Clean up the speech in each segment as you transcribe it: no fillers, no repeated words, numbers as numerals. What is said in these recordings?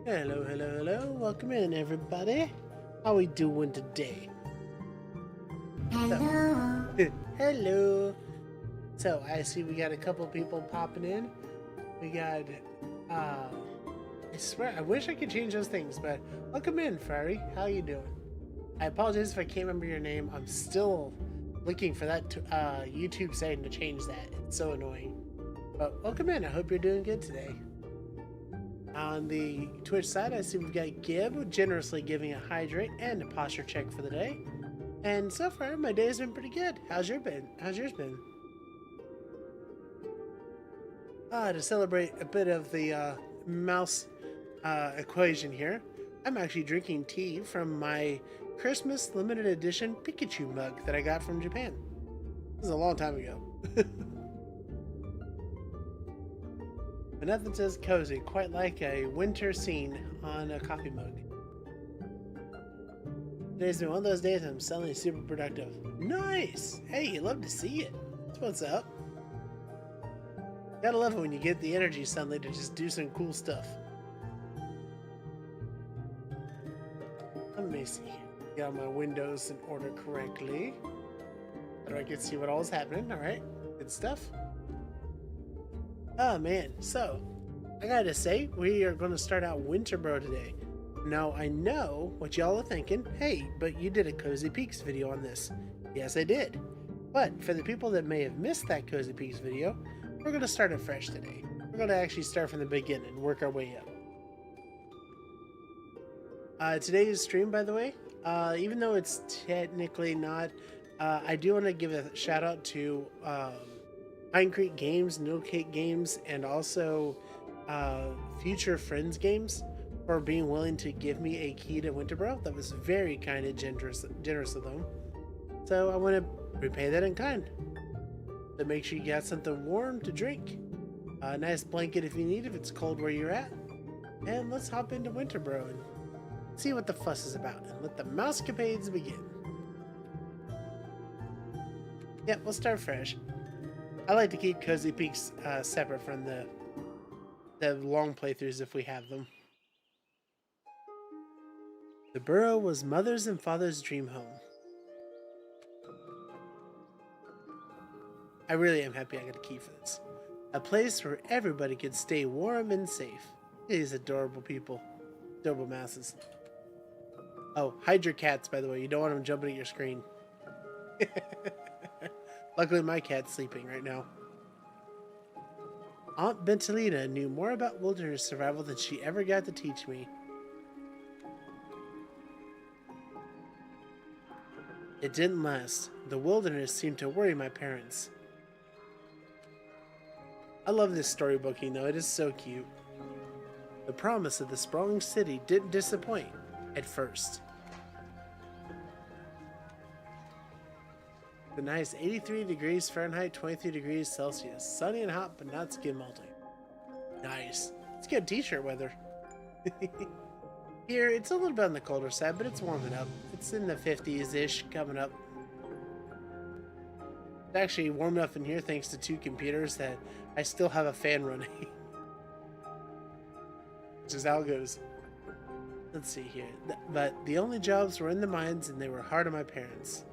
Hello, hello, hello. Welcome in, everybody. How we doing today? Hello. Hello. So, I see we got a couple people popping in. We got, I swear, I wish I could change those things, but welcome in, Furry. How you doing? I apologize if I can't remember your name. I'm still looking for that YouTube setting to change that. It's so annoying. But welcome in. I hope you're doing good today. On the Twitch side, I see we've got Gib generously giving a hydrate and a posture check for the day. And so far, my day has been pretty good. How's yours been? To celebrate a bit of the mouse equation here, I'm actually drinking tea from my Christmas limited edition Pikachu mug that I got from Japan. This is a long time ago. But nothing says cozy, quite like a winter scene on a coffee mug. Today's been one of those days I'm suddenly super productive. Nice! Hey, you love to see it. That's what's up. Gotta love it when you get the energy suddenly to just do some cool stuff. Let me see here. Get all my windows in order correctly. So I can see what all's happening. Alright, good stuff. Oh man, so I gotta say, we are gonna start out Winter Burrow today. Now I know what y'all are thinking, hey, but you did a Cozy Peaks video on this. Yes, I did. But for the people that may have missed that Cozy Peaks video, we're gonna start it fresh today. We're gonna actually start from the beginning and work our way up. Today's stream, by the way, even though it's technically not, I do want to give a shout out to Pine Creek Games, No Cake Games, and also Future Friends Games for being willing to give me a key to Winter Burrow. That was very kind and generous of them. So I want to repay that in kind. So make sure you got something warm to drink, a nice blanket if you need, if it's cold where you're at, and let's hop into Winter Burrow and see what the fuss is about, and let the mousecapades begin. Yep, we'll start fresh. I like to keep Cozy Peaks separate from the long playthroughs if we have them. The burrow was mother's and father's dream home. I really am happy I got a key for this. A place where everybody could stay warm and safe. These adorable people. Adorable mouses. Oh, hide your cats, by the way. You don't want them jumping at your screen. Luckily, my cat's sleeping right now. Aunt Bentalina knew more about wilderness survival than she ever got to teach me. It didn't last. The wilderness seemed to worry my parents. I love this storybooking though, it is so cute. The promise of the sprawling city didn't disappoint at first. The nice 83 degrees Fahrenheit, 23 degrees Celsius. Sunny and hot, but not skin melting. Nice. It's good t-shirt weather. Here, it's a little bit on the colder side, but it's warming up. It's in the 50s-ish coming up. It's actually warm enough in here thanks to two computers that I still have a fan running. Which is how it goes. Let's see here. But the only jobs were in the mines and they were hard on my parents.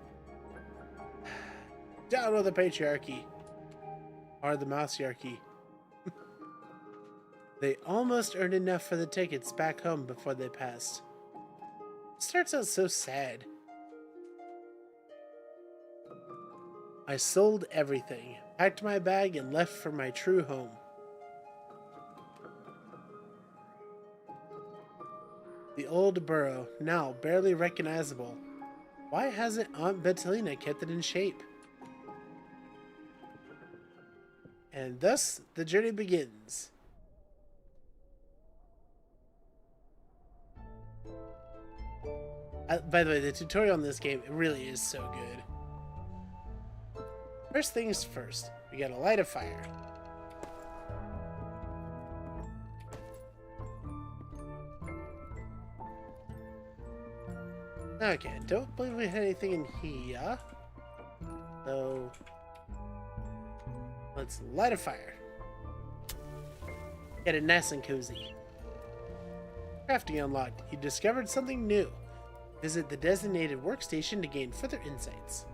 Down with the patriarchy. Or the mouseiarchy. They almost earned enough for the tickets back home before they passed. It starts out so sad. I sold everything, packed my bag, and left for my true home. The old burrow, now barely recognizable. Why hasn't Aunt Bettelina kept it in shape? And thus, the journey begins. By the way, the tutorial on this game, it really is so good. First things first, we gotta light a fire. Okay, I don't believe we had anything in here. So, let's light a fire. Get it nice and cozy. Crafting unlocked. You discovered something new. Visit the designated workstation to gain further insights.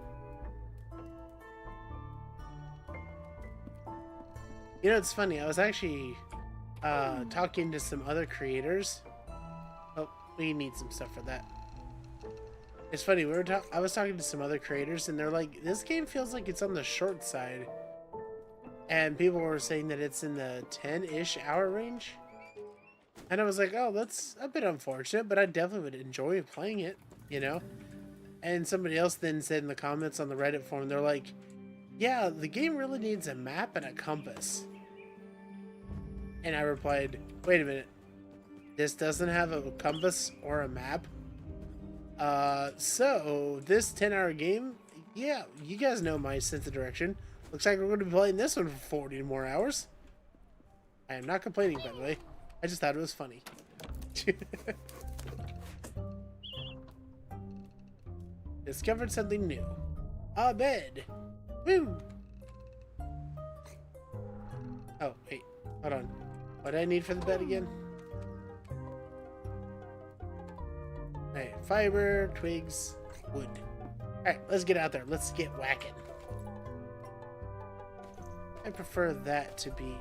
You know, it's funny. I was actually talking to some other creators. Oh, we need some stuff for that. It's funny. I was talking to some other creators, and they're like, "This game feels like it's on the short side," and people were saying that it's in the 10-ish hour range. And I was like, "Oh, that's a bit unfortunate, but I definitely would enjoy playing it," you know. And somebody else then said in the comments on the Reddit forum, they're like, "Yeah, the game really needs a map and a compass." And I replied, "Wait a minute. This doesn't have a compass or a map? So this 10-hour game, yeah, you guys know my sense of direction. Looks like we're going to be playing this one for 40 more hours." I am not complaining, by the way. I just thought it was funny. Discovered something new. A bed. Woo! Oh, wait. Hold on. What do I need for the bed again? Alright, fiber, twigs, wood. Alright, let's get out there. Let's get whacking. I prefer that to be...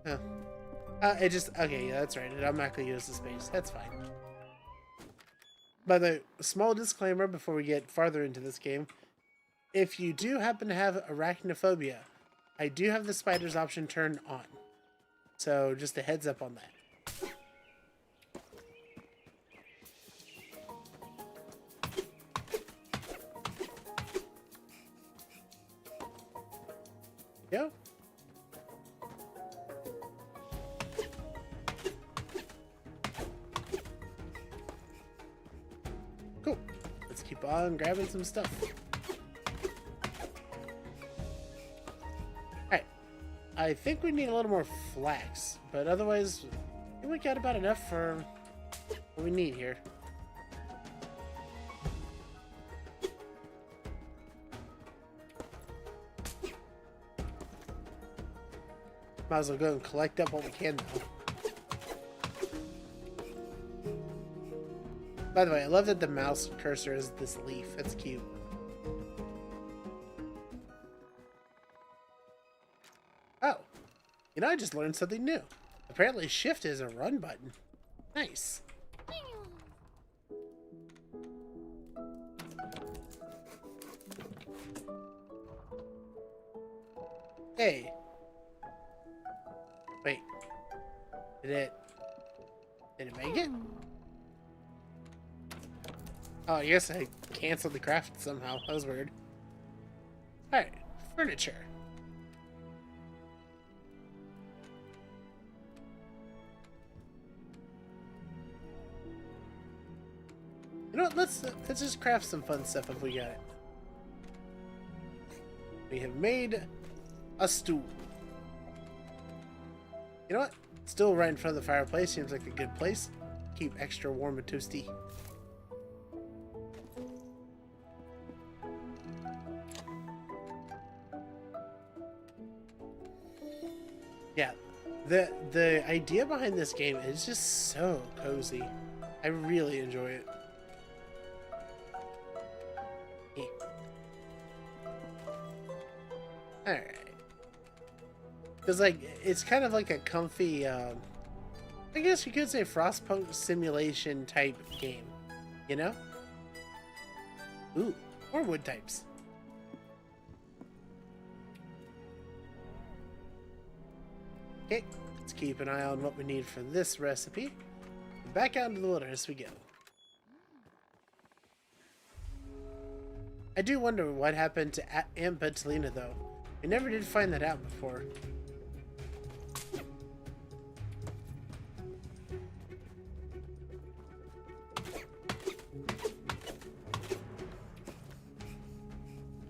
Huh. Okay, yeah, that's right. I'm not going to use the space. That's fine. By the way, a small disclaimer before we get farther into this game. If you do happen to have arachnophobia, I do have the spiders option turned on. So, just a heads up on that. Go. Cool. Let's keep on grabbing some stuff. Alright. I think we need a little more flax, but otherwise, I think we got about enough for what we need here. Might as well go and collect up what we can now. By the way, I love that the mouse cursor is this leaf. That's cute. Oh, you know, I just learned something new. Apparently shift is a run button. Nice. Hey. Wait. Did it make it? Oh, I guess I canceled the craft somehow. That was weird. Alright, furniture. You know what? Let's just craft some fun stuff if we got it. We have made a stool. You know what? Still right in front of the fireplace. Seems like a good place. Keep extra warm and toasty. Yeah, the idea behind this game is just so cozy. I really enjoy it. Alright. Because, like, it's kind of like a comfy, I guess you could say Frostpunk simulation type game. You know? Ooh, more wood types. Okay, let's keep an eye on what we need for this recipe. Back out into the wilderness we go. I do wonder what happened to Aunt Bettelina, though. We never did find that out before.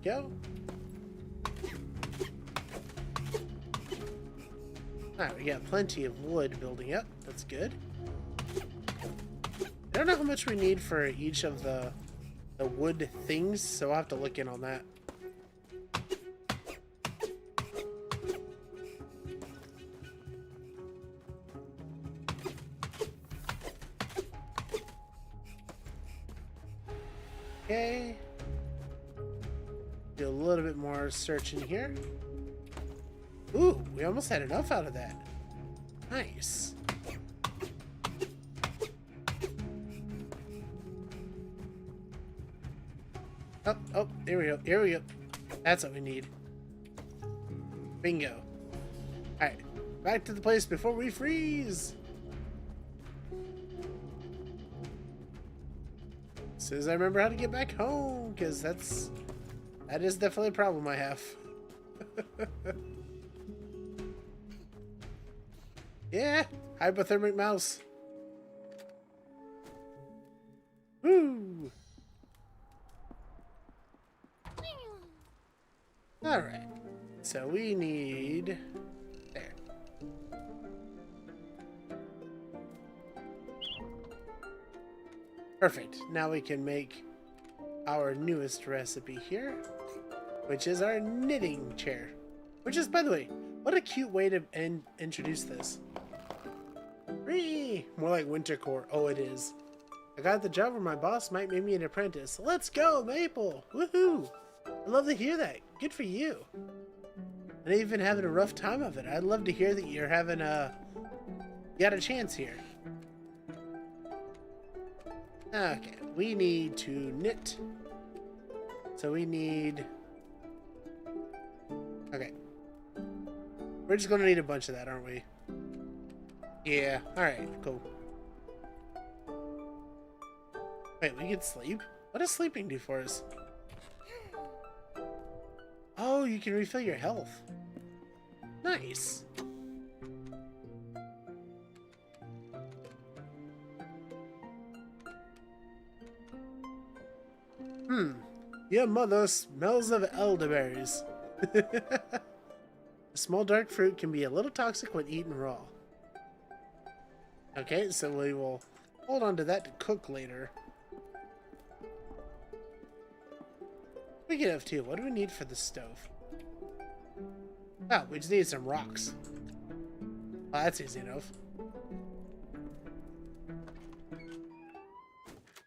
Go. Alright, we got plenty of wood building up. That's good. I don't know how much we need for each of the wood things, so I'll have to look in on that. Okay. Do a little bit more searching here. Ooh, we almost had enough out of that. Nice. Oh, oh, there we go. Here we go. That's what we need. Bingo. Alright, back to the place before we freeze. As soon as I remember how to get back home, because that is definitely a problem I have. Yeah, hypothermic mouse. Woo! Alright, so we need... There. Perfect. Now we can make our newest recipe here, which is our knitting chair. Which is, by the way, what a cute way to introduce this. Whee! More like wintercore. Oh, it is. I got the job where my boss might make me an apprentice. Let's go, Maple! Woohoo! I love to hear that. Good for you. And even having a rough time of it. I'd love to hear that you're having you got a chance here. Okay, we need to knit. So we need... Okay. We're just gonna need a bunch of that, aren't we? Yeah, alright, cool. Wait, we can sleep? What does sleeping do for us? Oh, you can refill your health. Nice. Your mother smells of elderberries. A small dark fruit can be a little toxic when eaten raw. Okay, so we will hold on to that to cook later. Speaking of too, what do we need for the stove? Oh, we just need some rocks. Oh, that's easy enough.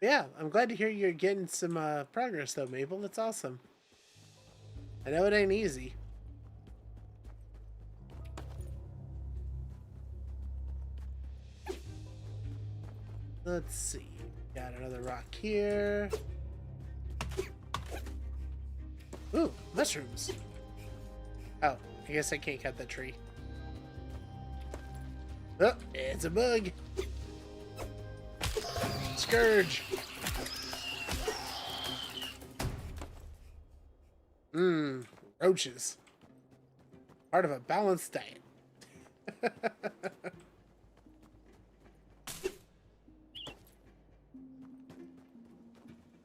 Yeah, I'm glad to hear you're getting some progress though, Maple. That's awesome. I know it ain't easy. Let's see. Got another rock here. Ooh, mushrooms. Oh, I guess I can't cut the tree. Oh, it's a bug. Scourge. Roaches. Part of a balanced diet.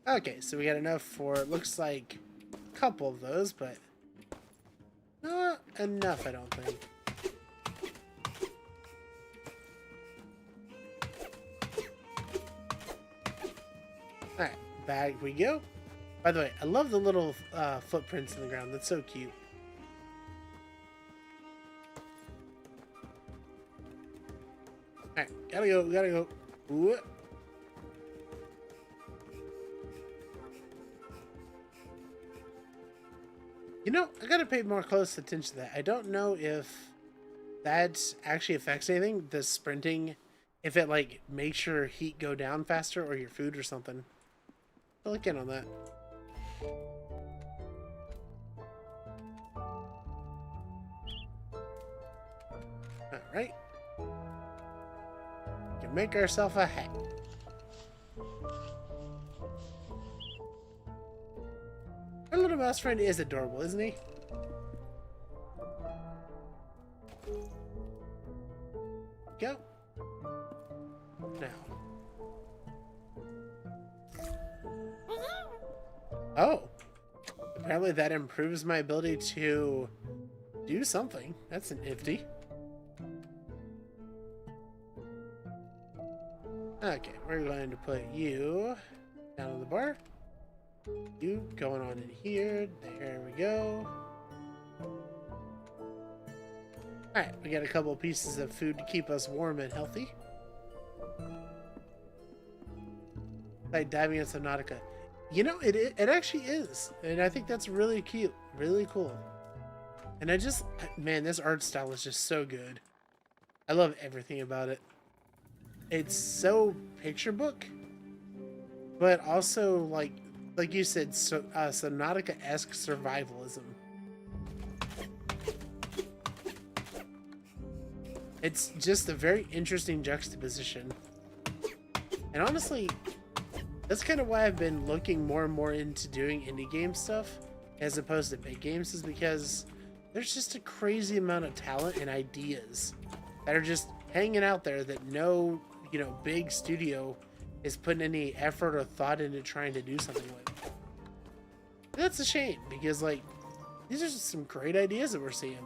Okay, so we got enough for, it looks like, a couple of those, but not enough, I don't think. Alright, back we go. By the way, I love the little footprints in the ground. That's so cute. Alright, gotta go, gotta go. Ooh. You know, I gotta pay more close attention to that. I don't know if that actually affects anything, the sprinting, if it like makes your heat go down faster or your food or something. I'll look in on that. Alright. We can make ourselves a hat. Our little mouse friend is adorable, isn't he? Go. Now. Oh. Apparently that improves my ability to do something. That's nifty. Okay, we're going to put you down on the bar. You going on in here. There we go. Alright, we got a couple pieces of food to keep us warm and healthy. Like diving in Subnautica. You know, it actually is, and I think that's really cute, really cool. And man, this art style is just so good. I love everything about it. It's so picture book, but also like you said, so Subnautica-esque survivalism. It's just a very interesting juxtaposition. And honestly, that's kind of why I've been looking more and more into doing indie game stuff as opposed to big games, is because there's just a crazy amount of talent and ideas that are just hanging out there that no, big studio is putting any effort or thought into trying to do something with. And that's a shame, because like these are just some great ideas that we're seeing.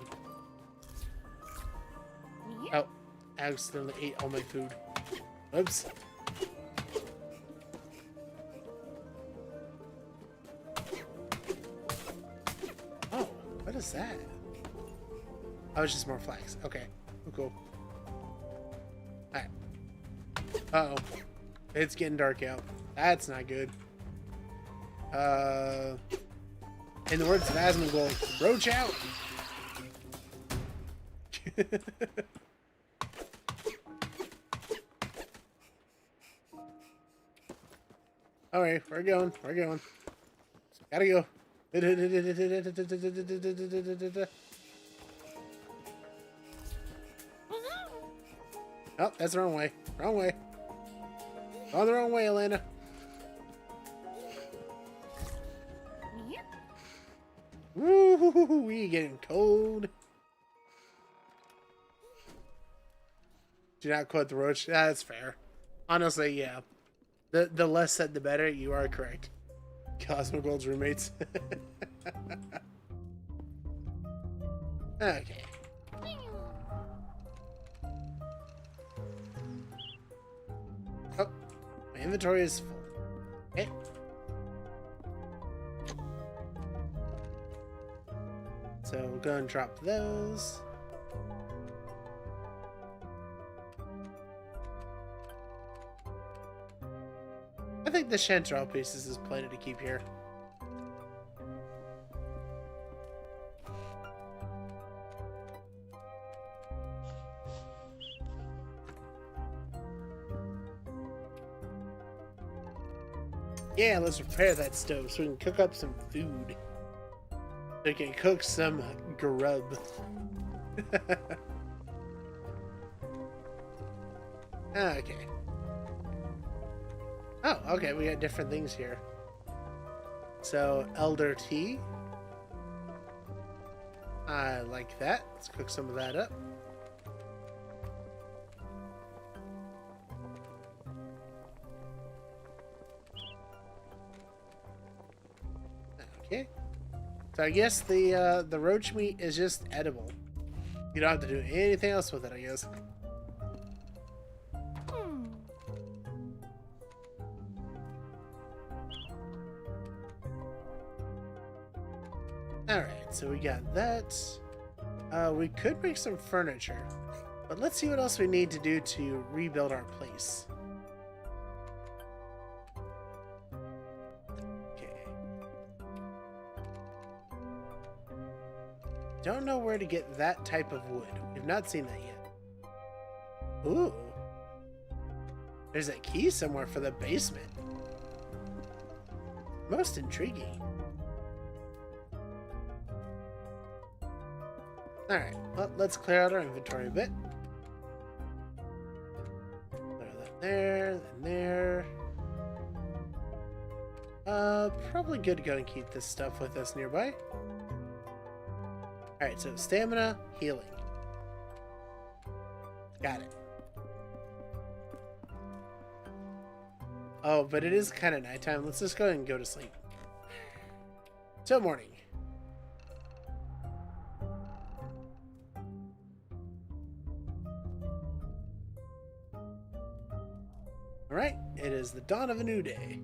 Oh, I accidentally ate all my food. Oops. Oh, what is that? Oh, it's just more flags. Okay, cool. Alright. Uh-oh. It's getting dark out. That's not good. In the words of Asmongold, roach out! Alright, we're going. Gotta go. Oh, that's the wrong way. Wrong way. Going the wrong way, Elena. Woo, we getting cold. Do not quote the roach. That's fair. Honestly, yeah. The less said, the better. You are correct. Cosmo Gold's roommates. Okay. Oh, my inventory is full. Okay. So we'll go and drop those. I think the Chanterelle pieces is plenty to keep here. Yeah, let's repair that stove so we can cook up some food. We can cook some grub. Okay. Oh, okay, we got different things here. So, Elder Tea. I like that. Let's cook some of that up. Okay. So I guess the roach meat is just edible. You don't have to do anything else with it, I guess. Alright, so we got that. We could make some furniture, but let's see what else we need to do to rebuild our place. Okay. Don't know where to get that type of wood. We've not seen that yet. Ooh. There's a key somewhere for the basement. Most intriguing. Alright, well, let's clear out our inventory a bit. Clear that there, and there. Probably good to go and keep this stuff with us nearby. Alright, so stamina, healing. Got it. Oh, but it is kind of nighttime. Let's just go ahead and go to sleep. Till morning. Alright, it is the dawn of a new day.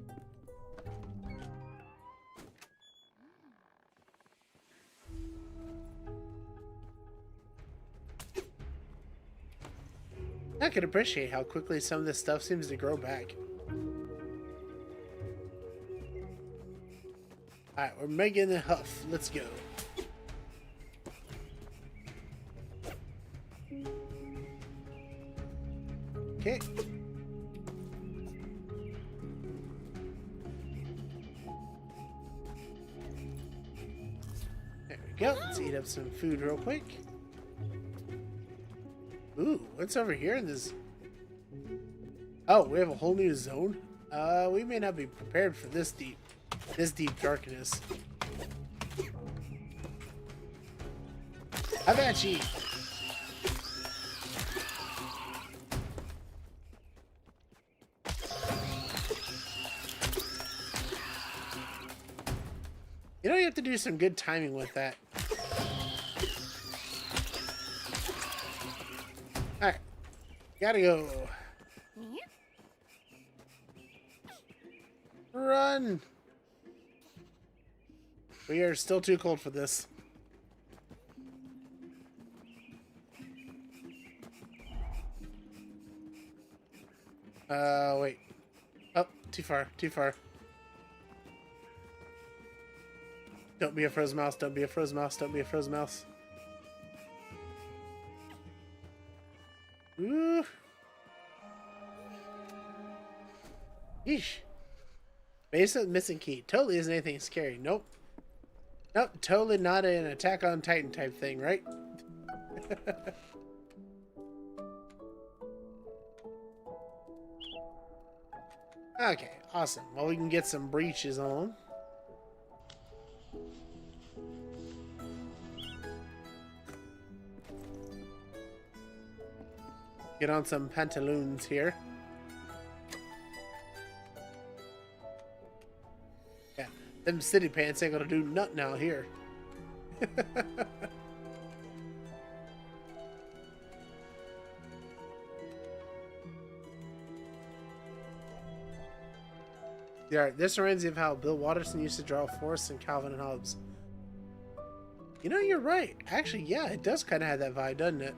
I can appreciate how quickly some of this stuff seems to grow back. Alright, we're making the huff. Let's go. Okay. There we go. Let's eat up some food real quick. Ooh, what's over here in this? Oh, we have a whole new zone? We may not be prepared for this deep darkness. How about you? You know, you have to do some good timing with that. Alright. Gotta go. Run! We are still too cold for this. Wait. Oh, too far, too far. Don't be a frozen mouse, don't be a frozen mouse, don't be a frozen mouse. Ooh. Yeesh. Basic missing key. Totally isn't anything scary. Nope. Nope, totally not an Attack on Titan type thing, right? Okay, awesome. Well, we can get some breaches on. Get on some pantaloons here. Yeah, them city pants ain't gonna do nothing out here. Yeah, this reminds me of how Bill Watterson used to draw Forrest and Calvin and Hobbes. You know, you're right. Actually, yeah, it does kind of have that vibe, doesn't it?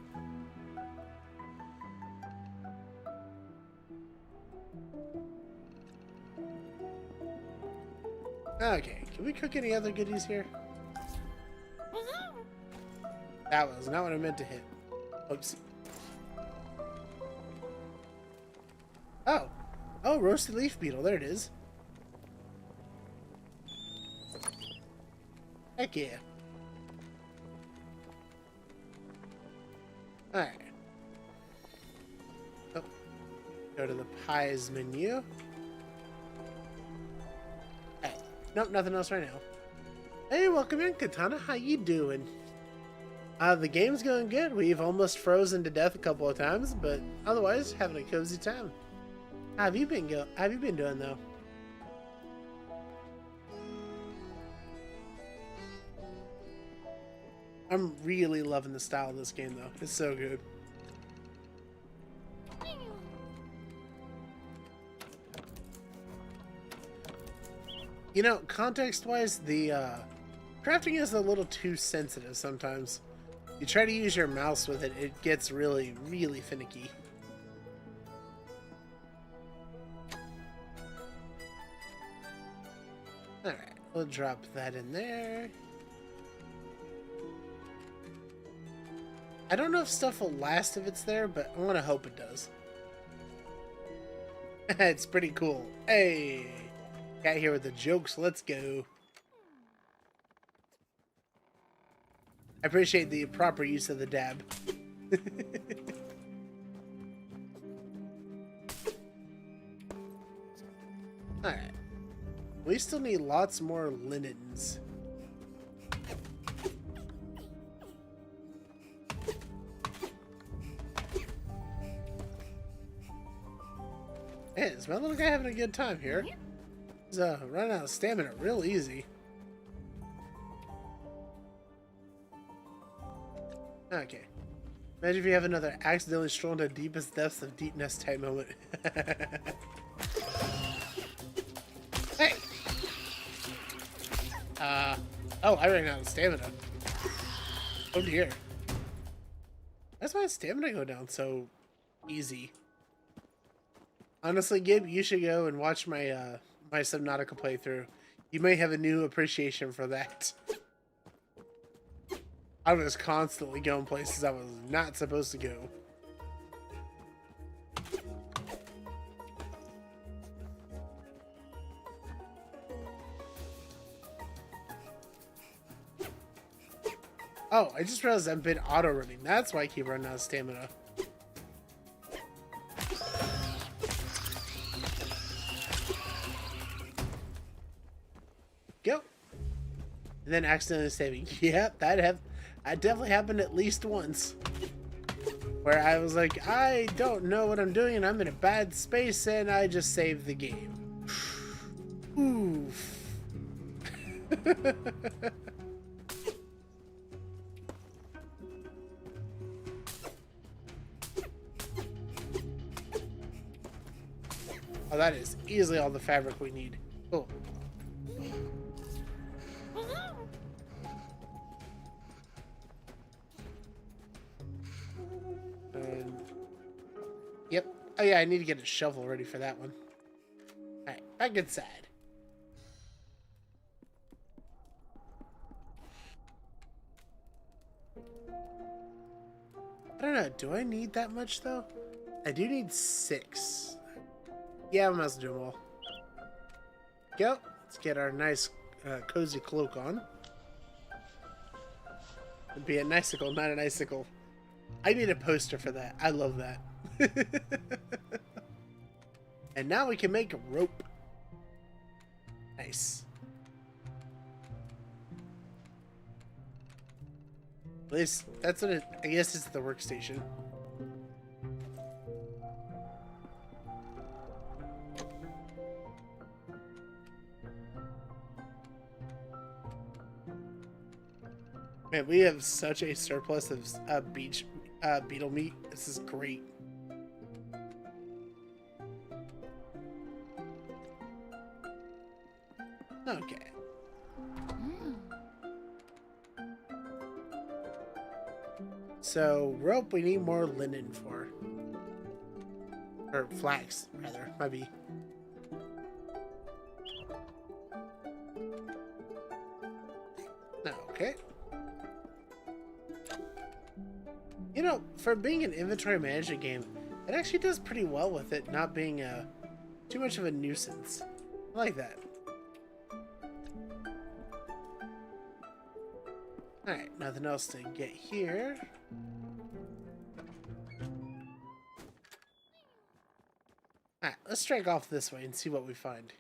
Okay, can we cook any other goodies here? That was not what I meant to hit. Oops. Oh. Oh, roasted leaf beetle. There it is. Heck yeah. Alright. Oh. Go to the pies menu. Alright. Nope, nothing else right now. Hey, welcome in, Katana. How you doing? The game's going good. We've almost frozen to death a couple of times, but otherwise, having a cozy time. How have you been doing, though? I'm really loving the style of this game, though. It's so good. You know, context-wise, the crafting is a little too sensitive sometimes. You try to use your mouse with it, it gets really, really finicky. Alright, we'll drop that in there. I don't know if stuff will last if it's there, but I want to hope it does. It's pretty cool. Hey! Got here with the jokes, let's go. I appreciate the proper use of the dab. Alright. We still need lots more linens. Hey, is my little guy having a good time here? He's running out of stamina real easy. Okay. Imagine if you have another accidentally strolled into the deepest depths of deepness type moment. Hey! Oh, I ran out of stamina. Oh dear. Why's my stamina go down so easy? Honestly, Gib, you should go and watch my my Subnautica playthrough. You may have a new appreciation for that. I was constantly going places I was not supposed to go. Oh, I just realized I've been auto-running. That's why I keep running out of stamina. Go. And then accidentally saving. Yeah, that definitely happened at least once. Where I was like, I don't know what I'm doing and I'm in a bad space and I just saved the game. Oof. Oh, that is easily all the fabric we need. Oh. Yep. Oh yeah, I need to get a shovel ready for that one. Alright, back inside. I don't know, do I need that much though? I do need 6. Yeah, I must do them all. Go. Let's get our nice cozy cloak on. It'd be an icicle, not an icicle. I need a poster for that. I love that. And now we can make a rope. Nice. At least that's what it, I guess it's the workstation. Man, we have such a surplus of beetle meat. This is great. Okay. So, rope we need more linen for. Or flax, rather. Might be. Okay. You know, for being an inventory management game, it actually does pretty well with it not being too much of a nuisance. I like that. Alright, nothing else to get here. Alright, let's strike off this way and see what we find.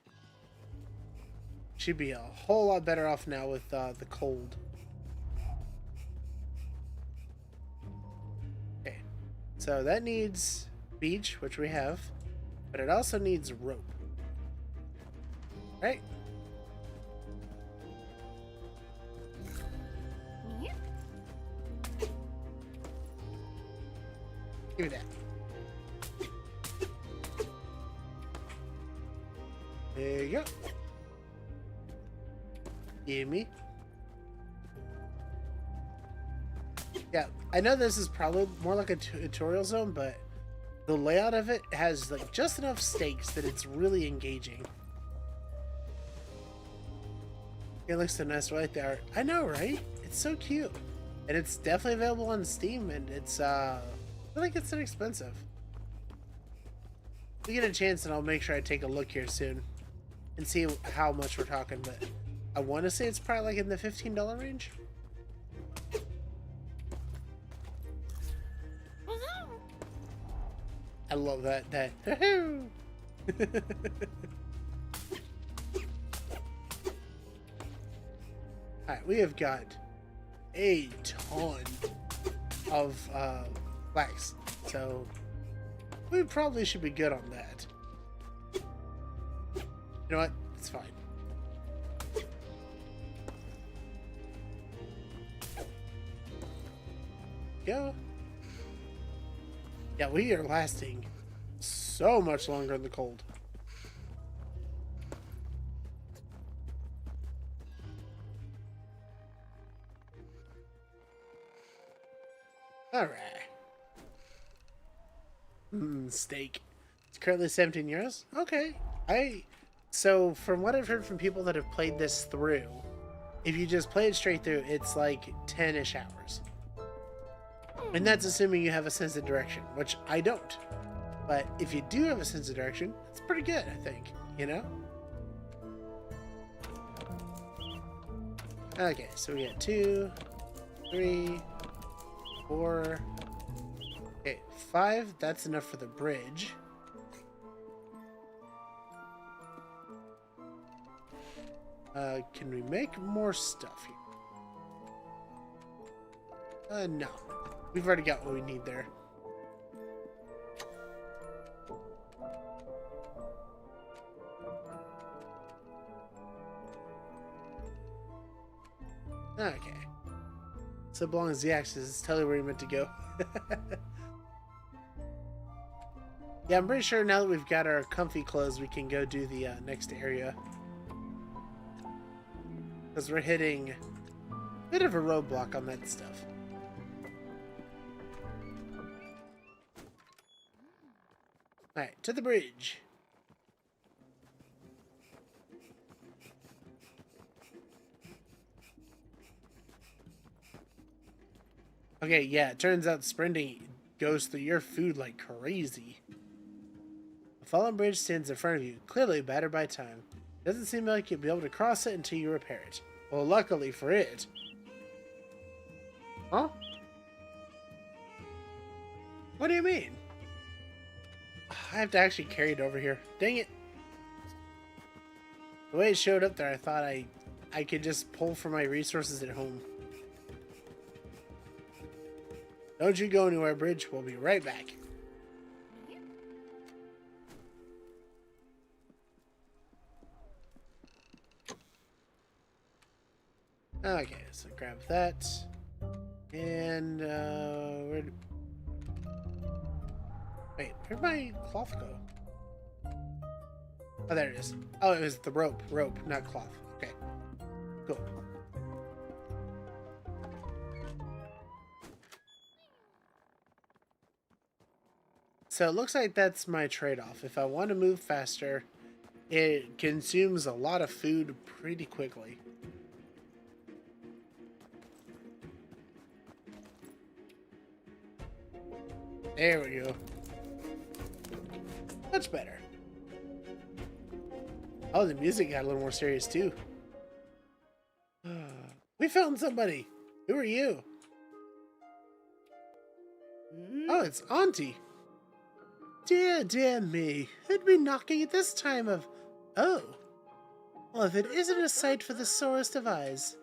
Should be a whole lot better off now with the cold. Okay, so that needs beach, which we have, but it also needs rope. Right? Give me that. There you go. Give me. Yeah, I know this is probably more like a tutorial zone, but the layout of it has like just enough stakes that it's really engaging. It looks so nice right there. I know, right? It's so cute. And it's definitely available on Steam, and it's I feel like it's inexpensive. If we get a chance, and I'll make sure I take a look here soon and see how much we're talking, but I want to say it's probably like in the $15 range. I love that. Alright, we have got a ton of flax, so we probably should be good on that. You know what? It's fine. Go. Yeah, we are lasting so much longer in the cold. Alright. Steak. It's currently 17 euros. Okay. So, from what I've heard from people that have played this through, if you just play it straight through, it's like 10-ish hours. And that's assuming you have a sense of direction, which I don't. But if you do have a sense of direction, it's pretty good, I think, you know? Okay, so we got 2, 3, 4. Okay, 5. That's enough for the bridge. Can we make more stuff here? No. We've already got what we need there. Okay. So long as the axis is totally where you're meant to go. Yeah, I'm pretty sure now that we've got our comfy clothes, we can go do the next area. Because we're hitting a bit of a roadblock on that stuff. Alright, to the bridge. Okay, yeah, it turns out sprinting goes through your food like crazy. A fallen bridge stands in front of you, clearly battered by time. It doesn't seem like you'll be able to cross it until you repair it. Well, luckily for it. Huh? What do you mean? I have to actually carry it over here. Dang it. The way it showed up there, I thought I could just pull from my resources at home. Don't you go anywhere, Bridge. We'll be right back. Okay, so grab that. And, wait, where'd my cloth go? Oh, there it is. Oh, it was the rope. Rope, not cloth. Okay. Cool. So it looks like that's my trade-off. If I want to move faster, it consumes a lot of food pretty quickly. There we go. Much better. Oh, the music got a little more serious too. We found somebody. Who are you? Oh, it's Auntie. Dear, dear me. Who'd be knocking at this time of... Oh. Well, if it isn't a sight for the sorest of eyes.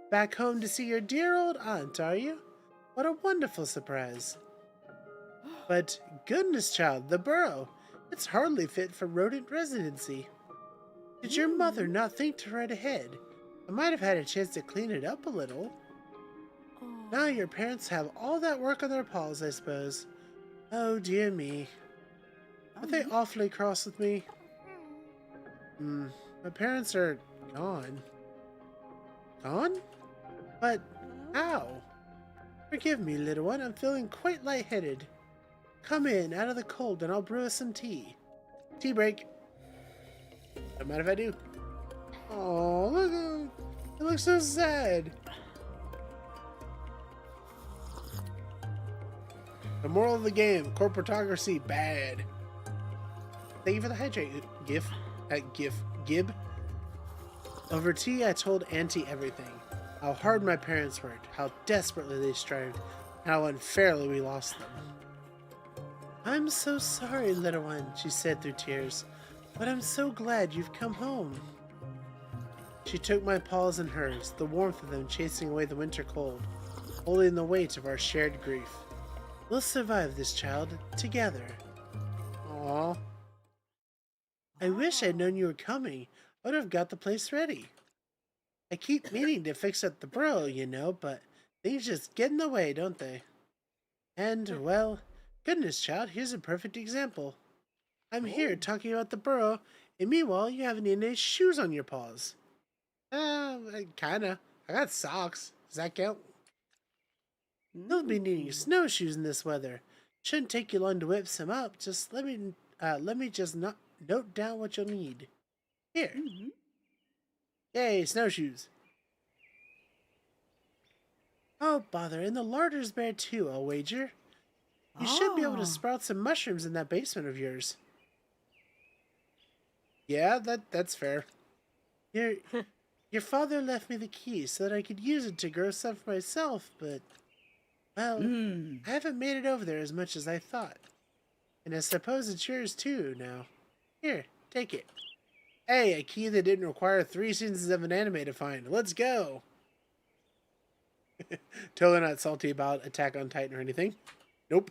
Back home to see your dear old aunt, are you? What a wonderful surprise. But, goodness, child, the burrow. It's hardly fit for rodent residency. Did your mother not think to ride ahead? I might have had a chance to clean it up a little. Now your parents have all that work on their paws, I suppose. Oh, dear me. Are they awfully cross with me? My parents are gone. Gone? But how? Forgive me, little one. I'm feeling quite lightheaded. Come in, out of the cold, and I'll brew us some tea. Tea break. Don't mind if I do. Oh, look. It looks so sad. The moral of the game, corporatocracy, bad. Thank you for the hydrate, Gib. Over tea, I told Auntie everything. How hard my parents worked, how desperately they strived, and how unfairly we lost them. I'm so sorry, little one, she said through tears, but I'm so glad you've come home. She took my paws in hers, the warmth of them chasing away the winter cold, holding the weight of our shared grief. We'll survive this, child, together. Aww. I wish I'd known you were coming. I would have got the place ready. I keep meaning to fix up the burrow, you know, but things just get in the way, don't they? And, well, goodness, child, here's a perfect example. I'm here talking about the burrow, and meanwhile, you haven't even any shoes on your paws. Kinda. I got socks. Does that count? You'll be needing snowshoes in this weather. Shouldn't take you long to whip some up. Just let me just note down what you'll need. Here. Yay, snowshoes. Oh, bother, and the larder's bare too, I'll wager. You should be able to sprout some mushrooms in that basement of yours. Yeah, that's fair. Your father left me the key so that I could use it to grow stuff for myself, but, well, I haven't made it over there as much as I thought. And I suppose it's yours too now. Here, take it. Hey, a key that didn't require 3 seasons of an anime to find. Let's go! Totally not salty about Attack on Titan or anything. Nope.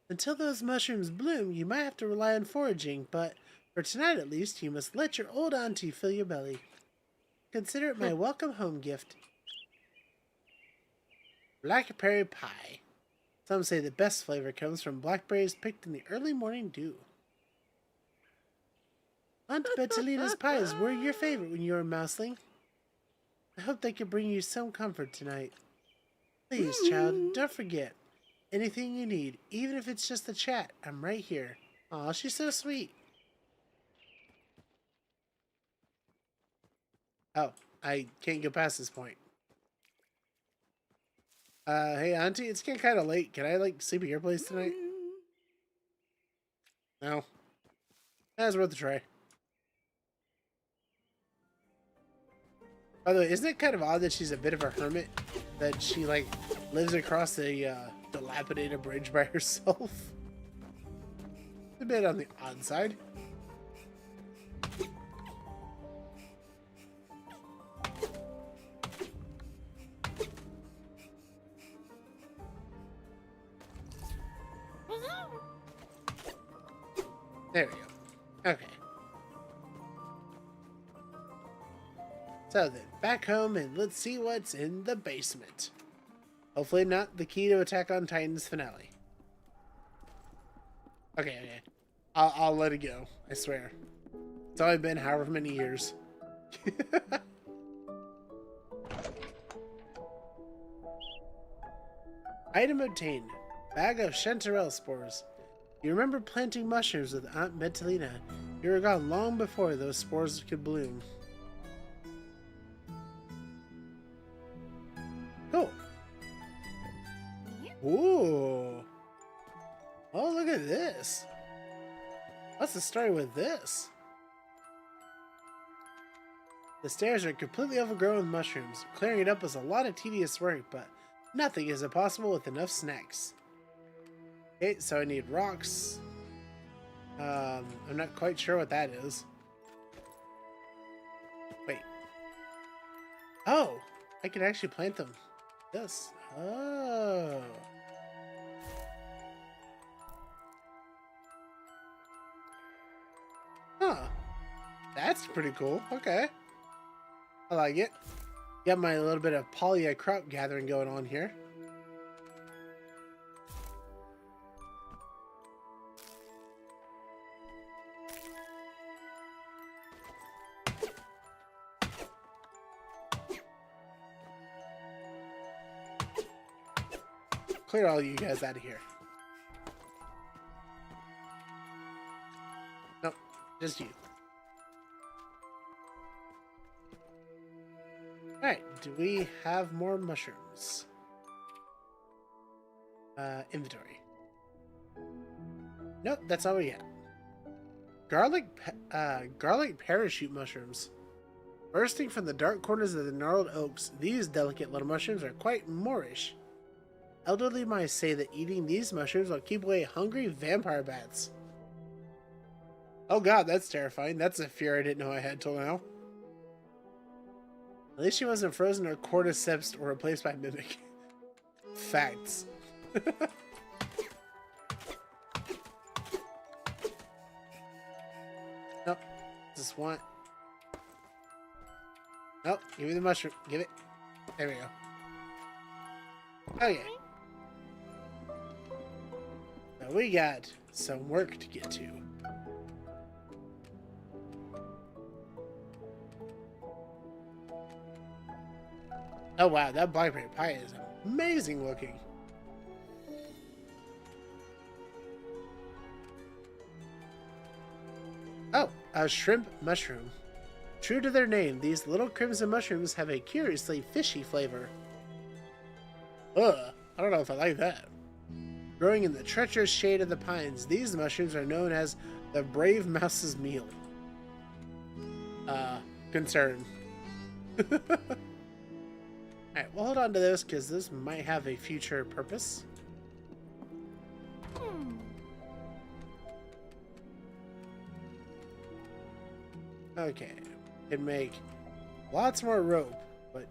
Until those mushrooms bloom, you might have to rely on foraging, but for tonight at least, you must let your old auntie fill your belly. Consider it my welcome home gift. Blackberry pie. Some say the best flavor comes from blackberries picked in the early morning dew. Aunt Bettelina's pies were your favorite when you were a mouseling. I hope they could bring you some comfort tonight. Please, child, don't forget. Anything you need, even if it's just a chat, I'm right here. Aw, she's so sweet. Oh, I can't go past this point. Hey, Auntie, it's getting kind of late. Can I, sleep at your place tonight? No. That's worth a try. By the way, isn't it kind of odd that she's a bit of a hermit? That she, lives across a, dilapidated bridge by herself? A bit on the odd side. There we go. Okay. So then, back home and let's see what's in the basement. Hopefully not the key to Attack on Titan's finale. Okay. I'll let it go. I swear. It's only been however many years. Item obtained. Bag of chanterelle spores. You remember planting mushrooms with Aunt Bettelina. You were gone long before those spores could bloom. Cool. Ooh. Oh, look at this. What's the story with this? The stairs are completely overgrown with mushrooms. Clearing it up was a lot of tedious work, but nothing is impossible with enough snacks. Okay, so I need rocks. I'm not quite sure what that is. Wait. Oh! I can actually plant them. Yes. Oh. Huh. That's pretty cool. Okay. I like it. Got my little bit of poly crop gathering going on here. Clear all you guys out of here. Nope, just you. Alright, do we have more mushrooms? Inventory. Nope, that's all we got. Garlic parachute mushrooms. Bursting from the dark corners of the gnarled oaks, these delicate little mushrooms are quite Moorish. Elderly might say that eating these mushrooms will keep away hungry vampire bats. Oh god, that's terrifying. That's a fear I didn't know I had till now. At least she wasn't frozen or cordyceps or replaced by mimic. Facts. Nope. Just want... Nope. Give me the mushroom. Give it. There we go. Okay. Now we got some work to get to. Oh wow, that blackberry pie is amazing looking. A shrimp mushroom. True to their name, these little crimson mushrooms have a curiously fishy flavor. Ugh, I don't know if I like that. Growing in the treacherous shade of the pines, these mushrooms are known as the brave mouse's meal. Concern. Alright, we'll hold on to this because this might have a future purpose. Okay, we can make lots more rope, but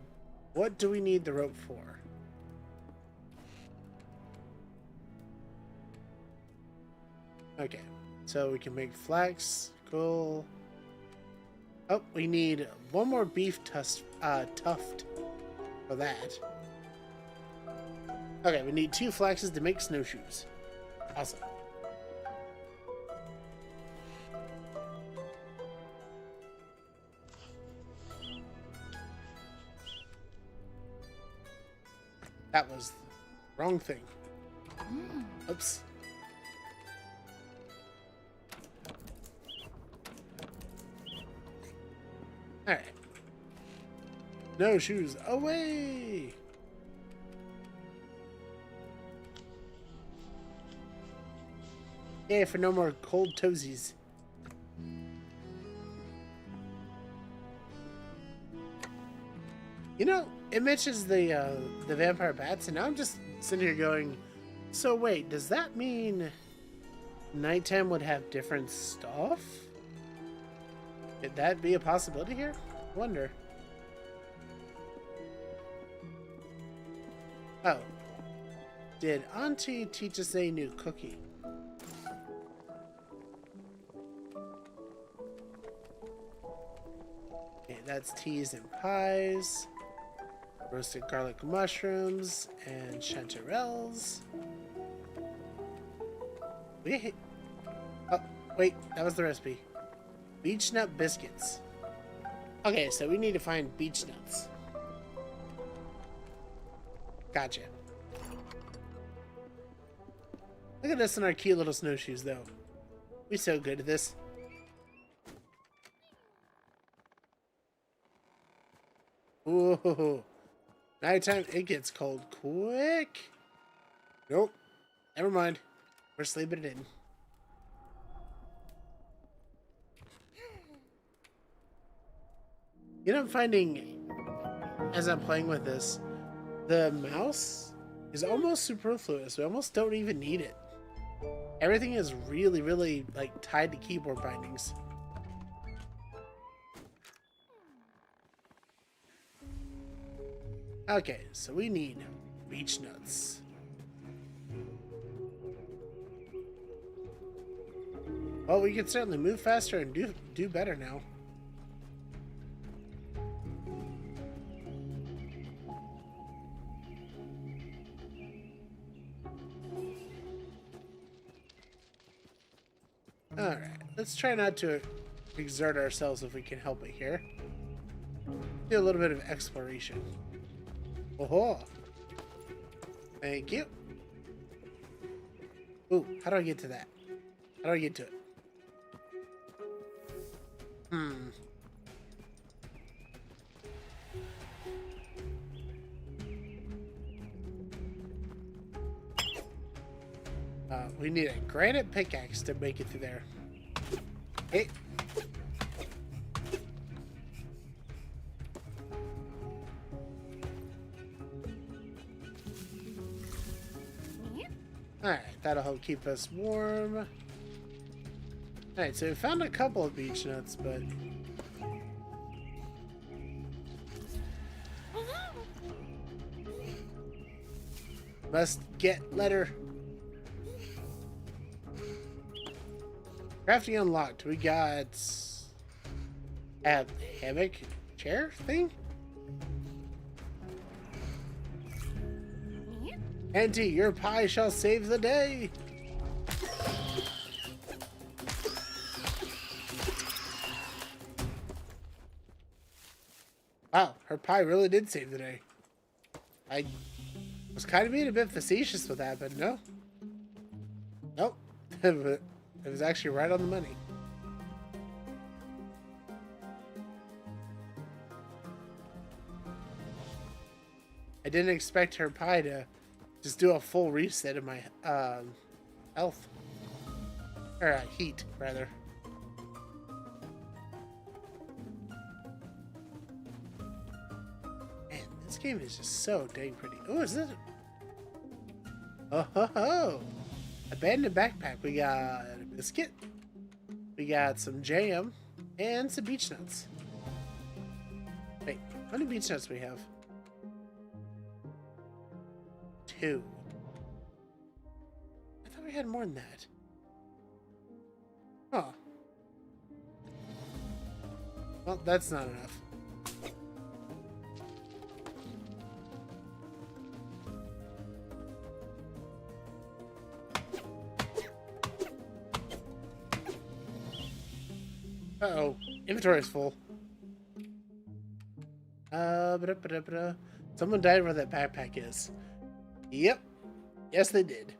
what do we need the rope for? Okay, so we can make flax, cool. Oh, we need one more beef tuft for that. Okay, we need 2 flaxes to make snowshoes. Awesome. That was the wrong thing. Oops. Alright. No shoes away! Yeah, for no more cold toesies. You know, it mentions the vampire bats, and now I'm just sitting here going, so wait, does that mean nighttime would have different stuff? Could that be a possibility here? I wonder. Oh. Did Auntie teach us a new cookie? Okay, that's teas and pies. Roasted garlic mushrooms and chanterelles. Oh, wait, that was the recipe. Beech nut biscuits. Okay, so we need to find beech nuts. Gotcha. Look at us in our cute little snowshoes, though. We're so good at this. Ooh. Nighttime, it gets cold quick. Nope. Never mind. We're sleeping it in. You know, I'm finding, as I'm playing with this, the mouse is almost superfluous. We almost don't even need it. Everything is really, really, like, tied to keyboard bindings. Okay, so we need beech nuts. Well, we can certainly move faster and do better now. Alright, let's try not to exert ourselves if we can help it here. Do a little bit of exploration. Oh, thank you. Ooh, how do I get to that? How do I get to it? We need a granite pickaxe to make it through there. Hey. Alright, that'll help keep us warm. Alright, so we found a couple of beech nuts, but... Must get letter. Crafting unlocked. We got... a hammock chair thing? Auntie, your pie shall save the day! Wow, her pie really did save the day. I was kind of being a bit facetious with that, but no. Nope. It was actually right on the money. didn't expect her pie to just do a full reset of my health. Or heat, rather. Man, this game is just so dang pretty. Oh, is this? Oh ho ho! Abandoned backpack. We got a biscuit. We got some jam and some beech nuts. Wait, how many beech nuts do we have? 2. I thought we had more than that. Huh. Well, that's not enough. Uh-oh. Inventory is full. Someone died where that backpack is. Yep. Yes, they did.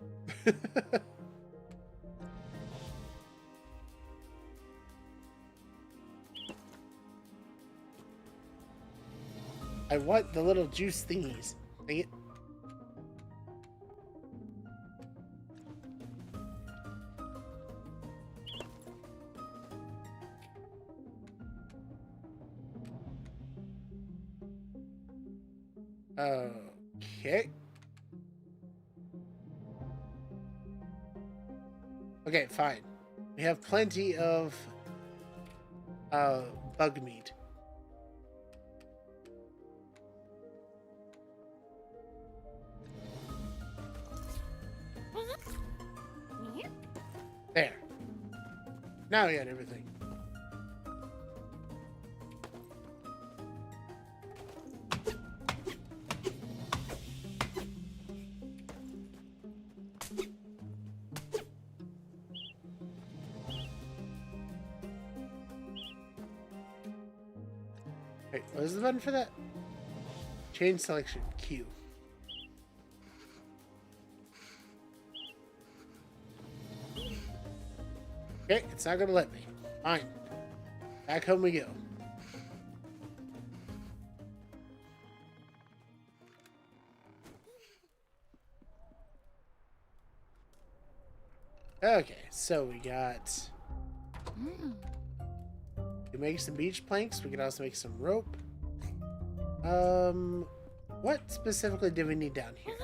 I want the little juice thingies. Dang it. Okay. Okay, fine. We have plenty of bug meat. There. Now we got everything. Wait, what is the button for that? Change selection. Q. Okay, it's not gonna let me. Fine. Back home we go. Okay, so we got... We make some beach planks. We can also make some rope. What specifically do we need down here?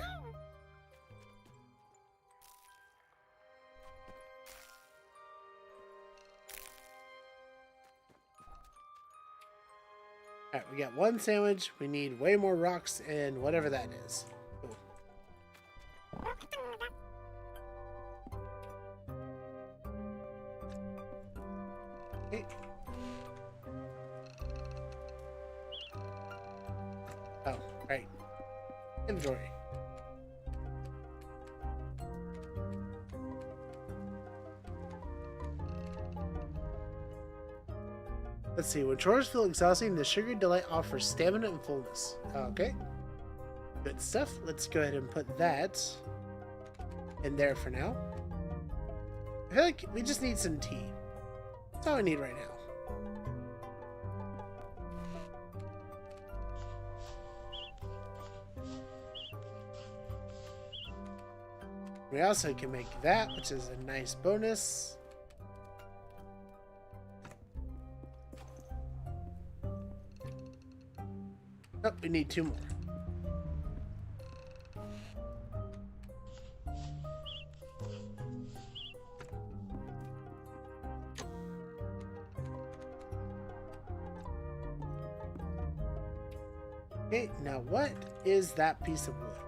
Alright, we got 1 sandwich. We need way more rocks and whatever that is. Cool. Okay. Oh, right. Inventory. Let's see. When chores feel exhausting, the Sugar Delight offers stamina and fullness. Okay. Good stuff. Let's go ahead and put that in there for now. I feel like we just need some tea. That's all I need right now. We also can make that, which is a nice bonus. Oh, we need 2 more. Okay, now what is that piece of wood?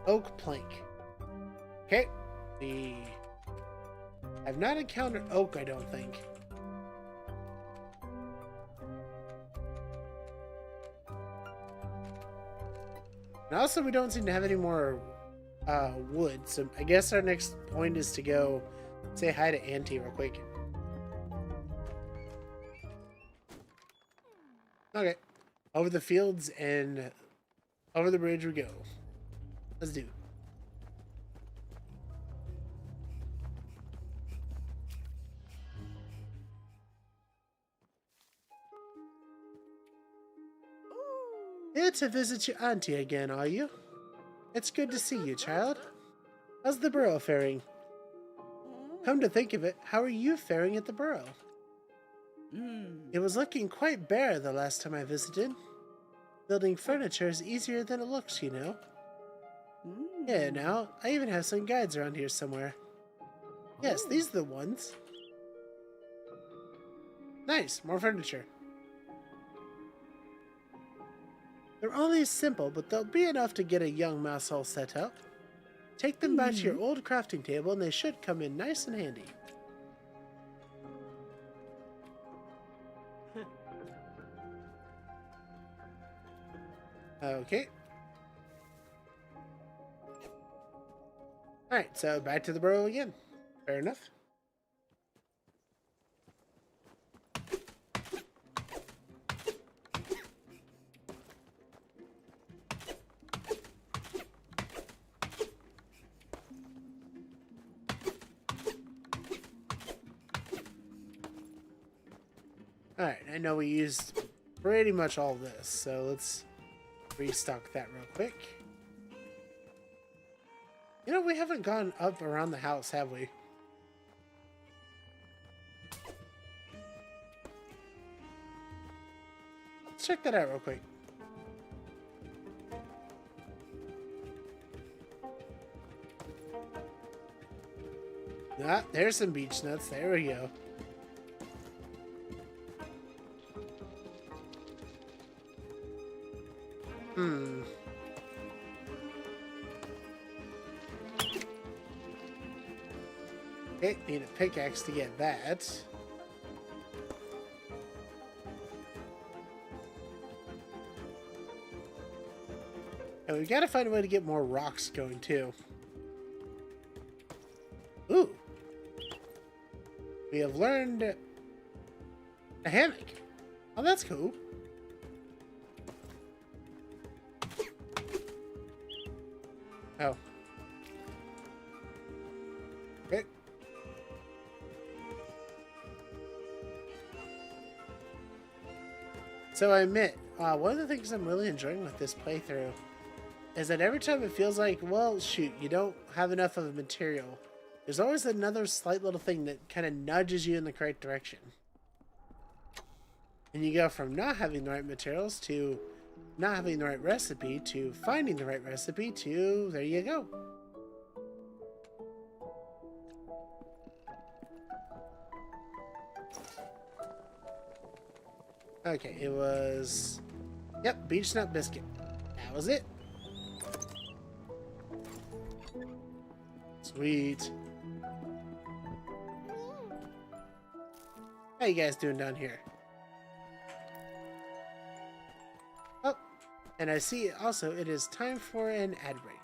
Oak plank. Okay, I've not encountered oak, I don't think. And also, we don't seem to have any more wood, so I guess our next point is to go say hi to Auntie real quick. Okay. Over the fields and over the bridge we go. Let's do it. Here to visit your auntie again, are you? It's good to see you, child. How's the burrow faring? Come to think of it, how are you faring at the burrow? It was looking quite bare the last time I visited. Building furniture is easier than it looks, you know. Yeah, now, I even have some guides around here somewhere. Yes, these are the ones. Nice, more furniture. They're only simple, but they'll be enough to get a young mouse all set up. Take them back to your old crafting table and they should come in nice and handy. Okay. Alright, so back to the burrow again. Fair enough. Alright, I know we used pretty much all this, so let's restock that real quick. You know, we haven't gone up around the house, have we? Let's check that out real quick. Ah, there's some beech nuts. There we go. Okay, need a pickaxe to get that. And we gotta find a way to get more rocks going too. Ooh. We have learned a hammock. Oh, that's cool. Oh. Okay. So I admit, one of the things I'm really enjoying with this playthrough is that every time it feels like, well, shoot, you don't have enough of a material, there's always another slight little thing that kind of nudges you in the correct direction. And you go from not having the right materials to not having the right recipe to finding the right recipe to there you go. Okay, it was... Yep, beech nut biscuit. That was it. Sweet. How you guys doing down here? Oh, and I see also it is time for an ad break.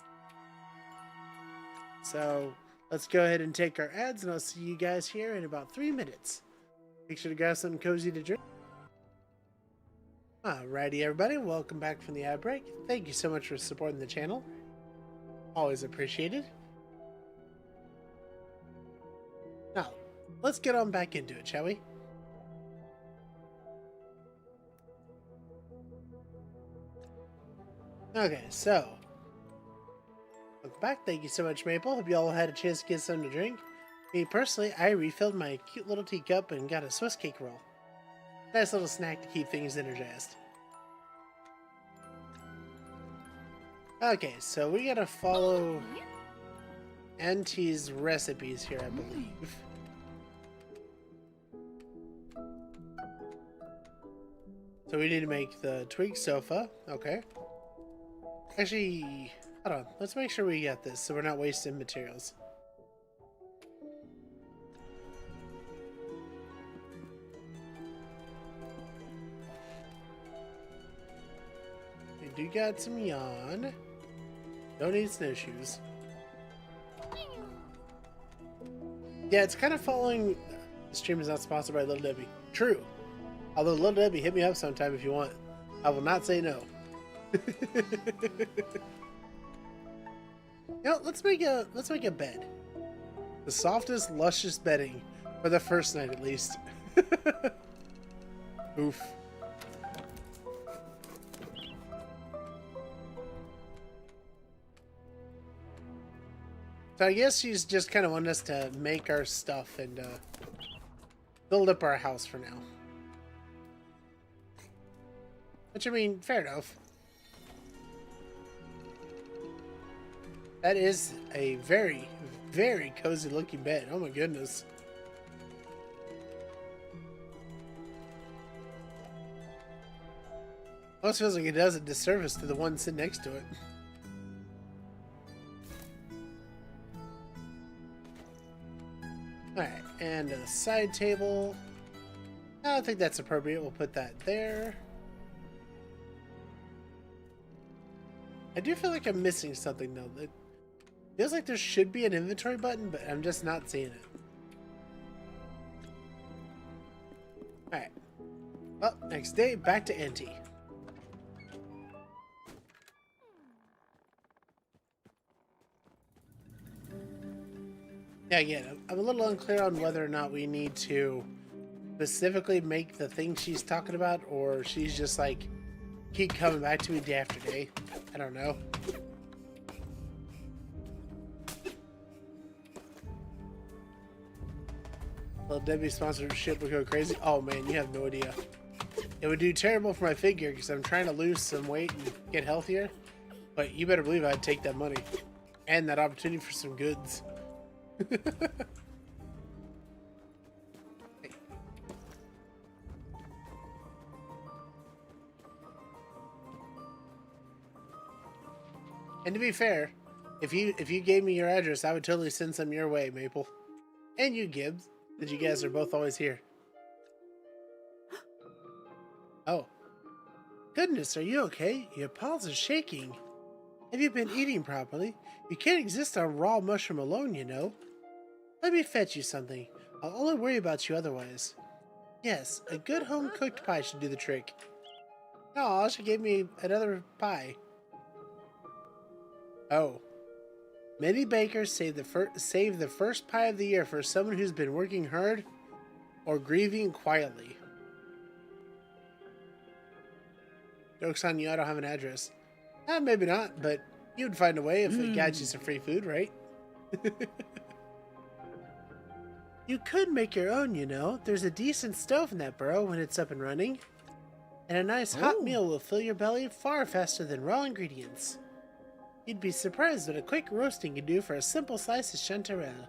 So let's go ahead and take our ads and I'll see you guys here in about 3 minutes. Make sure to grab something cozy to drink. Alrighty everybody, welcome back from the ad break. Thank you so much for supporting the channel. Always appreciated. Now, let's get on back into it, shall we? Okay, so welcome back. Thank you so much, Maple. Hope you all had a chance to get something to drink. Me personally, I refilled my cute little teacup and got a Swiss cake roll. Nice little snack to keep things energized. Okay, so we gotta follow Auntie's recipes here, I believe. So we need to make the twig sofa. Okay. Actually, hold on. Let's make sure we get this so we're not wasting materials. We do got some yarn. Don't need snowshoes. Yeah, it's kind of following... The stream is not sponsored by Little Debbie. True. Although Little Debbie, hit me up sometime if you want. I will not say no. You know, let's make a bed. The softest, luscious bedding for the first night, at least. Oof. So I guess she's just kind of wanting us to make our stuff and build up our house for now. Which, I mean, fair enough. That is a very, very cozy looking bed. Oh my goodness. Almost feels like it does a disservice to the one sitting next to it. Alright, and a side table. I think that's appropriate. We'll put that there. I do feel like I'm missing something though. It feels like there should be an inventory button, but I'm just not seeing it. Alright. Well, next day, back to Auntie. Yeah, again, I'm a little unclear on whether or not we need to specifically make the thing she's talking about, or she's just like, keep coming back to me day after day. I don't know. Well, Debbie sponsorship would go crazy. Oh man, you have no idea. It would do terrible for my figure because I'm trying to lose some weight and get healthier. But you better believe I'd take that money and that opportunity for some goods. And to be fair, if you gave me your address, I would totally send some your way, Maple. And you, Gibbs, that you guys are both always here. Oh. Goodness, are you okay? Your paws are shaking. Have you been eating properly? You can't exist on raw mushroom alone, you know. Let me fetch you something. I'll only worry about you otherwise. Yes, a good home-cooked pie should do the trick. Aw, she gave me another pie. Oh. Many bakers save the first pie of the year for someone who's been working hard or grieving quietly. Joke's on you, I don't have an address. Maybe not, but you'd find a way if it got you some free food, right? You could make your own, you know. There's a decent stove in that burrow when it's up and running. And a nice hot meal will fill your belly far faster than raw ingredients. You'd be surprised what a quick roasting can do for a simple slice of chanterelle.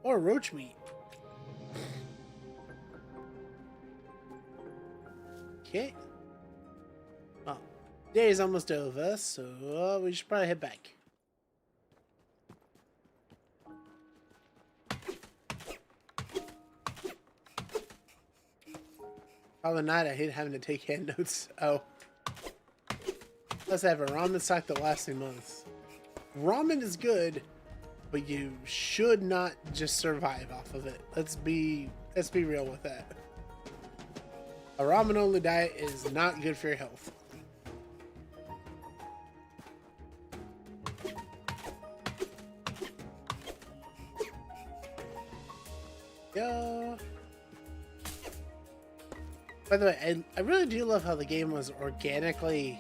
Or roach meat. Okay. Well, day's almost over, so we should probably head back. Probably not. I hate having to take hand notes. Oh. Let's have a ramen stock that lasts me months. Ramen is good, but you should not just survive off of it. Let's be real with that. A ramen only diet is not good for your health. Yo. By the way, I really do love how the game was organically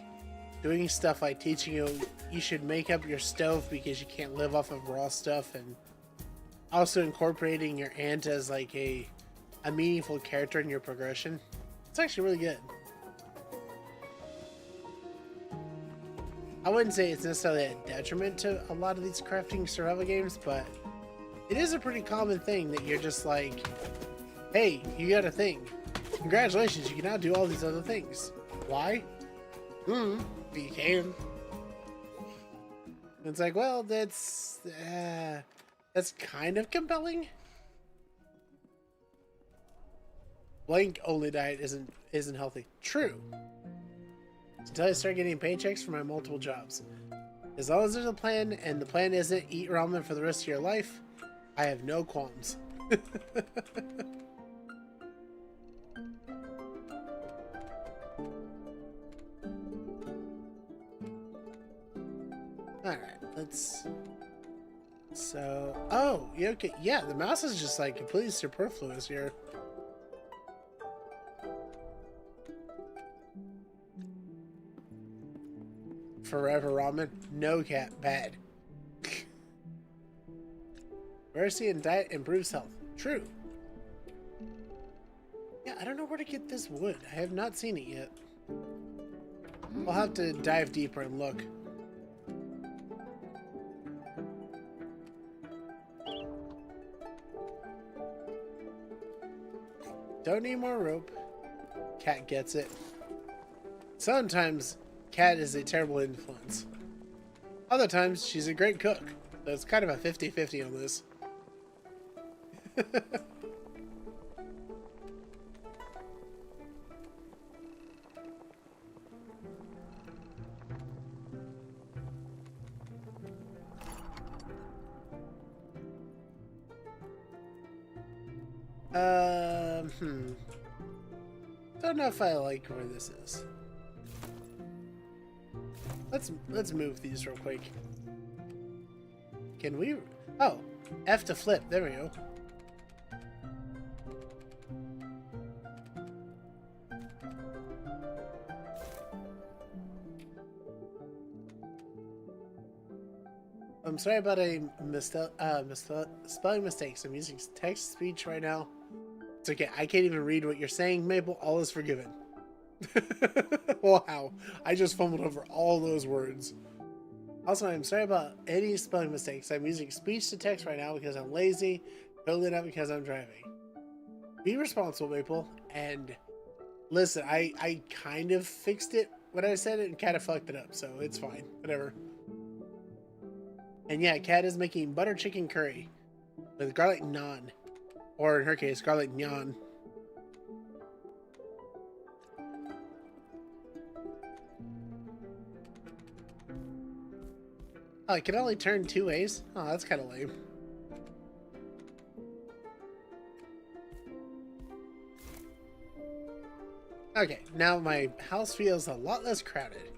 doing stuff like teaching you should make up your stove because you can't live off of raw stuff, and also incorporating your aunt as like a meaningful character in your progression. It's actually really good. I wouldn't say it's necessarily a detriment to a lot of these crafting survival games, but it is a pretty common thing that you're just like, hey, you got a thing. Congratulations, you can now do all these other things. Why? But you can. It's like, well, that's kind of compelling. Blank only diet isn't healthy. True. Until I start getting paychecks for my multiple jobs. As long as there's a plan, and the plan isn't eat ramen for the rest of your life, I have no qualms. Alright, let's... So... Oh, yeah, okay. Yeah, the mouse is just like completely superfluous here. Forever ramen. No cat. Bad. Diversity in diet improves health. True. Yeah, I don't know where to get this wood. I have not seen it yet. I'll have to dive deeper and look. Don't need more rope. Cat gets it. Sometimes Cat is a terrible influence. Other times she's a great cook. So it's kind of a 50-50 on this. Don't know if I like where this is. Let's move these real quick. Can we? Oh, F to flip. There we go. I'm sorry about a spelling mistakes. I'm using text speech right now. It's okay. I can't even read what you're saying, Maple. All is forgiven. Wow. I just fumbled over all those words. Also, I'm sorry about any spelling mistakes. I'm using speech to text right now because I'm lazy. Totally not because I'm driving. Be responsible, Maple. And listen, I kind of fixed it when I said it and kind of fucked it up. So it's fine. Whatever. And yeah, Cat is making butter chicken curry with garlic naan. Or in her case, garlic nyan. Oh, it can only turn 2 ways? Oh, that's kind of lame. Okay, now my house feels a lot less crowded.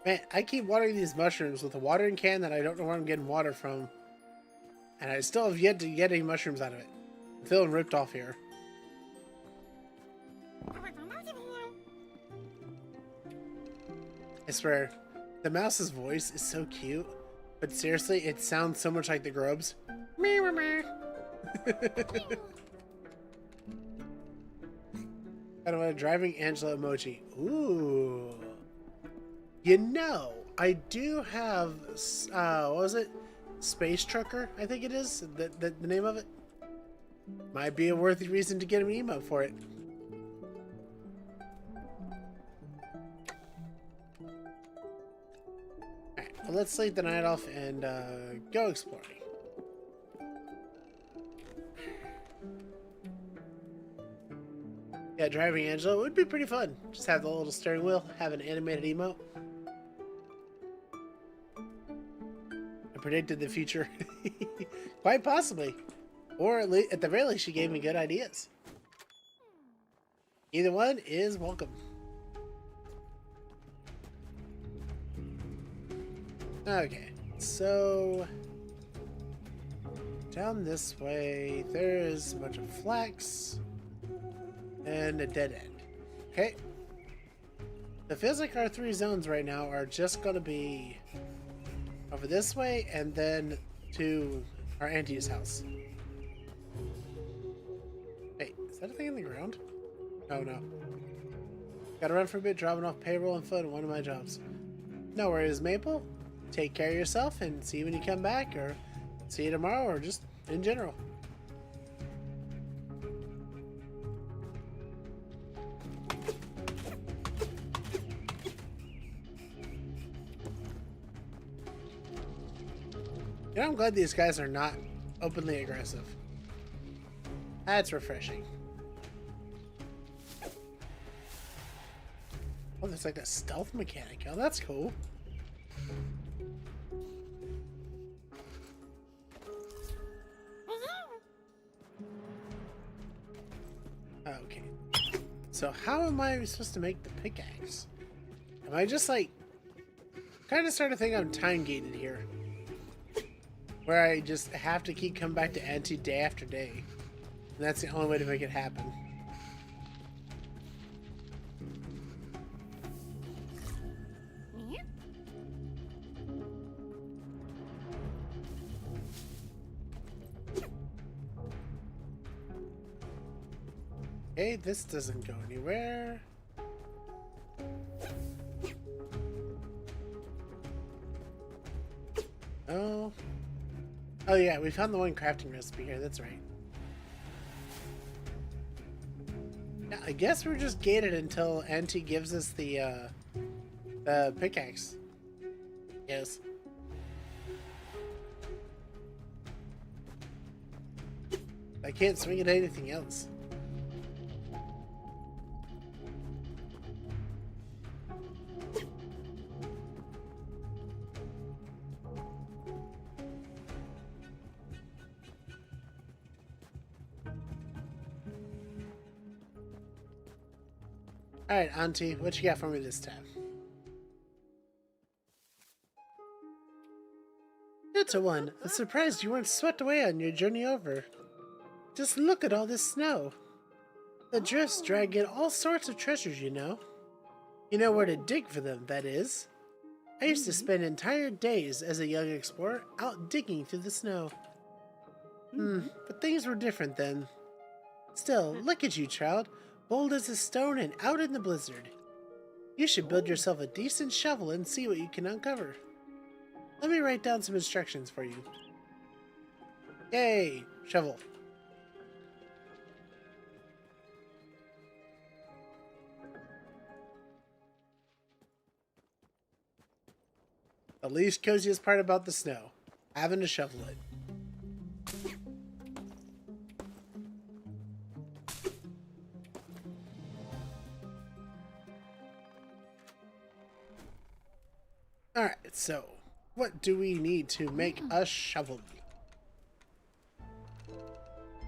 Man, I keep watering these mushrooms with a watering can that I don't know where I'm getting water from. And I still have yet to get any mushrooms out of it. I'm feeling ripped off here. I swear, the mouse's voice is so cute, but seriously, it sounds so much like the Grubs. Kind of a driving Angela emoji. Ooh. You know, I do have, what was it? Space Trucker, I think it is, the name of it. Might be a worthy reason to get an emote for it. Alright, well, let's sleep the night off and go exploring. Yeah, driving Angela would be pretty fun. Just have the little steering wheel, have an animated emote. I predicted the future. Quite possibly. Or at the very least, she gave me good ideas. Either one is welcome. Okay, so down this way, there's a bunch of flax and a dead end. Okay. It feels like our 3 zones right now are just gonna be over this way and then to our auntie's house. Hey, is that a thing in the ground? Oh no. Gotta run for a bit, dropping off payroll and food at one of my jobs. No worries, Maple. Take care of yourself and see you when you come back, or see you tomorrow, or just in general. You know, I'm glad these guys are not openly aggressive. That's refreshing. Oh, there's like a stealth mechanic. Oh, that's cool. Okay. So how am I supposed to make the pickaxe? Am I just like... kind of start to think I'm time gated here. Where I just have to keep coming back to Auntie day after day. And that's the only way to make it happen. Okay, this doesn't go anywhere. Oh. Oh yeah, we found the one crafting recipe here, that's right. Yeah, I guess we're just gated until Auntie gives us the pickaxe. Yes. I can't swing at anything else. Alright, Auntie, what you got for me this time? Little one, I'm surprised you weren't swept away on your journey over. Just look at all this snow. The drifts drag in all sorts of treasures, you know. You know where to dig for them, that is. I used to spend entire days as a young explorer out digging through the snow. But things were different then. Still, look at you, child, bold as a stone and out in the blizzard. You should build yourself a decent shovel and see what you can uncover. Let me write down some instructions for you. Yay! Shovel. The least coziest part about the snow, having to shovel it. Alright, so what do we need to make a shovel?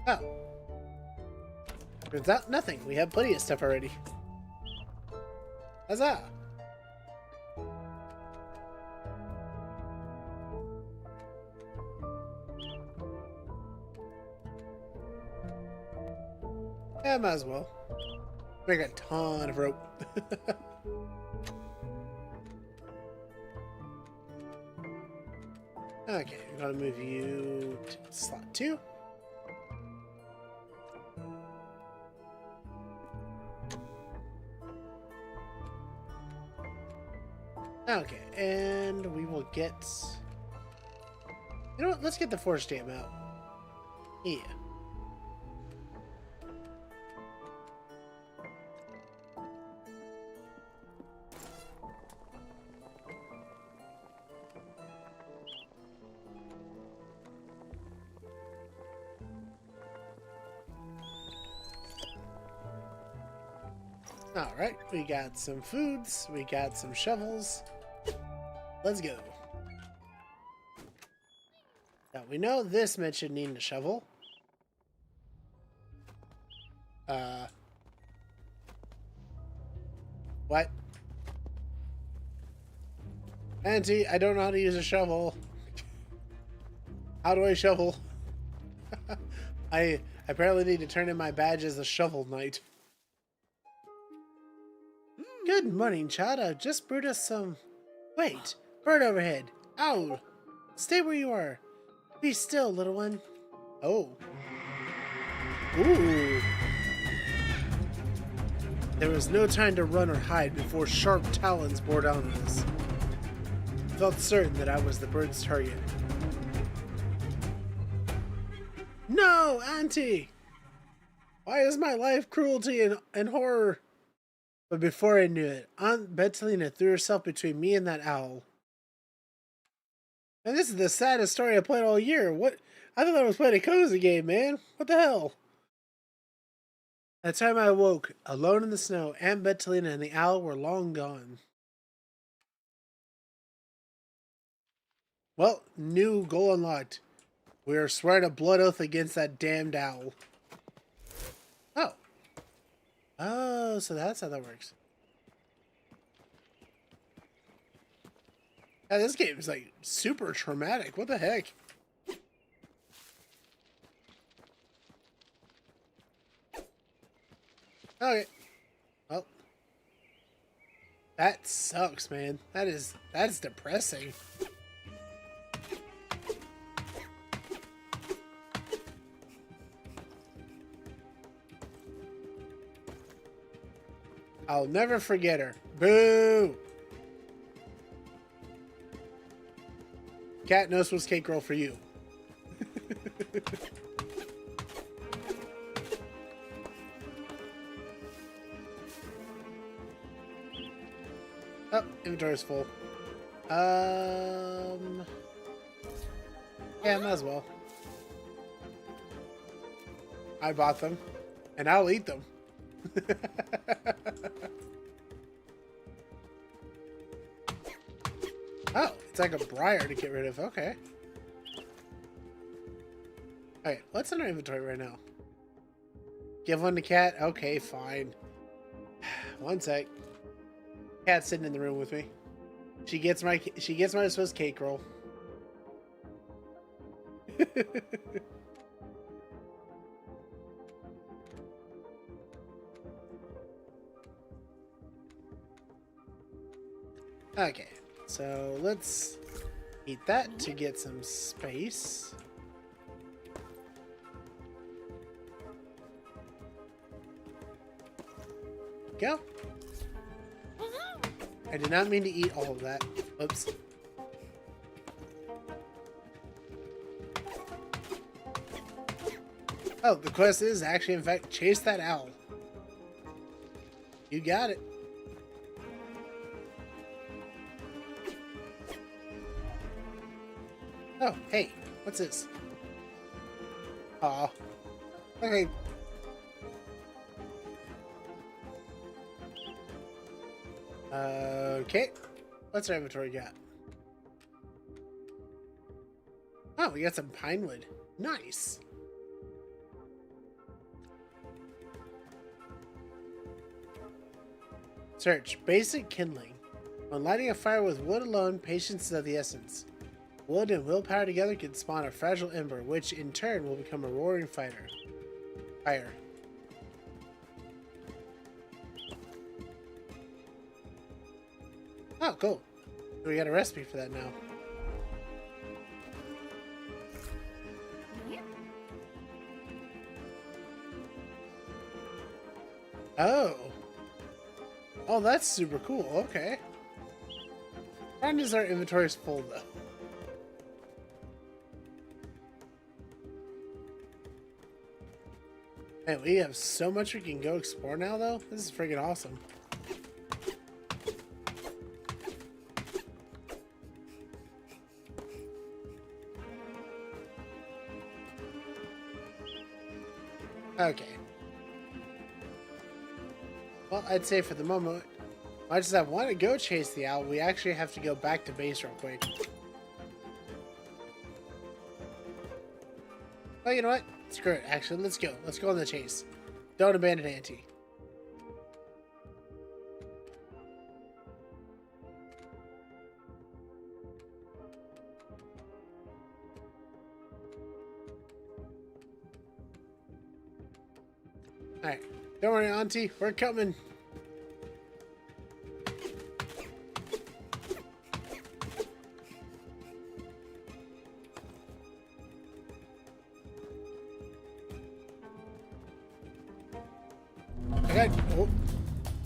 Oh. Turns out nothing. We have plenty of stuff already. Huzzah! Yeah, might as well. Make a ton of rope. Okay, I'm gonna move you to slot 2. Okay, and we will get... You know what? Let's get the forge stamp out. Yeah. Alright, we got some foods, we got some shovels. Let's go. Now, we know this mentioned needing a shovel. What? Auntie, I don't know how to use a shovel. How do I shovel? I apparently need to turn in my badge as a shovel knight. Good morning, child. I've just brewed us some... Wait! Bird overhead! Ow! Stay where you are. Be still, little one. Oh. Ooh. There was no time to run or hide before sharp talons bore down on us. I felt certain that I was the bird's target. No, Auntie! Why is my life cruelty and horror? But before I knew it, Aunt Bettelina threw herself between me and that owl. And this is the saddest story I played all year. What? I thought I was playing a cozy game, man. What the hell? At the time I awoke, alone in the snow, Aunt Bettelina and the owl were long gone. Well, new goal unlocked. We are swearing a blood oath against that damned owl. Oh. Oh, so that's how that works. Yeah, this game is like super traumatic. What the heck? Okay. Well. That sucks, man. That's depressing. I'll never forget her. Boo! Cat knows what's cake roll for you. Oh, inventory's full. Yeah, might as well. I bought them, and I'll eat them. Oh, it's like a briar to get rid of. Okay. Alright, what's in our inventory right now? Give one to Cat? Okay, fine. One sec. Cat's sitting in the room with me. She gets my Swiss cake roll. Okay, so let's eat that to get some space. Go. I did not mean to eat all of that. Oops. Oh, the quest is actually, in fact, chase that owl. You got it. Oh, hey, what's this? Aw. Okay. Okay. What's our inventory got? Oh, we got some pine wood. Nice. Search. Basic kindling. When lighting a fire with wood alone, patience is of the essence. Wood and willpower together can spawn a fragile ember, which in turn will become a roaring fire. Oh, cool. We got a recipe for that now. Oh. Oh, that's super cool. Okay. Problem is our inventory is full, though. Man, we have so much we can go explore now, though. This is freaking awesome. Okay. Well, I'd say for the moment, much as I want to go chase the owl, we actually have to go back to base real quick. Well, you know what? Screw it. Actually, let's go. Let's go on the chase. Don't abandon Auntie. Alright. Don't worry, Auntie. We're coming.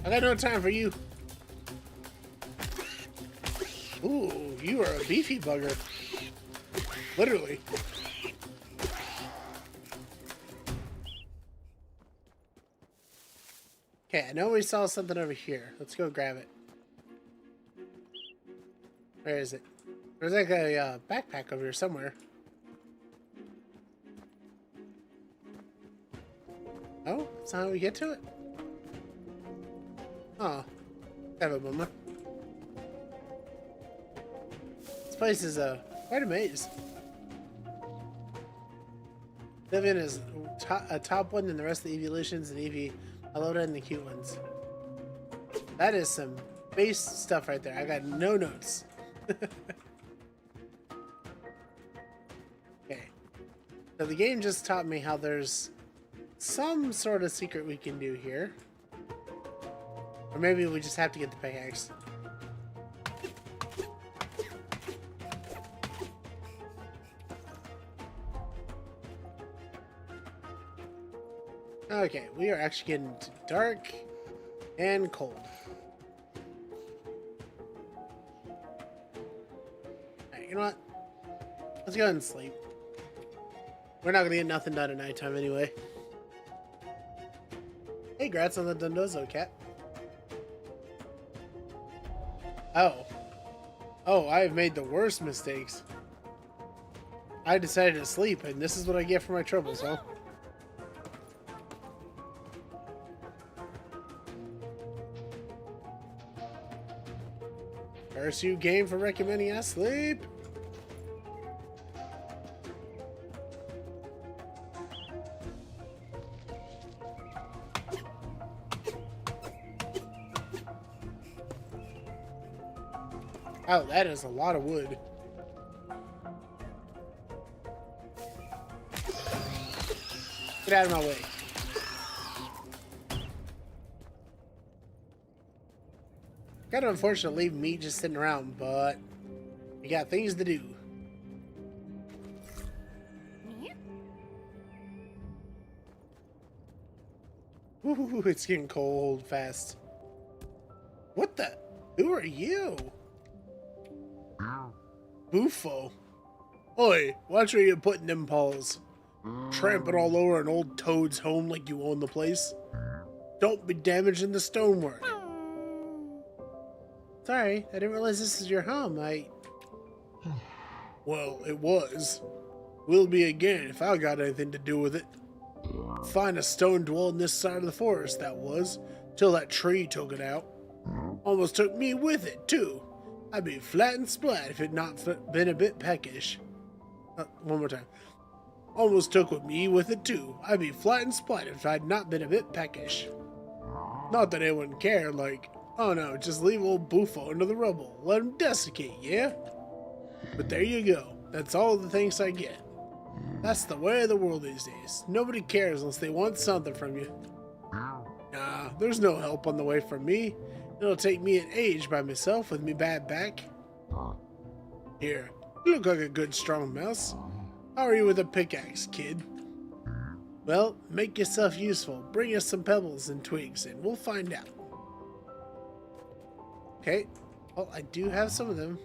I got no time for you. Ooh, you are a beefy bugger. Literally. Okay, I know we saw something over here. Let's go grab it. Where is it? There's like a backpack over here somewhere. Oh, that's not how we get to it? Oh, have a bummer. This place is quite a maze. Vivian is a top one, and the rest of the evolutions and Eevee, Aloda, and the cute ones. That is some base stuff right there. I got no notes. Okay. So the game just taught me how there's some sort of secret we can do here. Or maybe we just have to get the pickaxe. Okay, we are actually getting dark. And cold. Alright, you know what? Let's go ahead and sleep. We're not gonna get nothing done at nighttime anyway. Hey, grats on the Dundozo, cat. Oh. Oh, I have made the worst mistakes. I decided to sleep, and this is what I get for my troubles, huh? Curse you, game, for recommending I sleep. Oh, that is a lot of wood. Get out of my way. Kind of unfortunate to leave meat just sitting around, but we got things to do. Ooh, it's getting cold fast. What the? Who are you? Buffo. Oi, watch where you're putting them paws. Tramping all over an old toad's home like you own the place. Don't be damaging the stonework. Sorry, I didn't realize this is your home. Well, it was. Will be again if I got anything to do with it. Find a stone dwelling this side of the forest, that was, till that tree took it out. Almost took me with it, too. I'd be flat and splat if it not been a bit peckish. One more time. Almost took with me with it, too. I'd be flat and splat if I'd not been a bit peckish. Not that anyone would care, like, oh no, just leave old Buffo under the rubble. Let him desiccate, yeah? But there you go. That's all the thanks I get. That's the way of the world these days. Nobody cares unless they want something from you. Nah, there's no help on the way from me. It'll take me an age by myself with me bad back. Here, you look like a good strong mouse. How are you with a pickaxe, kid? Well, make yourself useful. Bring us some pebbles and twigs and we'll find out. Okay, well, I do have some of them.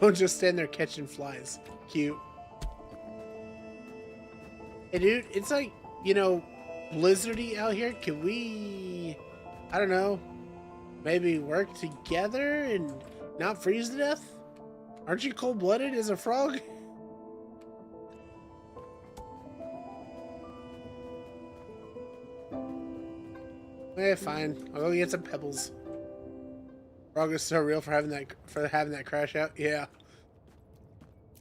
Don't just stand there catching flies. Cute. Hey, dude, it's like, you know, blizzardy out here. Can we, I don't know, maybe work together and not freeze to death? Aren't you cold-blooded as a frog? Eh, fine. I'll go get some pebbles. Frog is so real for having that crash out. Yeah.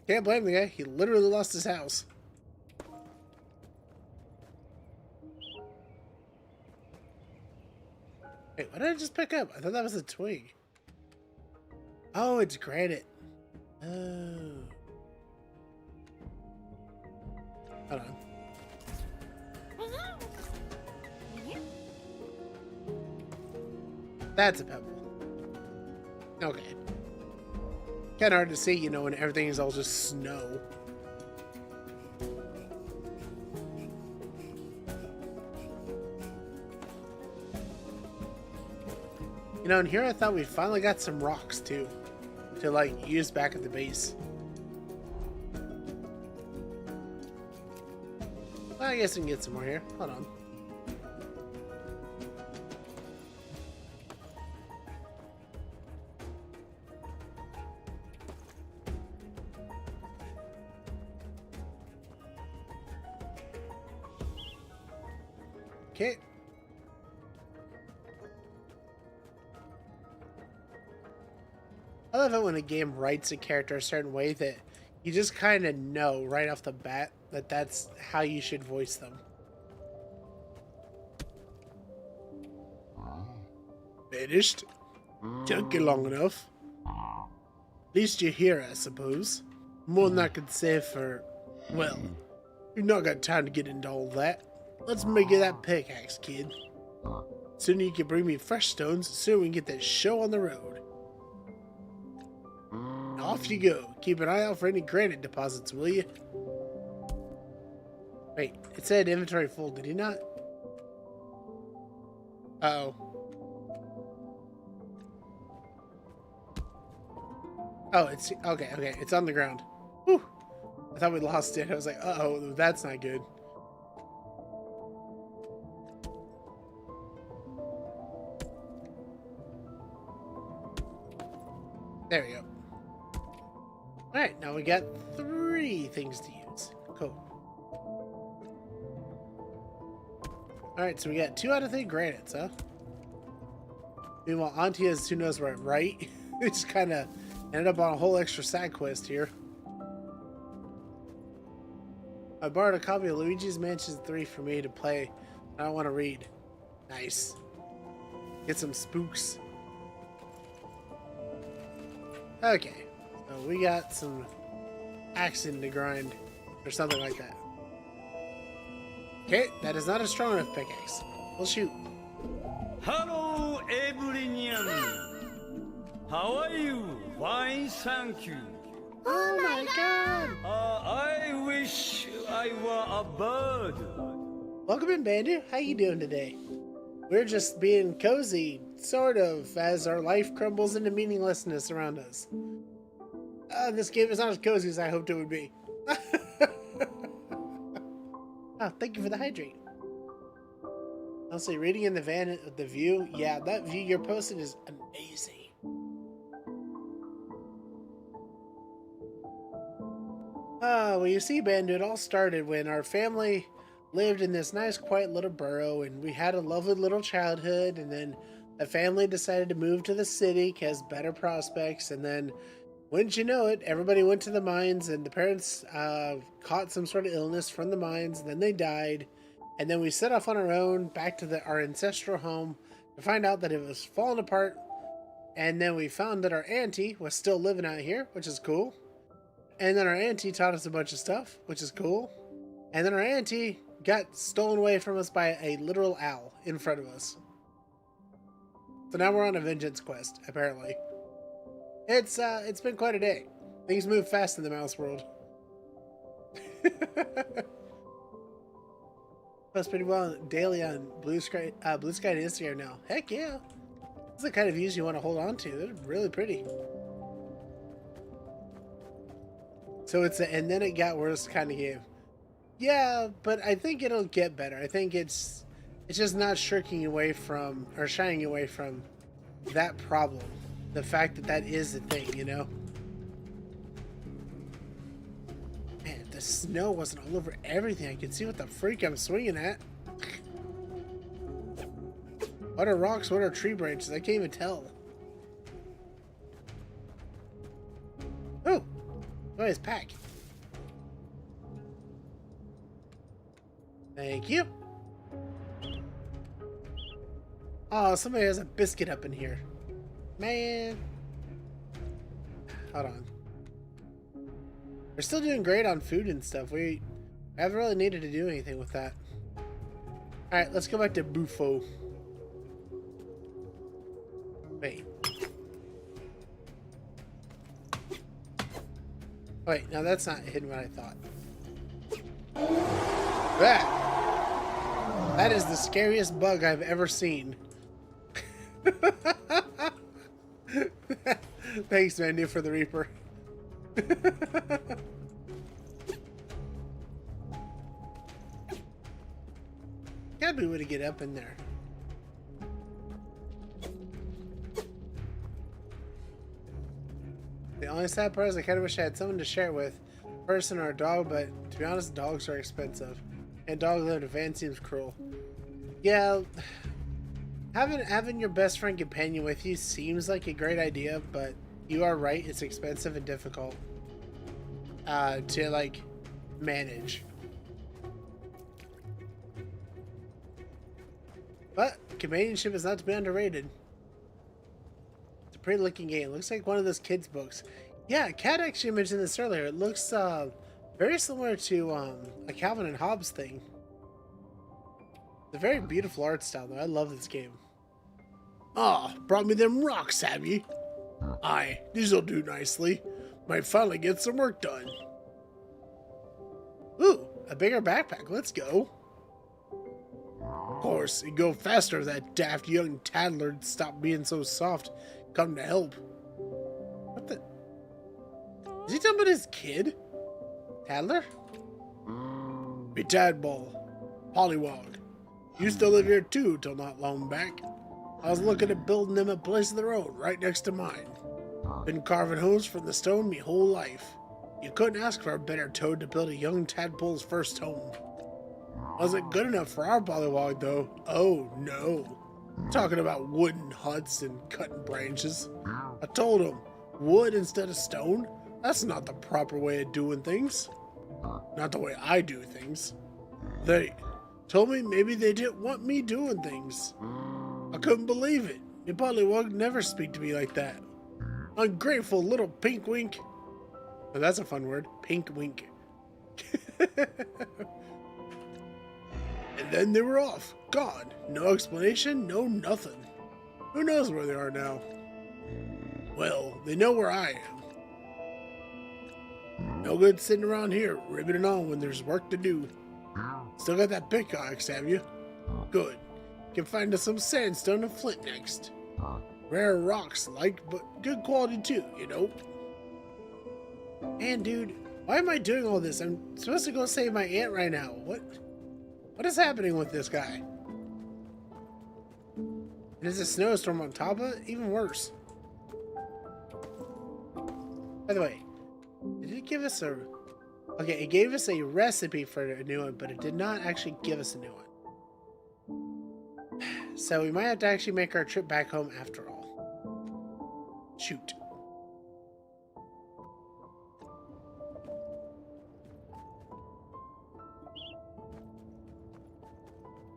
Can't blame the guy. He literally lost his house. Wait, what did I just pick up? I thought that was a twig. Oh, it's granite. Oh. Hold on. That's a pebble. Okay. Kind of hard to see, you know, when everything is all just snow. You know, and here I thought we finally got some rocks, too. To, like, use back at the base. Well, I guess we can get some more here. Hold on. Okay. I love it when a game writes a character a certain way that you just kind of know right off the bat that that's how you should voice them. Finished? Took you long enough. At least you're here, I suppose. More than I could say for... Well, you've not got time to get into all that. Let's make you that pickaxe, kid. Sooner you can bring me fresh stones, sooner we can get that show on the road. Off you go. Keep an eye out for any granite deposits, will you? Wait, it said inventory full, did he not? Uh-oh. Oh, it's okay, it's on the ground. Whew. I thought we lost it. I was like, uh-oh, that's not good. There we go. Alright, now we got 3 things to use. Cool. Alright, so we got 2 out of 3 granites, huh? Meanwhile, Auntie has who knows where, right? We just kind of ended up on a whole extra side quest here. I borrowed a copy of Luigi's Mansion 3 for me to play. I don't want to read. Nice. Get some spooks. Okay, so we got some action to grind, or something like that. Okay, that is not a strong enough pickaxe. We'll shoot. Hello, everyone. How are you? Fine, thank you. Oh my god! I wish I were a bird. Welcome in, Bandu. How you doing today? We're just being cozy, sort of, as our life crumbles into meaninglessness around us. This game is not as cozy as I hoped it would be. Oh, thank you for the hydrate. Honestly, reading in the van at the view, yeah, that view you're posting is amazing. Well, you see, Bandu, it all started when our family lived in this nice, quiet little burrow, and we had a lovely little childhood, and then the family decided to move to the city because better prospects, and then, wouldn't you know it, everybody went to the mines, and the parents caught some sort of illness from the mines, and then they died, and then we set off on our own back to our ancestral home to find out that it was falling apart, and then we found that our auntie was still living out here, which is cool. And then our auntie taught us a bunch of stuff, which is cool. And then our auntie got stolen away from us by a literal owl in front of us. So now we're on a vengeance quest, apparently. It's been quite a day. Things move fast in the mouse world. Post pretty well daily on Blue Sky to Instagram now. Heck yeah. Those are the kind of views you want to hold on to. They're really pretty. So and then it got worse kind of game. Yeah, but I think it'll get better. I think it's just not shirking away from, or shying away from that problem. The fact that that is a thing, you know? Man, if the snow wasn't all over everything, I could see what the freak I'm swinging at. What are rocks? What are tree branches? I can't even tell. Oh! Nice pack. Thank you. Oh, somebody has a biscuit up in here. Man. Hold on. We're still doing great on food and stuff. We haven't really needed to do anything with that. Alright, let's go back to Buffo. Wait. Wait, no, that's not hidden what I thought. That is the scariest bug I've ever seen. Thanks, Mandy, for the Reaper. Gotta be a way to get up in there. The only sad part is I kind of wish I had someone to share it with, a person or a dog, but to be honest, dogs are expensive. And dog living in a van seems cruel. Yeah, having your best friend companion with you seems like a great idea, but you are right, it's expensive and difficult to, like, manage. But companionship is not to be underrated. It's a pretty looking game. It looks like one of those kids' books. Yeah, Kat actually mentioned this earlier. It looks very similar to a Calvin and Hobbes thing. It's a very beautiful art style, though. I love this game. Ah, brought me them rocks, have ye? Aye, these'll do nicely. Might finally get some work done. Ooh, a bigger backpack. Let's go. Of course, it'd go faster if that daft young taddler'd stop being so soft. Come to help. What the? Is he talking about his kid? Taddler? Be Tadball. Pollywog. Used to live here too till not long back. I was looking at building them a place of their own right next to mine. Been carving homes from the stone me whole life. You couldn't ask for a better toad to build a young tadpole's first home. Wasn't good enough for our pollywog though. Oh no. Talking about wooden huts and cutting branches. I told him, wood instead of stone? That's not the proper way of doing things. Not the way I do things. They told me maybe they didn't want me doing things. I couldn't believe it. Me pollywog never speak to me like that. Ungrateful little pink wink. Oh, that's a fun word. Pink wink. And then they were off. Gone. No explanation, no nothing. Who knows where they are now? Well, they know where I am. No good sitting around here, ribbiting on when there's work to do. Still got that pickaxe, have you? Good. Can find us some sandstone and flint next. Rare rocks like, but good quality too, you know. Man, dude, why am I doing all this? I'm supposed to go save my aunt right now. What is happening with this guy? And there's a snowstorm on top of it? Even worse. By the way, did it give us a... Okay, it gave us a recipe for a new one, but it did not actually give us a new one. So we might have to actually make our trip back home after all. Shoot.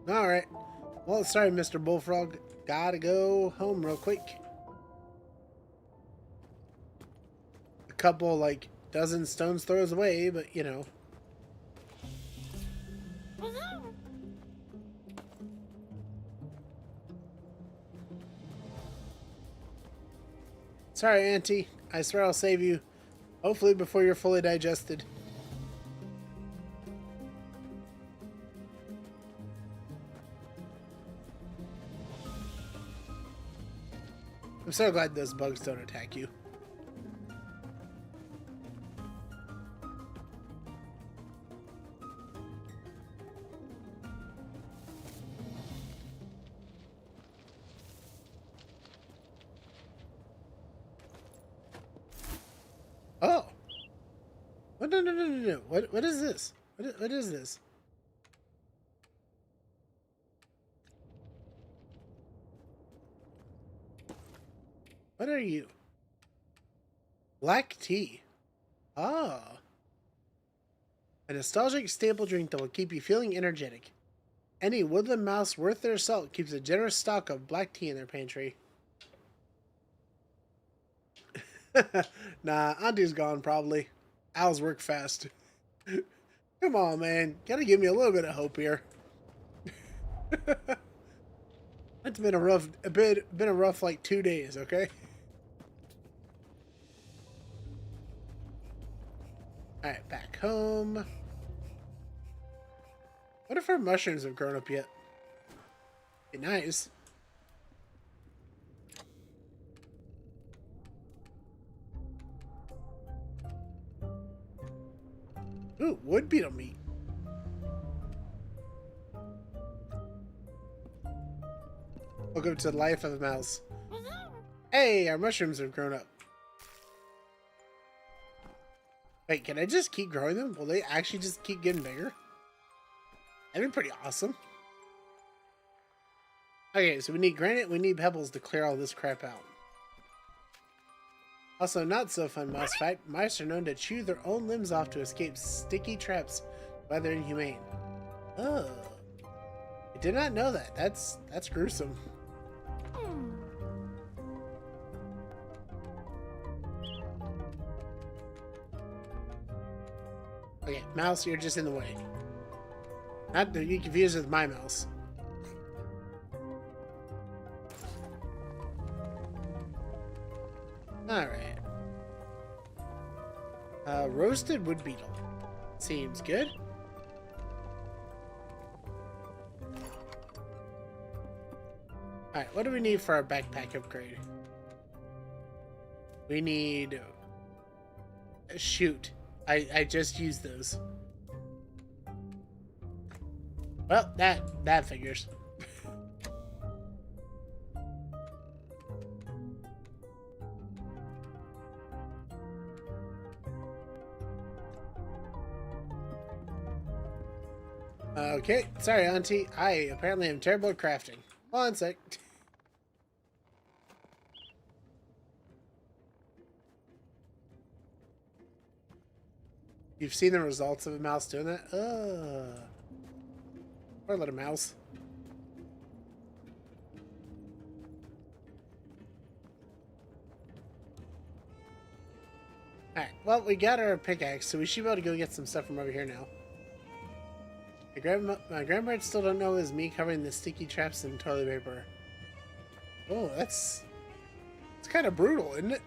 Alright. Well, sorry, Mr. Bullfrog. Gotta go home real quick. A couple, like, dozen stones throws away, but, you know. Sorry, Auntie. I swear I'll save you. Hopefully before you're fully digested. I'm so glad those bugs don't attack you. Oh! No. What is this? What is this? What are you? Black tea. Ah. A nostalgic staple drink that will keep you feeling energetic. Any woodland mouse worth their salt keeps a generous stock of black tea in their pantry. Nah, Auntie's gone probably. Owls work fast. Come on, man. Gotta give me a little bit of hope here. It's been a rough like 2 days, okay? Alright, back home. What if our mushrooms have grown up yet? Be nice. Ooh, wood beetle meat. Welcome to the life of a mouse. Hey, our mushrooms have grown up. Wait, can I just keep growing them? Will they actually just keep getting bigger? That'd be pretty awesome. Okay, so we need granite, we need pebbles to clear all this crap out. Also, not so fun mouse fight. Mice are known to chew their own limbs off to escape sticky traps, rather inhumane. Oh. I did not know that. That's gruesome. Okay, mouse, you're just in the way. Not to be confused with my mouse. Alright. Roasted wood beetle. Seems good. Alright, what do we need for our backpack upgrade? We need... Shoot. I just used those. Well, that figures. Okay, sorry, Auntie. I apparently am terrible at crafting. Hold on a sec. You've seen the results of a mouse doing that? Poor little mouse. Alright, well, we got our pickaxe, so we should be able to go get some stuff from over here now. My grandparents still don't know it was me covering the sticky traps in toilet paper. Oh, it's kind of brutal, isn't it?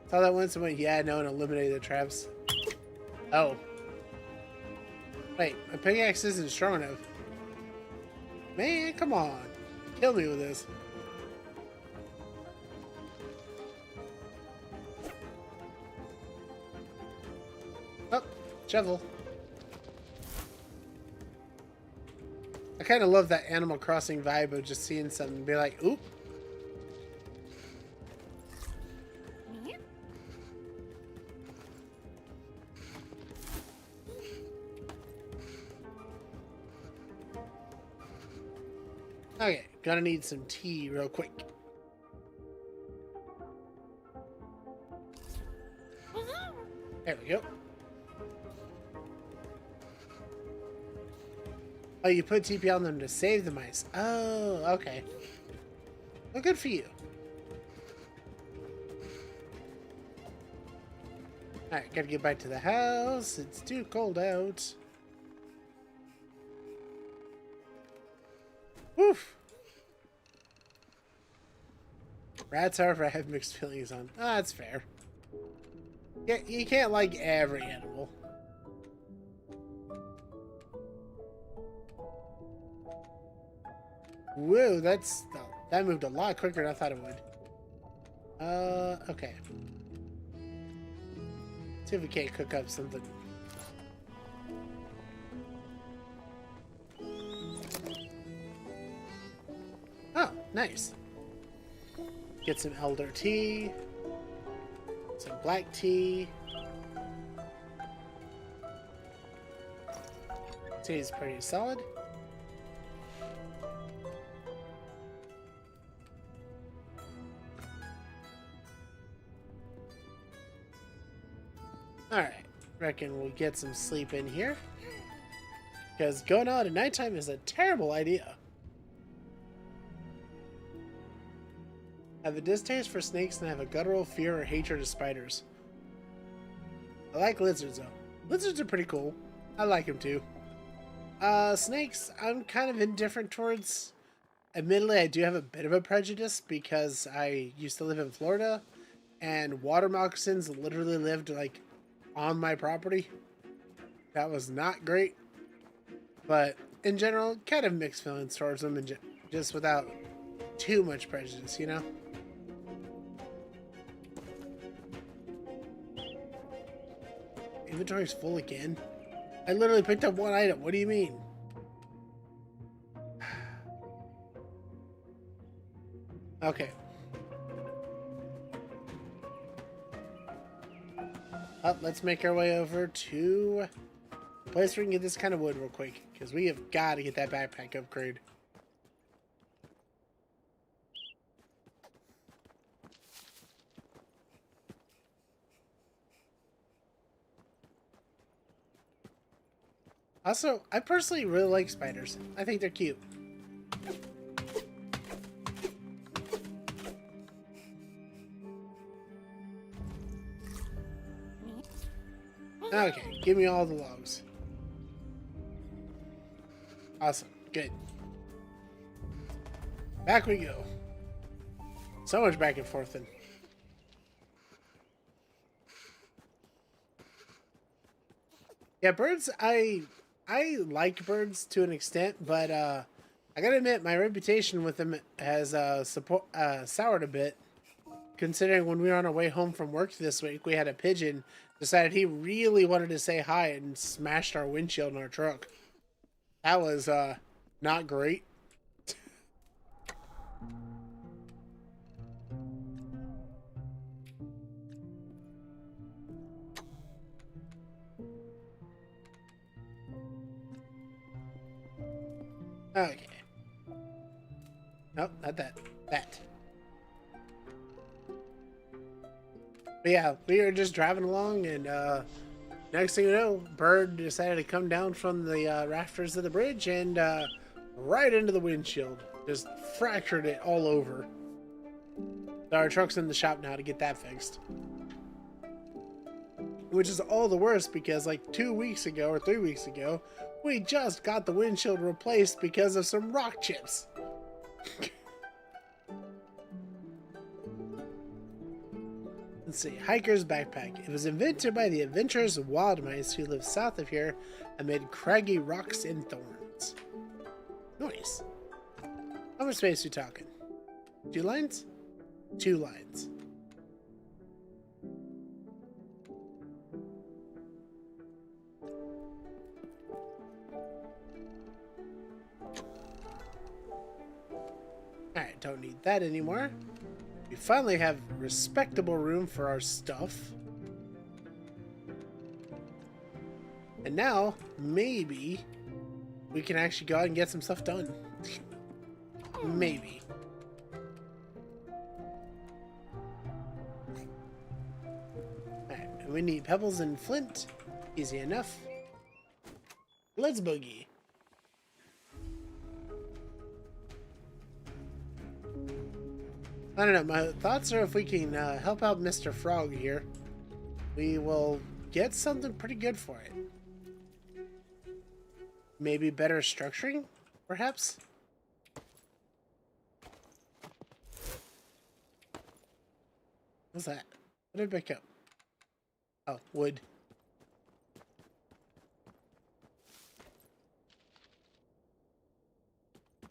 Saw that once and went, yeah, no, and eliminated the traps. Oh. Wait, my pickaxe isn't strong enough. Man, come on. Kill me with this. Oh, shovel. I kind of love that Animal Crossing vibe of just seeing something and be like, oop. Okay, gonna need some tea real quick. There we go. Oh, you put TP on them to save the mice. Oh, okay. Well, good for you. Alright, gotta get back to the house. It's too cold out. Woof. Rats, however, I have mixed feelings on. Ah, that's fair. Yeah, you can't like every animal. Whoa, that moved a lot quicker than I thought it would. Okay. See if we can't cook up something. Oh, nice. Get some elder tea. Some black tea. Tea is pretty solid. Alright, reckon we'll get some sleep in here. Because going out at nighttime is a terrible idea. I have a distaste for snakes and I have a guttural fear or hatred of spiders. I like lizards though. Lizards are pretty cool. I like them too. Snakes, I'm kind of indifferent towards. Admittedly, I do have a bit of a prejudice because I used to live in Florida and water moccasins literally lived like on my property. That was not great. But in general, kind of mixed feelings towards them and just without too much prejudice, you know? Inventory's full again? I literally picked up one item. What do you mean? Okay. Let's make our way over to a place where we can get this kind of wood real quick, because we have got to get that backpack upgrade. Also, I personally really like spiders. I think they're cute. Okay, give me all the logs. Awesome, good. Back we go. So much back and forth. And yeah, birds. I like birds to an extent, but I gotta admit my reputation with them has soured a bit. Considering when we were on our way home from work this week, we had a pigeon decided he really wanted to say hi and smashed our windshield in our truck. That was not great. Okay. Nope, not that. That. But yeah, we were just driving along, and next thing you know, bird decided to come down from the rafters of the bridge and right into the windshield. Just fractured it all over. So our truck's in the shop now to get that fixed. Which is all the worse because like 2 weeks ago or 3 weeks ago, we just got the windshield replaced because of some rock chips. Let's see. Hiker's backpack. It was invented by the adventurous wild mice who live south of here amid craggy rocks and thorns. Nice. How much space are you talking? 2 lines? 2 lines. Alright, don't need that anymore. We finally have respectable room for our stuff. And now, maybe, we can actually go out and get some stuff done. Maybe. Alright, and we need pebbles and flint. Easy enough. Let's boogie. I don't know, my thoughts are if we can help out Mr. Frog here, we will get something pretty good for it. Maybe better structuring, perhaps? What's that? What did I pick up? Oh, wood.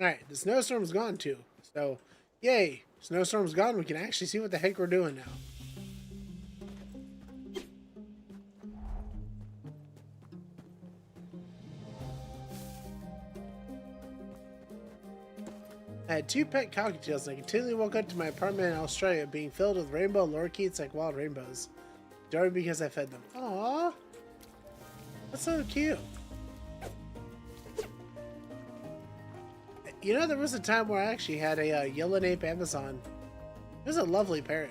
Alright, the snowstorm's gone too, so yay! Snowstorm's gone, we can actually see what the heck we're doing now. I had 2 pet cockatiels and I continually woke up to my apartment in Australia being filled with rainbow lorikeets like wild rainbows. Darn because I fed them. Aww! That's so cute. You know, there was a time where I actually had a yellow nape Amazon. It was a lovely parrot.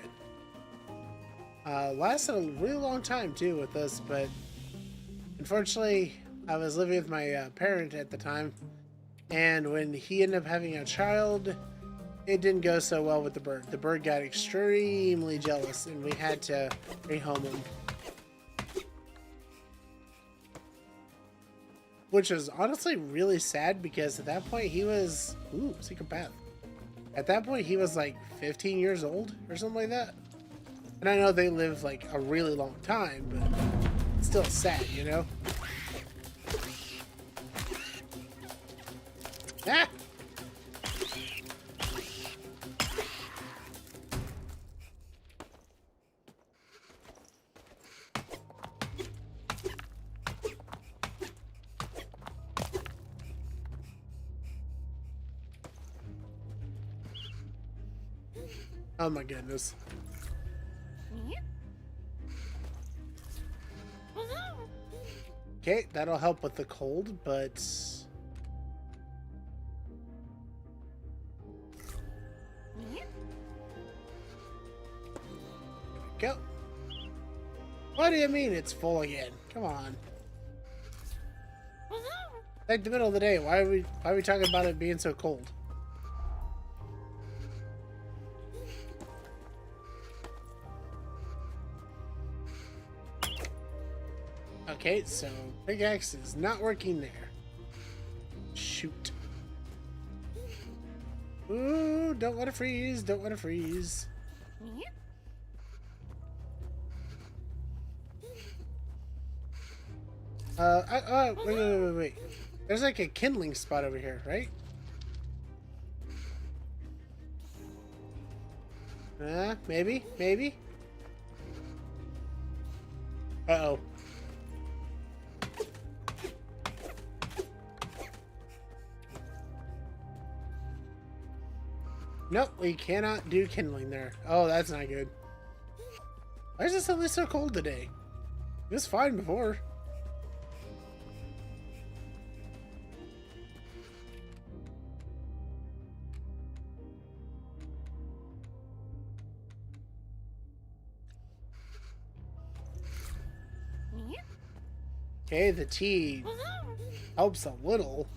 Lasted a really long time too with this, but unfortunately I was living with my parent at the time, and when he ended up having a child, it didn't go so well with the bird. The bird got extremely jealous and we had to rehome him. Which was honestly really sad because at that point he was... Ooh, secret path. At that point he was like 15 years old or something like that. And I know they live like a really long time, but it's still sad, you know? Ah! Oh my goodness. Okay, that'll help with the cold, but... There we go. What do you mean it's full again? Come on. Like the middle of the day, why are we talking about it being so cold? Okay, so pickaxe is not working there. Shoot. Ooh. No, don't want to freeze. Don't want to freeze. Wait. There's like a kindling spot over here, right? Maybe. Uh-oh. Nope, we cannot do kindling there. Oh, that's not good. Why is it suddenly so cold today? It was fine before. Okay, the tea helps a little.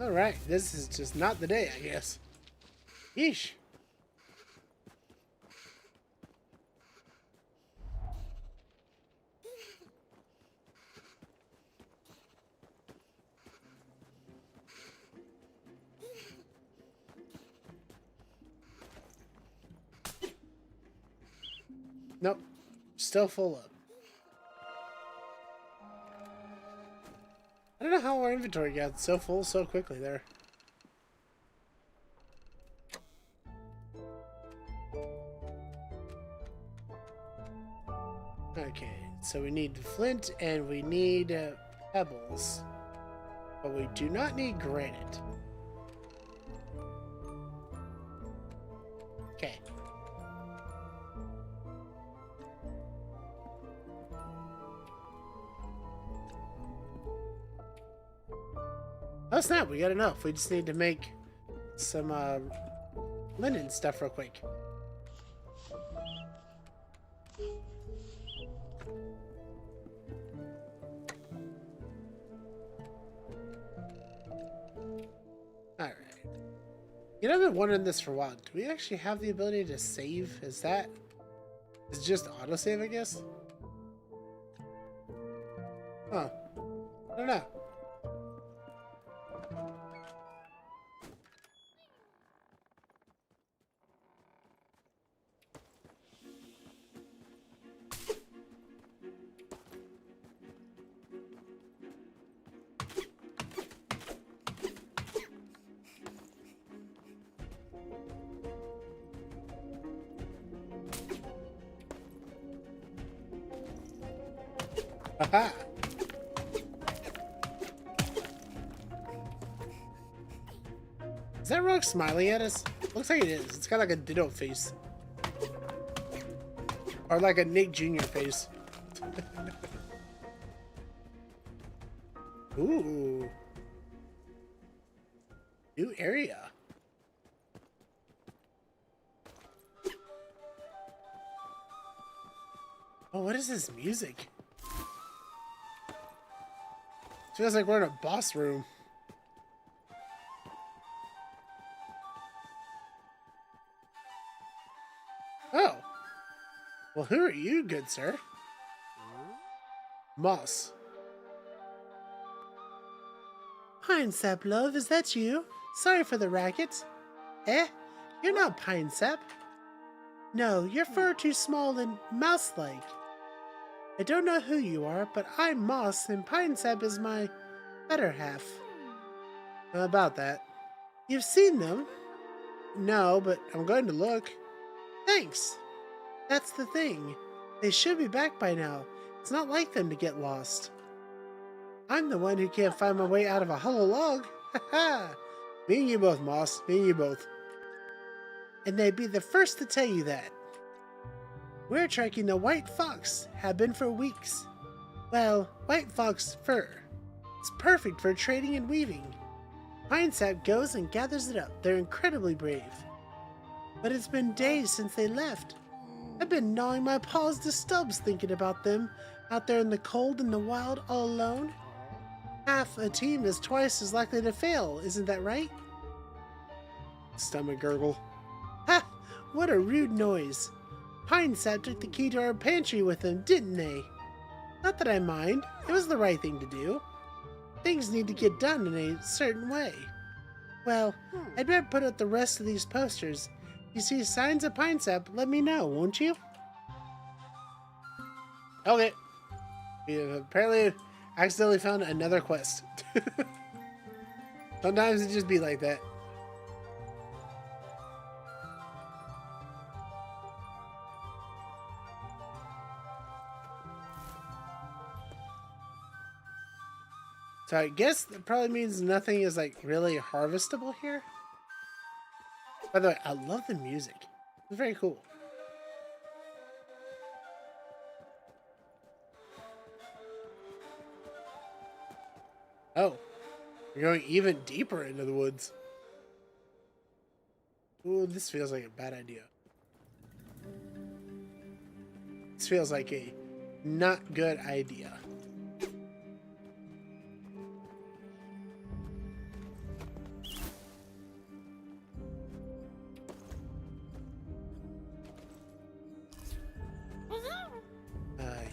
Alright, this is just not the day, I guess. Yeesh. Nope. Still full up. I don't know how our inventory got so full so quickly there. Okay, so we need flint and we need pebbles. But we do not need granite. Okay. Oh snap, we got enough. We just need to make some linen stuff real quick. Alright. You know, I've been wondering this for a while. Do we actually have the ability to save? Is it just autosave, I guess? Huh. I don't know. Aha! Is that rock smiling at us? Looks like it is. It's got like a ditto face. Or like a Nick Jr. face. Ooh. New area. Oh, what is this music? Feels like we're in a boss room. Oh. Well, who are you, good sir? Moss. Pine Sap, love, is that you? Sorry for the racket. Eh? You're not Pine Sap. No, you're far too small and mouse-like. I don't know who you are, but I'm Moss, and Pine Sap is my better half. How about that? You've seen them? No, but I'm going to look. Thanks. That's the thing. They should be back by now. It's not like them to get lost. I'm the one who can't find my way out of a hollow log. Ha ha! Me and you both, Moss. Me and you both. And they'd be the first to tell you that. We're tracking the white fox, have been for weeks. Well, white fox fur. It's perfect for trading and weaving. Pine Sap goes and gathers it up. They're incredibly brave. But it's been days since they left. I've been gnawing my paws to stubs thinking about them, out there in the cold and the wild all alone. Half a team is twice as likely to fail, isn't that right? Stomach gurgle. Ha! What a rude noise. Pine Sap took the key to our pantry with him, didn't they? Not that I mind. It was the right thing to do. Things need to get done in a certain way. Well, I'd better put up the rest of these posters. If you see signs of Pine Sap, let me know, won't you? Okay. We have apparently accidentally found another quest. Sometimes it just be like that. So I guess that probably means nothing is like really harvestable here. By the way, I love the music. It's very cool. Oh, you're going even deeper into the woods. Ooh, this feels like a bad idea. This feels like a not good idea.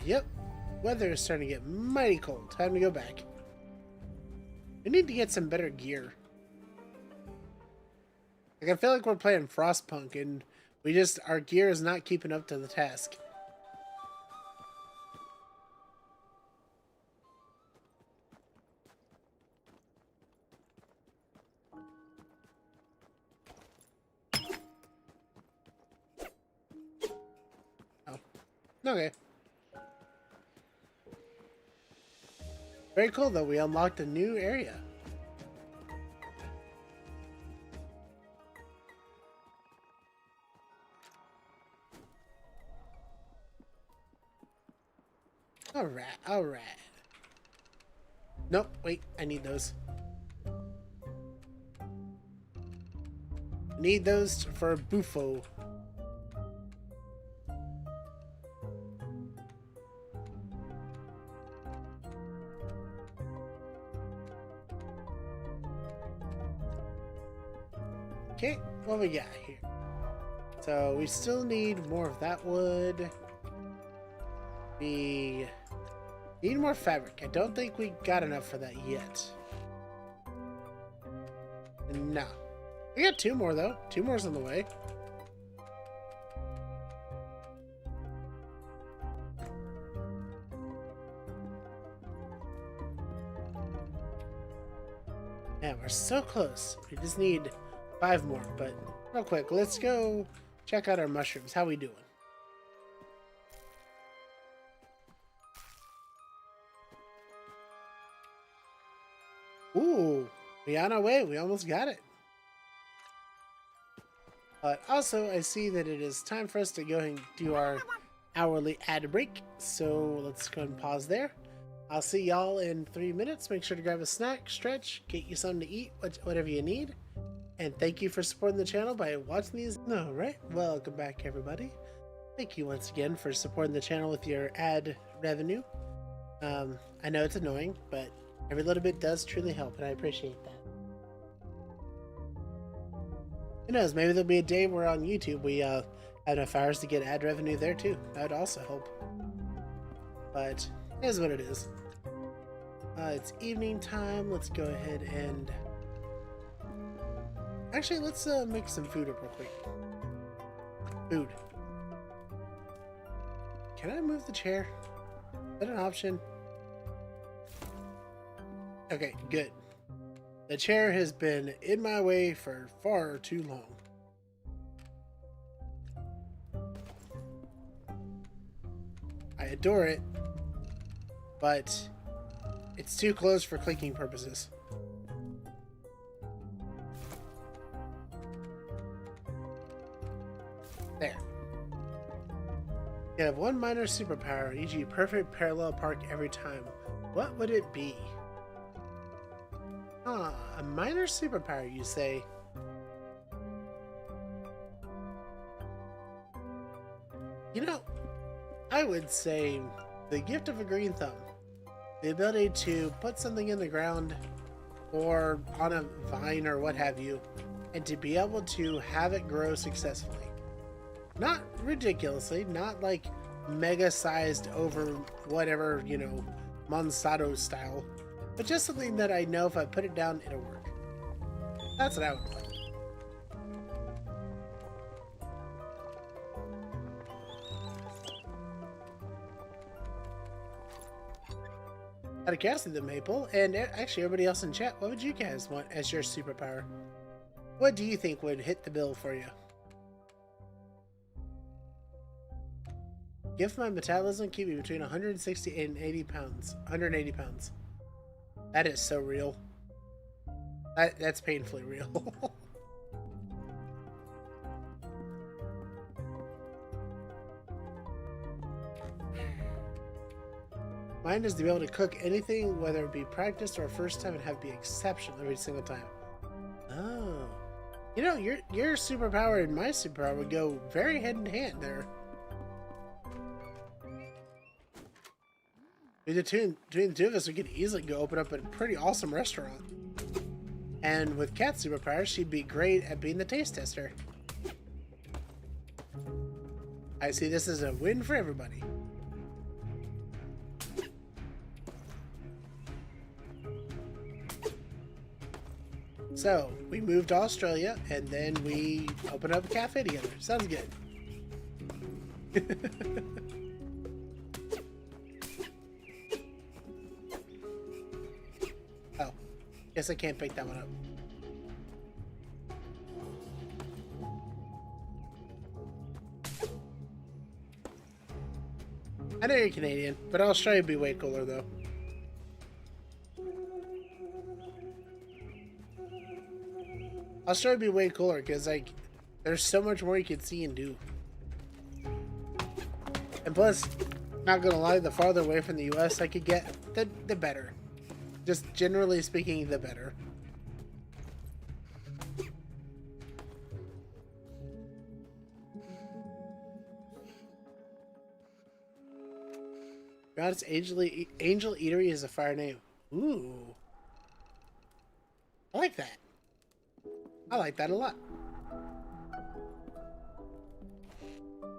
Yep. Weather is starting to get mighty cold. Time to go back. We need to get some better gear. Like, I feel like we're playing Frostpunk and our gear is not keeping up to the task. Oh. Okay. Very cool, though. We unlocked a new area. Alright, alright. Nope, wait, I need those. Need those for Bufo. Okay, what we got here? So we still need more of that wood. We need more fabric. I don't think we got enough for that yet. No. We got 2 more though. 2 more's on the way. Man, we're so close. We just need 5 more, but real quick, let's go check out our mushrooms. How we doing? Ooh, we on our way. We almost got it. But also, I see that it is time for us to go and do our hourly ad break. So let's go ahead and pause there. I'll see y'all in 3 minutes. Make sure to grab a snack, stretch, get you something to eat, whatever you need. And thank you for supporting the channel by watching these. Alright, welcome back everybody. Thank you once again for supporting the channel with your ad revenue. I know it's annoying, but every little bit does truly help, and I appreciate that. Who knows, maybe there'll be a day where on YouTube we have enough hours to get ad revenue there too. That would also help. But it is what it is. It's evening time. Let's go ahead and... Actually, let's make some food up real quick. Food. Can I move the chair? Is that an option? Okay, good. The chair has been in my way for far too long. I adore it, but it's too close for clicking purposes. There. You have one minor superpower, e.g. perfect parallel park every time. What would it be? Ah, a minor superpower, you say? You know, I would say the gift of a green thumb. The ability to put something in the ground or on a vine or what have you, and to be able to have it grow successfully. Not ridiculously, not like mega sized over whatever, you know, Monsanto style, but just something that I know if I put it down, it'll work. That's what I would like. Out of curiosity, the Maple, and actually everybody else in chat, what would you guys want as your superpower? What do you think would hit the bill for you? Gift my metabolism, keep me between 160 and 80 pounds. 180 pounds. That is so real. That's painfully real. Mine is to be able to cook anything, whether it be practiced or first time, and have it be exceptional every single time. Oh. You know, your superpower and my superpower would go very hand in hand there. Between the two of us, we could easily go open up a pretty awesome restaurant. And with Kat's superpower, she'd be great at being the taste tester. I see this as a win for everybody. So, we moved to Australia, and then we opened up a cafe together. Sounds good. Oh, guess I can't pick that one up. I know you're Canadian, but Australia would be way cooler, though. Australia would be way cooler because, like, there's so much more you can see and do. And plus, not gonna lie, the farther away from the US I could get, the better. Just generally speaking, the better. God's Angel Eatery is a fire name. Ooh. I like that. I like that a lot.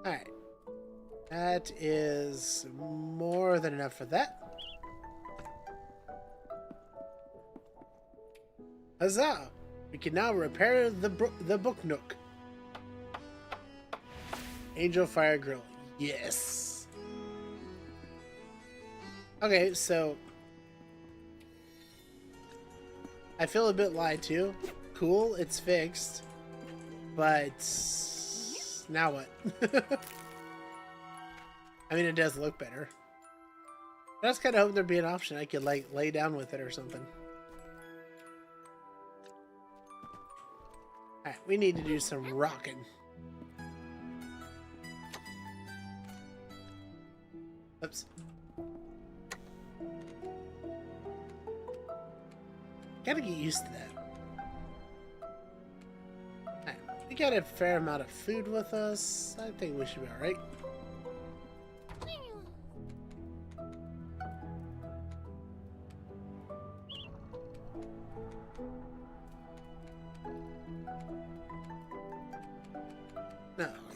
Alright. That is more than enough for that. Huzzah! We can now repair the book nook. Angel Fire Grill. Yes! Okay, so... I feel a bit lied to. Cool, it's fixed. But... now what? I mean, it does look better. I was kind of hoping there'd be an option I could, like, lay down with it or something. Alright, we need to do some rocking. Oops. Gotta get used to that. Alright, we got a fair amount of food with us. I think we should be alright.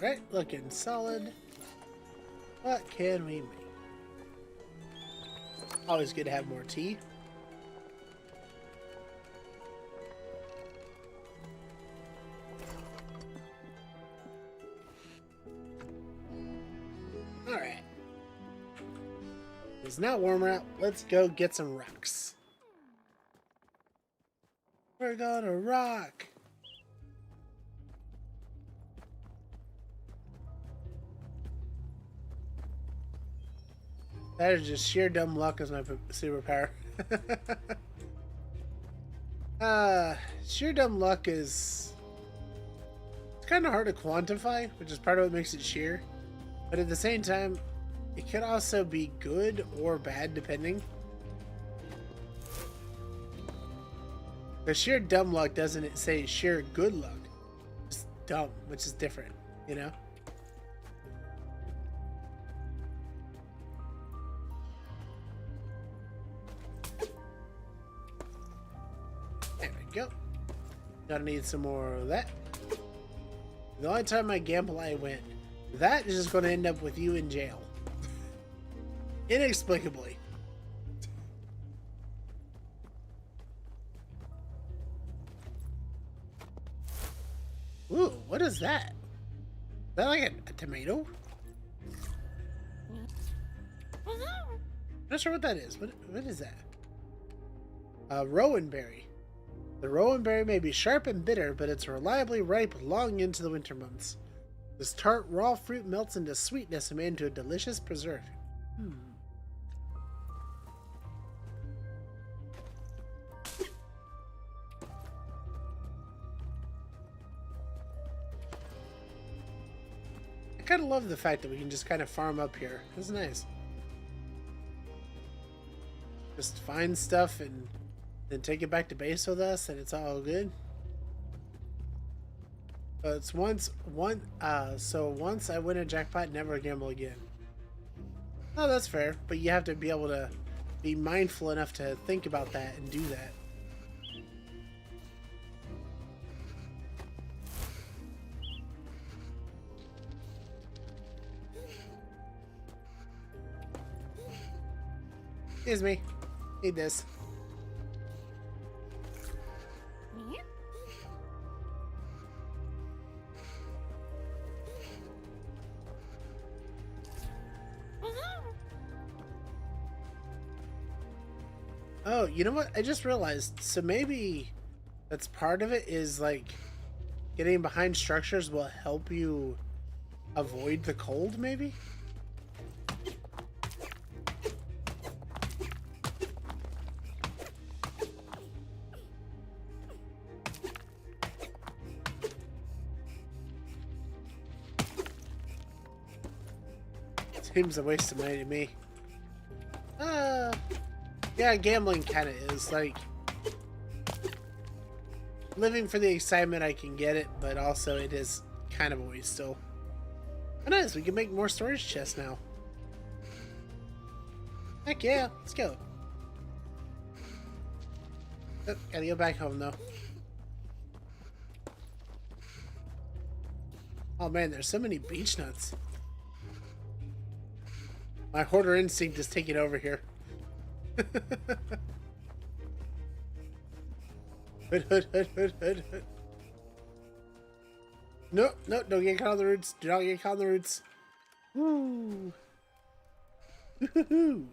Alright, looking solid. What can we make? Always good to have more tea. Alright. It's not warmer out. Let's go get some rocks. We're gonna rock. That is just sheer dumb luck as my superpower. Sheer dumb luck is... it's kind of hard to quantify, which is part of what makes it sheer. But at the same time, it could also be good or bad, depending. The sheer dumb luck doesn't say sheer good luck. It's dumb, which is different, you know? Go. Gotta need some more of that. The only time I gamble I win. That is just going to end up with you in jail. Inexplicably. Ooh, what is that? Is that like a tomato? Not sure what that is. What is that? Rowan berry. The rowan berry may be sharp and bitter, but it's reliably ripe long into the winter months. This tart raw fruit melts into sweetness and made into a delicious preserve. I kind of love the fact that we can just kind of farm up here. It's nice. Just find stuff and then take it back to base with us, and it's all good. It's so once I win a jackpot, never gamble again. Oh, that's fair, but you have to be able to be mindful enough to think about that and do that. Excuse me. Need this. Oh, you know what? I just realized. So maybe that's part of it is like getting behind structures will help you avoid the cold, maybe? Seems a waste of money to me. Yeah, gambling kind of is. Like, living for the excitement, I can get it, but also it is kind of a waste still. Oh, nice, we can make more storage chests now. Heck yeah, let's go. Oh, gotta go back home, though. Oh man, there's so many beech nuts. My hoarder instinct is taking over here. Hood. No, don't get caught on the roots. Do not get caught on the roots. Woo. Woo-hoo-hoo.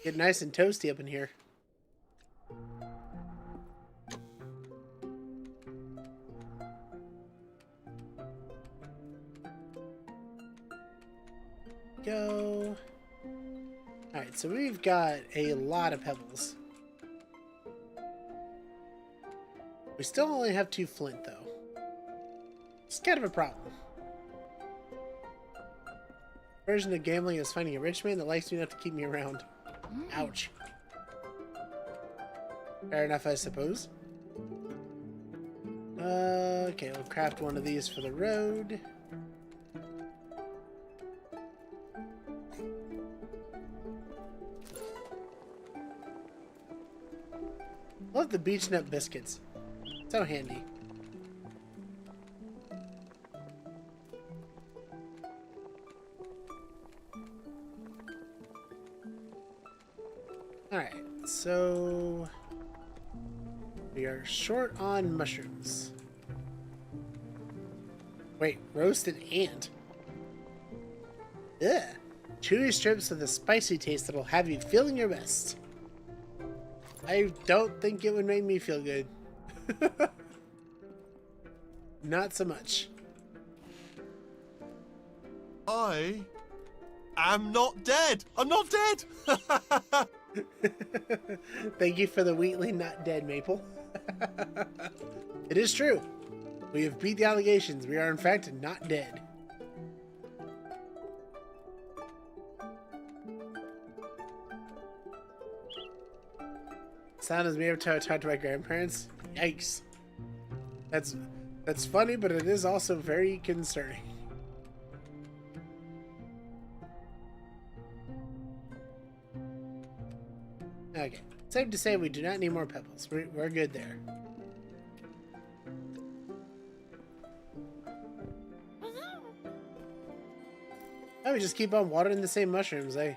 Get nice and toasty up in here. Go. Alright, so we've got a lot of pebbles. We still only have 2 flint, though. It's kind of a problem. Version of gambling is finding a rich man that likes me enough to keep me around. Ouch. Fair enough, I suppose. Okay, we'll craft one of these for the road. Love the beech nut biscuits. So handy. Alright, so we are short on mushrooms. Wait, roasted ant? Ugh. Chewy strips with a spicy taste that'll have you feeling your best. I don't think it would make me feel good. Not so much. I am not dead. I'm not dead. Thank you for the Wheatley not dead, Maple. It is true. We have beat the allegations. We are in fact not dead. Sound as me every time I talk to my grandparents. Yikes. That's funny, but it is also very concerning. Okay. Safe to say we do not need more pebbles. We're good there. we just keep on watering the same mushrooms. I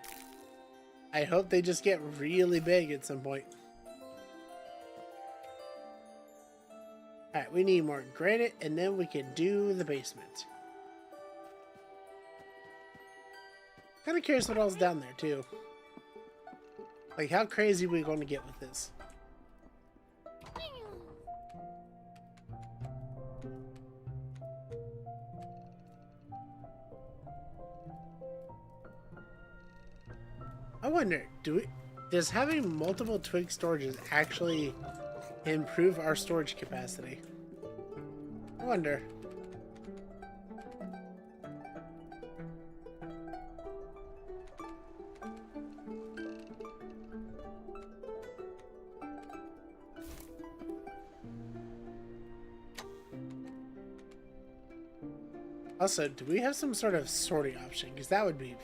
hope they just get really big at some point. Alright, we need more granite, and then we can do the basement. Kind of curious what else is down there, too. Like, how crazy are we going to get with this? I wonder, does having multiple twig storages actually improve our storage capacity? I wonder. Also, do we have some sort of sorting option? Because that would be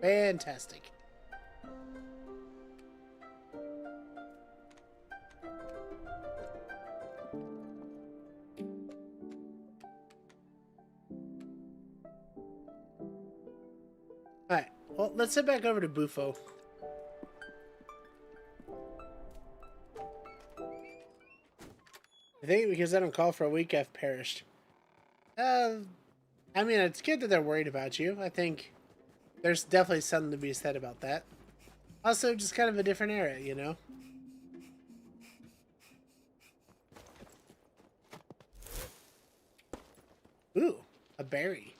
fantastic. Alright, well, let's head back over to Bufo. I think because I don't call for a week, I've perished. I mean, it's good that they're worried about you. I think there's definitely something to be said about that. Also, just kind of a different era, you know? Ooh, a berry.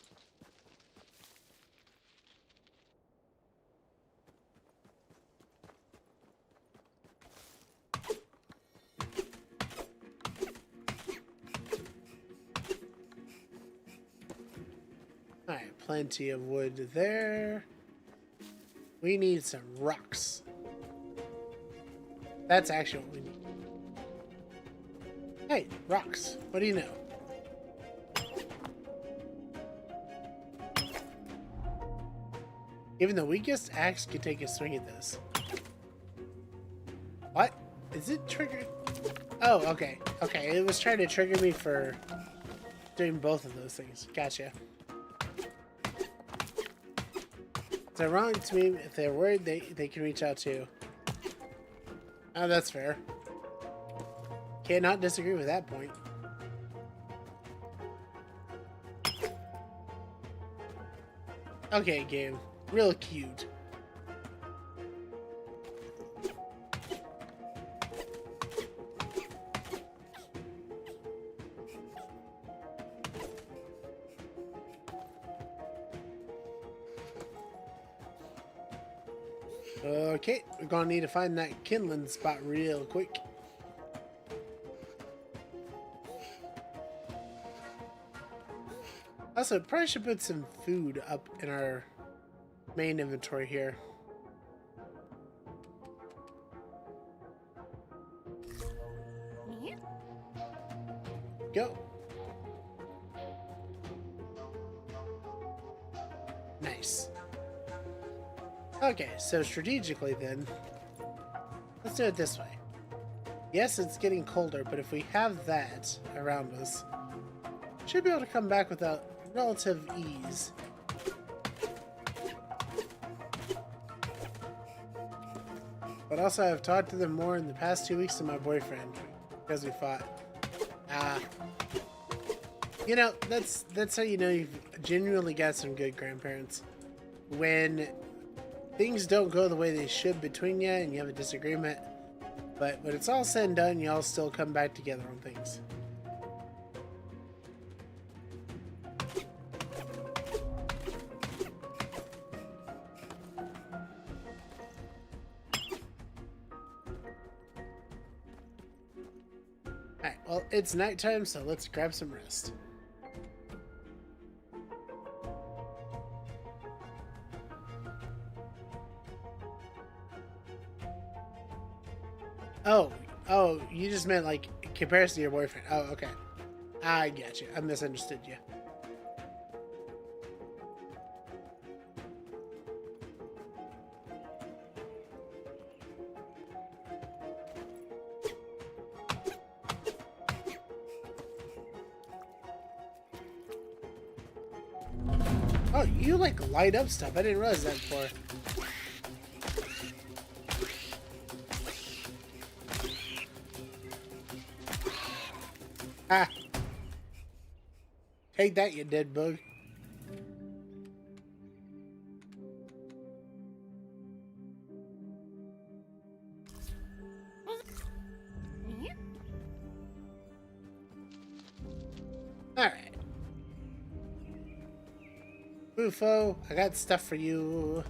Alright, plenty of wood there. We need some rocks. That's actually what we need. Hey, rocks. What do you know? Even the weakest axe could take a swing at this. What? Is it triggered? Oh, okay. Okay, it was trying to trigger me for doing both of those things. Gotcha. It's ironic to me. If they're worried, they can reach out too. Oh, that's fair. Cannot disagree with that point. Okay, game. Real cute. Okay, we're gonna need to find that kindling spot real quick. Also, probably should put some food up in our main inventory here. Go. Nice. Okay, so strategically then, let's do it this way. Yes, it's getting colder, but if we have that around us, should be able to come back without relative ease. But also, I've talked to them more in the past 2 weeks than my boyfriend, because we fought. You know, that's how you know you've genuinely got some good grandparents. When things don't go the way they should between you and you have a disagreement, but when it's all said and done, y'all still come back together on things. Alright, well, it's nighttime, so let's grab some rest. Oh, you just meant like comparison to your boyfriend. Oh, okay. I get you. I misunderstood you. Oh, you like light up stuff. I didn't realize that before. Ah. Take that, you dead bug. Alright. Bufo, I got stuff for you.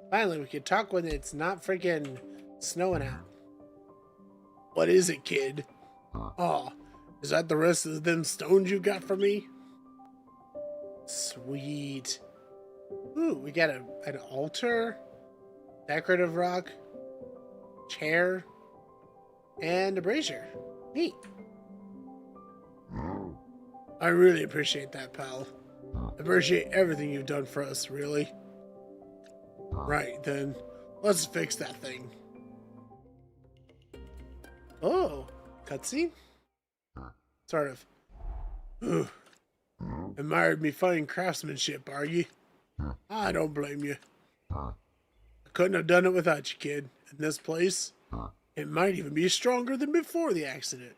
Finally, we can talk when it's not freaking snowing out. What is it, kid? Oh, is that the rest of them stones you got for me? Sweet. Ooh, we got an altar, decorative rock, chair, and a brazier. Neat. I really appreciate that, pal. I appreciate everything you've done for us, really. Right, then, let's fix that thing. Oh, cutscene? Sort of. Ugh. Admired me fine craftsmanship, are you? I don't blame you. I couldn't have done it without you, kid. In this place, it might even be stronger than before the accident.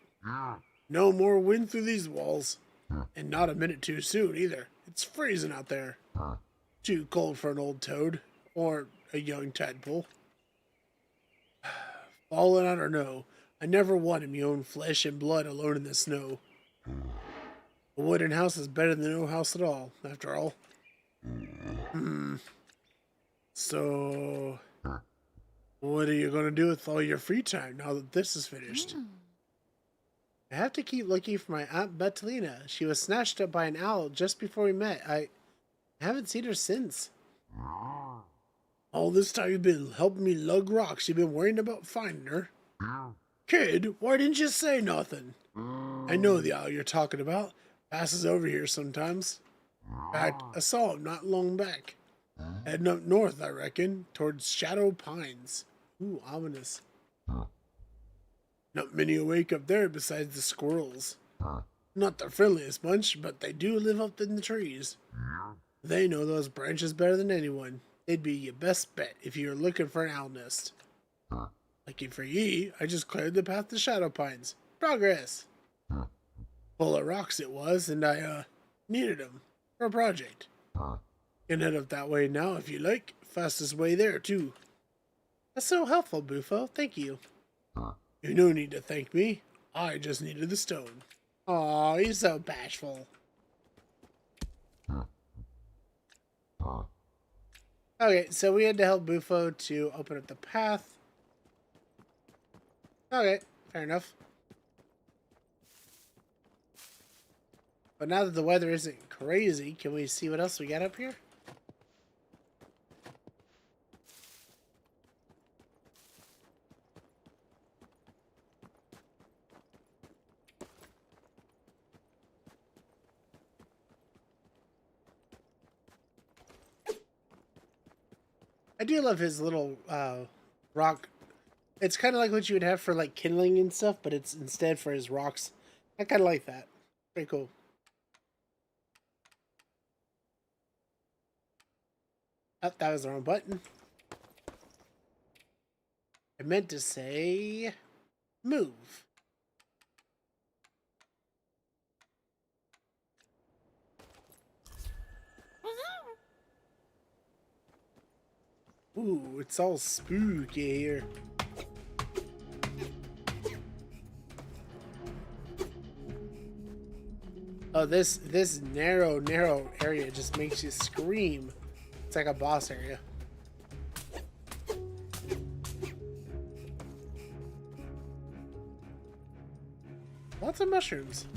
No more wind through these walls. And not a minute too soon, either. It's freezing out there. Too cold for an old toad. Or a young tadpole. Fallen out or no, I never wanted me own flesh and blood alone in the snow. A wooden house is better than no house at all, after all. So, what are you going to do with all your free time now that this is finished? I have to keep looking for my Aunt Bettelina. She was snatched up by an owl just before we met. I haven't seen her since. All this time you've been helping me lug rocks. You've been worrying about finding her. Kid, why didn't you say nothing? I know the owl you're talking about. Passes over here sometimes. In fact, I saw him not long back. Heading up north, I reckon, towards Shadow Pines. Ooh, ominous. Not many awake up there besides the squirrels. Not the friendliest bunch, but they do live up in the trees. They know those branches better than anyone. They'd be your best bet if you were looking for an owl nest. Lucky for ye, I just cleared the path to Shadow Pines. Progress! Full of rocks it was, and I, needed them for a project. Can head up that way now if you like. Fastest way there, too. That's so helpful, Bufo. Thank you. You no need to thank me. I just needed the stone. Aw, he's so bashful. Okay, so we had to help Bufo to open up the path. Okay, fair enough. But now that the weather isn't crazy, can we see what else we got up here? I do love his little rock. It's kind of like what you would have for like kindling and stuff, but it's instead for his rocks. I kind of like that. Pretty cool. Oh, that was the wrong button. I meant to say move. Ooh, it's all spooky here. Oh, this narrow area just makes you scream. It's like a boss area. Lots of mushrooms.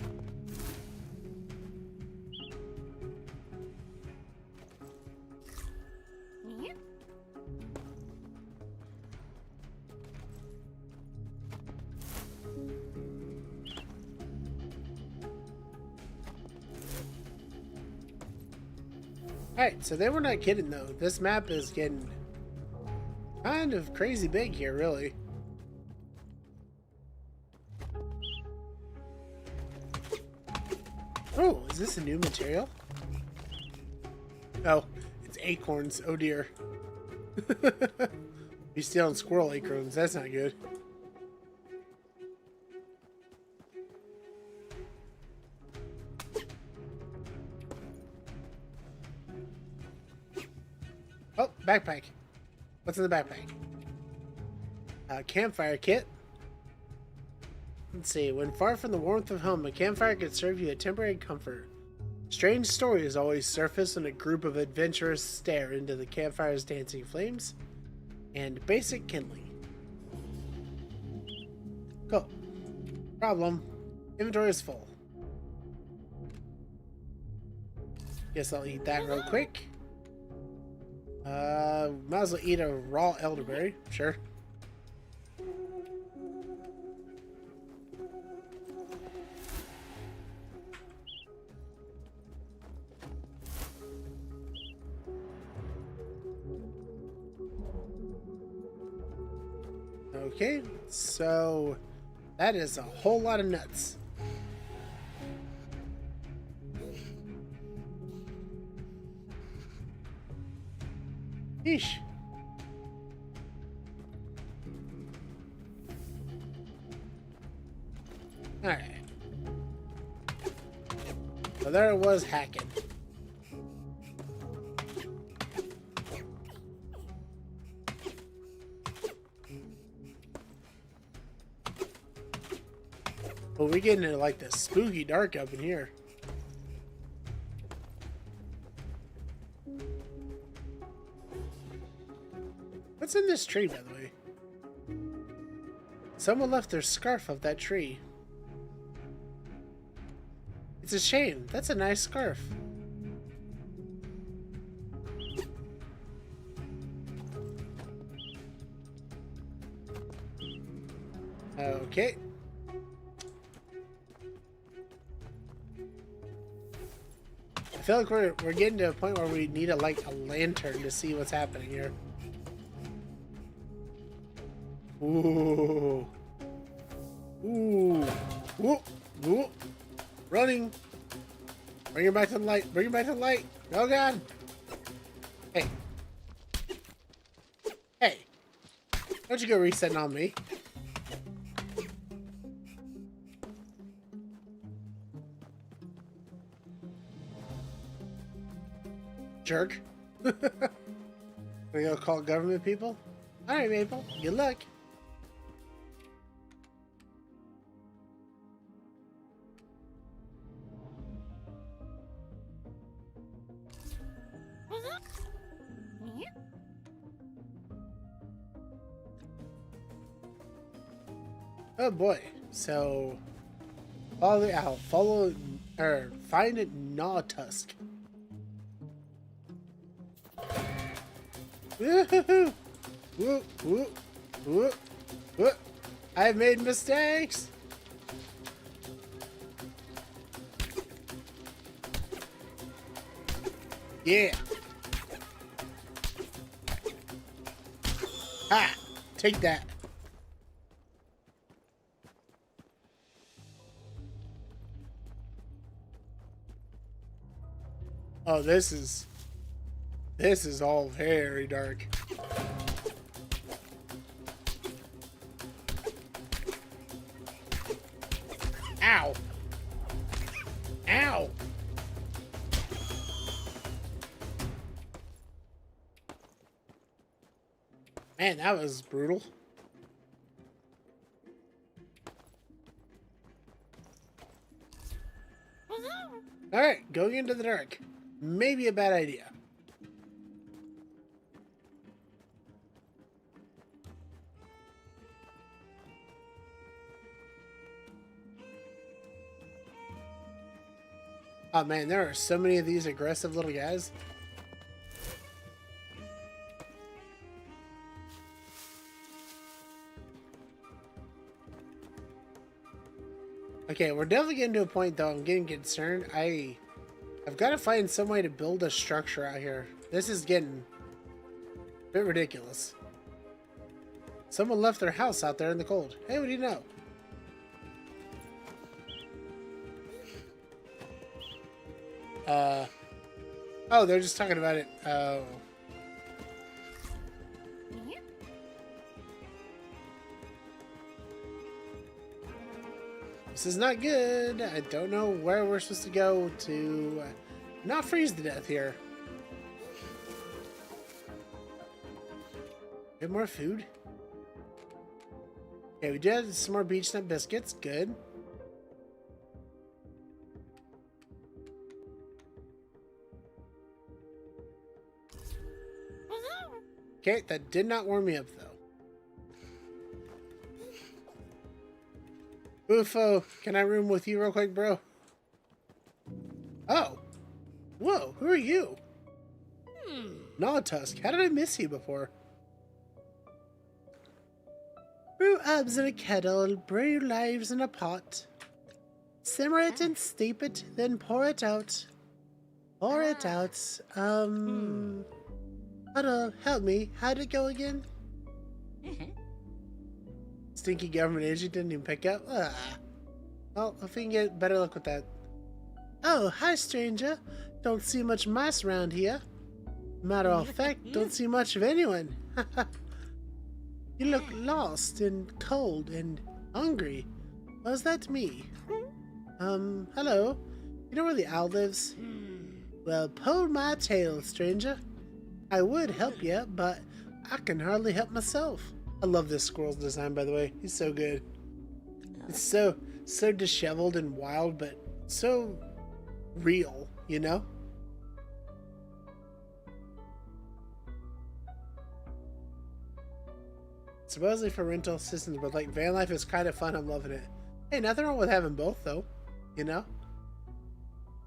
Alright, so they were not kidding though. This map is getting kind of crazy big here, really. Oh, is this a new material? Oh, it's acorns. Oh dear. You're stealing squirrel acorns. That's not good. Oh, backpack. What's in the backpack? Campfire kit. Let's see. When far from the warmth of home, a campfire could serve you a temporary comfort. Strange stories always surface when a group of adventurers stare into the campfire's dancing flames. And basic kindling. Cool. Problem. Inventory is full. Guess I'll eat that real quick. Might as well eat a raw elderberry. Sure. Okay, so that is a whole lot of nuts. Yeesh. Alright. So there it was hacking. Well, we're getting into like the spooky dark up in here. What's in this tree, by the way? Someone left their scarf up that tree. It's a shame. That's a nice scarf. Okay. I feel like we're getting to a point where we need a lantern to see what's happening here. Ooh. Ooh. Ooh. Ooh. Running. Bring her back to the light. Bring her back to the light. Oh god. Hey. Hey. Don't you go resetting on me. Jerk. We go call government people? Alright, Maple. Good luck. Oh boy. So follow or find a gnaw tusk. Woo-hoo-hoo. Woo, woo, woo, woo. I've made mistakes. Yeah. Ha! Take that. Oh, this is all very dark. Ow. Ow. Man, that was brutal. Alright, going into the dark. Maybe a bad idea. Oh man, there are so many of these aggressive little guys. Okay, we're definitely getting to a point though. I'm getting concerned. I've got to find some way to build a structure out here. This is getting a bit ridiculous. Someone left their house out there in the cold. Hey, what do you know? Oh, they're just talking about it. Oh. This is not good. I don't know where we're supposed to go to not freeze to death here. Get more food. Okay, we did have some more beach nut biscuits. Good. Okay, that did not warm me up though. Bufo, can I room with you real quick, bro? Oh. Whoa, who are you? Gnawtusk, how did I miss you before? Brew herbs in a kettle, brew lives in a pot. Simmer it and steep it, then pour it out. Pour it out. Help me. How'd it go again? Stinky government agent didn't even pick up. Well, if we can get better luck with that. Oh, hi, stranger. Don't see much mice around here. Matter of fact, don't see much of anyone. You look lost and cold and hungry. Was that me? Hello. You know where the owl lives? Well, pull my tail, stranger. I would help you, but I can hardly help myself. I love this squirrel's design, by the way. He's so good. It's so disheveled and wild, but so real, you know? Supposedly for rental systems, but like van life is kind of fun. I'm loving it. Hey, nothing wrong with having both, though. You know?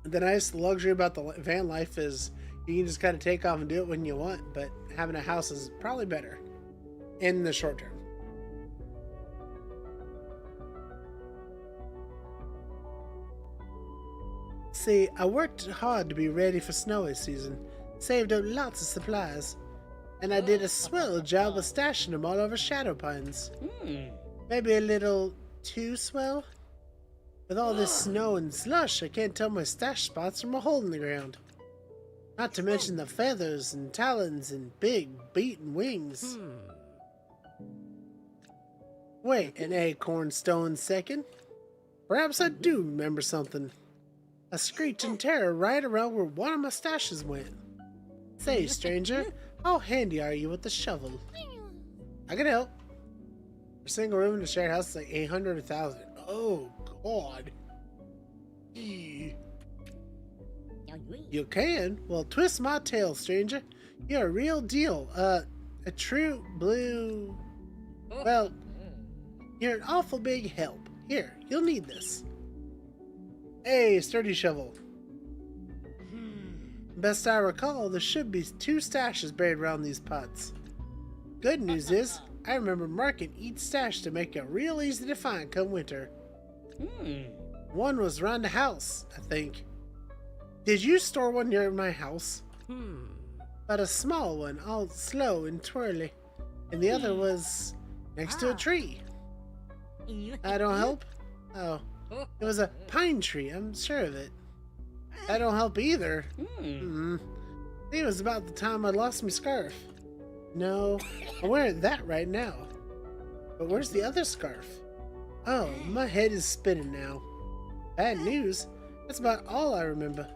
The nice luxury about the van life is you can just kind of take off and do it when you want, but having a house is probably better in the short term. See, I worked hard to be ready for snowy season, saved up lots of supplies, and I did a swell job of stashing them all over Shadow Pines. Maybe a little too swell? With all this snow and slush, I can't tell my stash spots from a hole in the ground. Not to mention the feathers and talons and big beaten wings. Wait an acorn stone second. Perhaps I do remember something. A screech in terror right around where one of my stashes went. Say, stranger, how handy are you with the shovel? I can help. A single room in a shared house is like 800 or 1,000. Oh, God. Eee. You can? Well, twist my tail, stranger. You're a real deal. A true blue... Well, you're an awful big help. Here, you'll need this. Hey, sturdy shovel. Best I recall, there should be 2 stashes buried around these pots. Good news is, I remember marking each stash to make it real easy to find come winter. One was around the house, I think. Did you store one near my house? But a small one, all slow and twirly. And the other was next to a tree. I don't help? Oh, it was a pine tree, I'm sure of it. I don't help either. I think it was about the time I lost my scarf. No, I'm wearing that right now. But where's the other scarf? Oh, my head is spinning now. Bad news. That's about all I remember.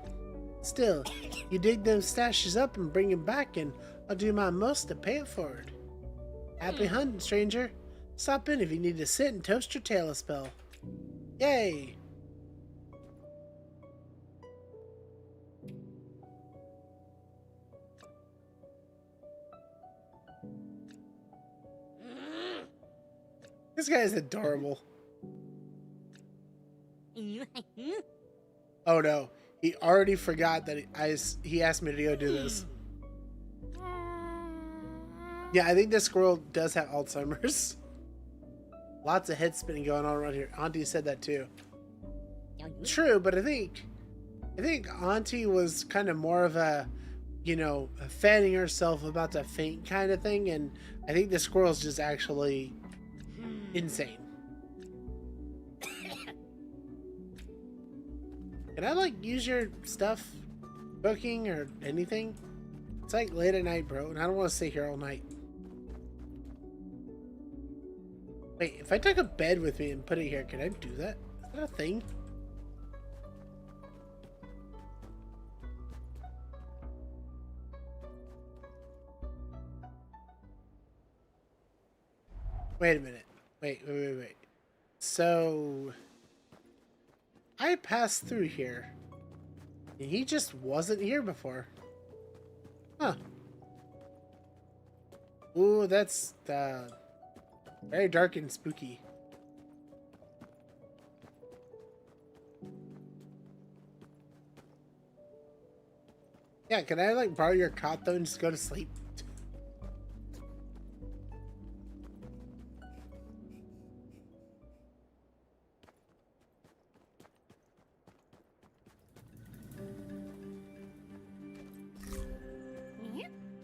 Still, you dig them stashes up and bring them back, and I'll do my most to pay it forward. Happy hunting, stranger. Stop in if you need to sit and toast your tail a spell. Yay! This guy is adorable. Oh no, he already forgot that he asked me to go do this. Yeah, I think this squirrel does have Alzheimer's. Lots of head spinning going on around here. Auntie said that too. True, but I think Auntie was kind of more of a you know, fanning herself about to faint kind of thing, and I think the squirrel's just actually insane. Can I like use your stuff, cooking or anything? It's like late at night, bro, and I don't want to stay here all night. Wait, if I took a bed with me and put it here, can I do that? Is that a thing? Wait a minute. Wait. So I passed through here, and he just wasn't here before. Huh. Ooh, that's very dark and spooky. Yeah, can I like borrow your cot though and just go to sleep?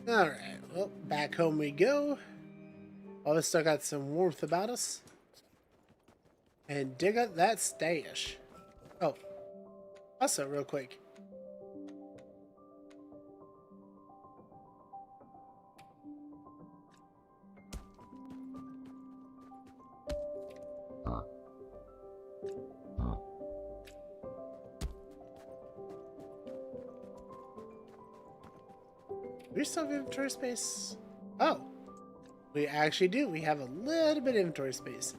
Alright, well, back home we go. Oh, we still got some warmth about us. And dig up that stash. Oh, also real quick. Do we still have inventory space? Oh, we actually do. We have a little bit of inventory space.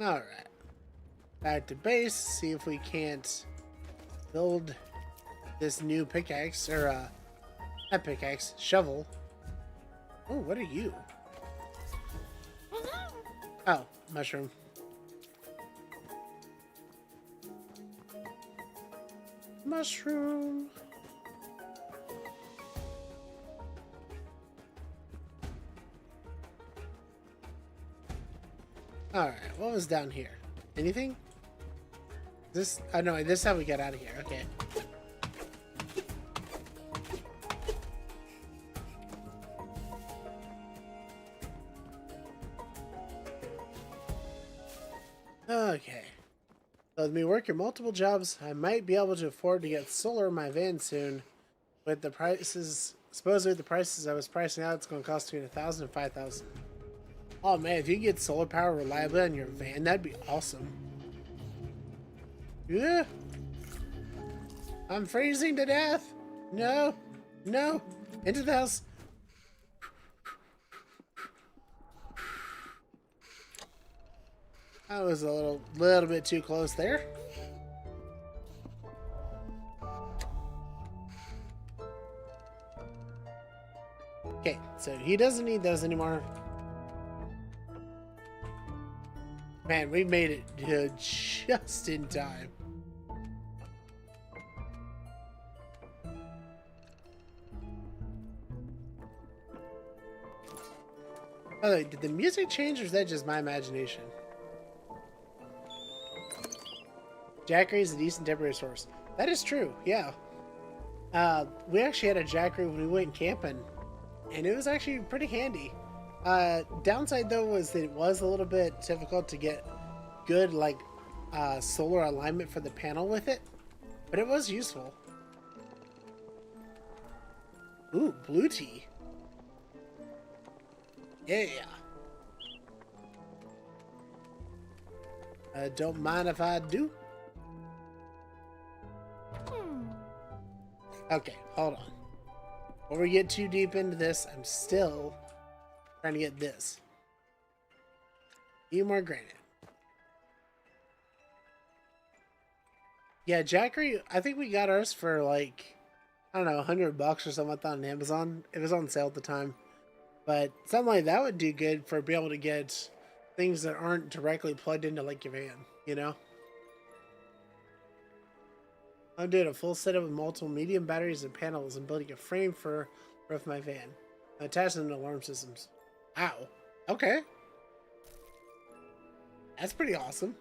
Alright. Back to base, see if we can't build this new pickaxe, or not pickaxe, shovel. Oh, what are you? Oh, mushroom. Mushroom. Alright, what was down here? Anything? This, oh no, this is how we get out of here, okay. Okay. So with me working multiple jobs, I might be able to afford to get solar in my van soon. With the prices, supposedly the prices I was pricing out, it's going to cost between $1,000 and $5,000. Oh man, if you can get solar power reliably on your van, that'd be awesome. Yeah. I'm freezing to death. No. No. Into the house. That was a little bit too close there. Okay, so he doesn't need those anymore. Man, we made it just in time. By the way, did the music change or is that just my imagination? Jackery is a decent temporary source. That is true, yeah. We actually had a jackery when we went camping, and it was actually pretty handy. Downside though was that it was a little bit difficult to get good like solar alignment for the panel with it, but it was useful. Ooh, blue tea. Yeah. Don't mind if I do. Okay, hold on. Before we get too deep into this, I'm still trying to get this. Few more granite. Yeah, Jackery, I think we got ours for like, I don't know, $100 or something like that on Amazon. It was on sale at the time. But something like that would do good for being able to get things that aren't directly plugged into like your van, you know? I'm doing a full setup with multiple medium batteries and panels and building a frame for roof my van. I attach them to alarm systems. Wow. Okay. That's pretty awesome.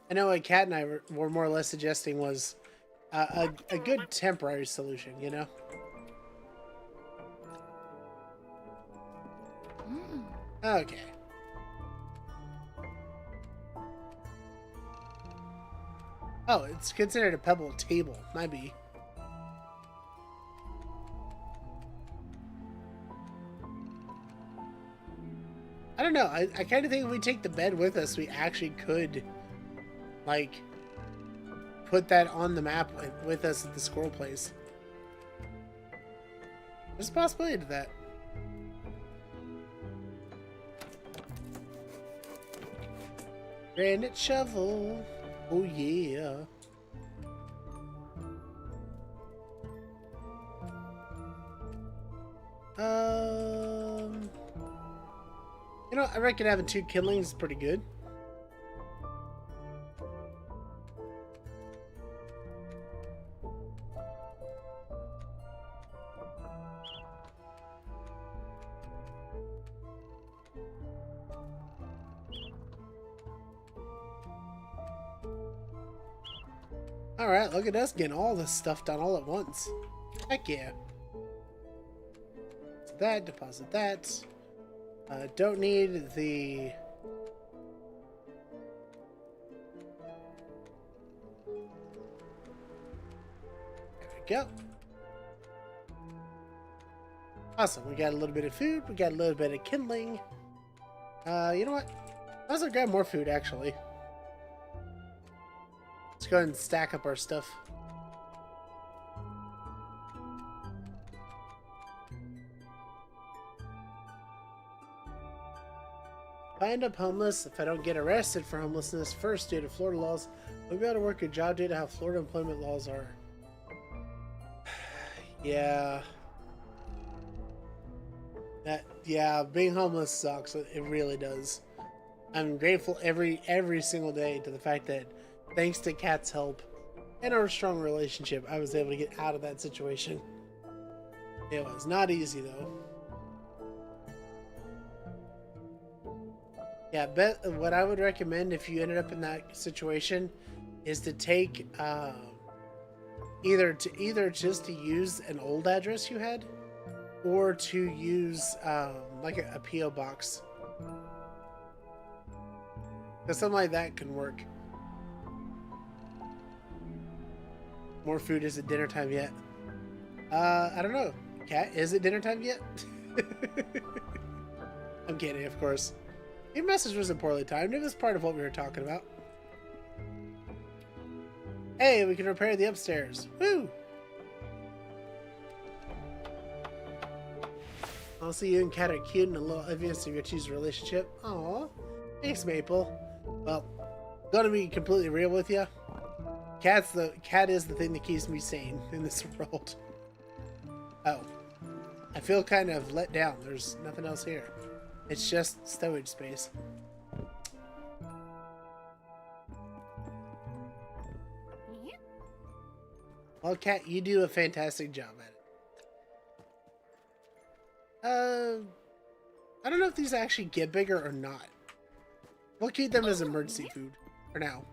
I know what Kat and I were more or less suggesting was a good temporary solution, you know? Okay. Oh, it's considered a pebble table. Might be. I don't know. I kind of think if we take the bed with us, we actually could, like, put that on the map with us at the squirrel place. There's a possibility to that. Granite shovel. Oh, yeah. You know, I reckon having 2 kindlings is pretty good. Alright, look at us getting all this stuff done all at once. Heck yeah. That, deposit that. Don't need the... There we go. Awesome, we got a little bit of food, we got a little bit of kindling. You know what? Might as well grab more food, actually. Let's go ahead and stack up our stuff. If I end up homeless, if I don't get arrested for homelessness first due to Florida laws, I'll be able to work a job due to how Florida employment laws are. Yeah. Yeah, being homeless sucks. It really does. I'm grateful every single day to the fact that thanks to Kat's help and our strong relationship, I was able to get out of that situation. It was not easy though. Yeah, what I would recommend if you ended up in that situation is to take either just to use an old address you had, or to use like a PO box. Because something like that can work. More food. Is it dinner time yet? I don't know. Cat, is it dinner time yet? I'm kidding, of course. Your message wasn't poorly timed. It was part of what we were talking about. Hey, we can repair the upstairs. Woo! I'll see you and Kat are cute and a little obvious of your two's relationship. Aw. Thanks, Maple. Well, gonna be completely real with you. Cat is the thing that keeps me sane in this world. Oh. I feel kind of let down. There's nothing else here. It's just stowage space. Well, Kat, you do a fantastic job at it. I don't know if these actually get bigger or not. We'll keep them as emergency food for now.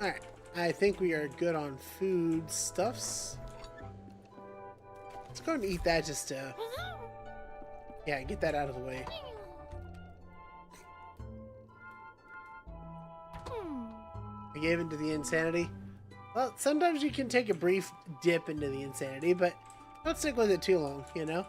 Alright, I think we are good on food stuffs. Let's go and eat that just to... Yeah, get that out of the way. I gave into the insanity. Well, sometimes you can take a brief dip into the insanity, but don't stick with it too long, you know?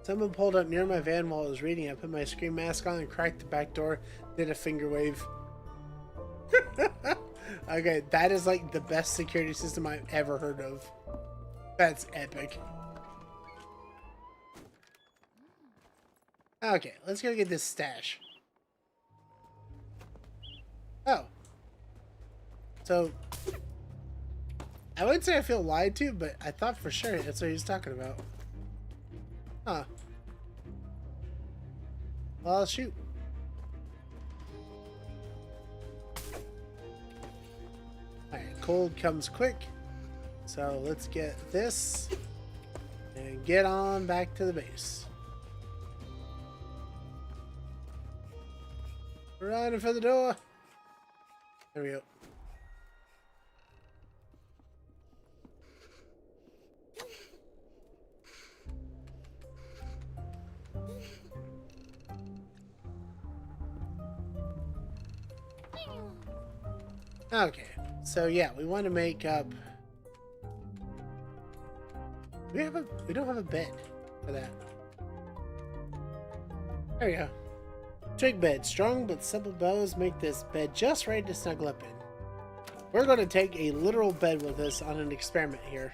Someone pulled up near my van while I was reading. I put my screen mask on and cracked the back door. Did a finger wave. Okay, that is like the best security system I've ever heard of. That's epic. Okay, let's go get this stash. Oh. So, I wouldn't say I feel lied to, but I thought for sure that's what he was talking about. Huh. Well, I'll shoot. Alright, cold comes quick. So let's get this and get on back to the base. Running for the door. There we go. Okay, so yeah, we want to make up. We don't have a bed for that. There we go. Twig bed, strong but simple bows make this bed just right to snuggle up in. We're going to take a literal bed with us on an experiment here.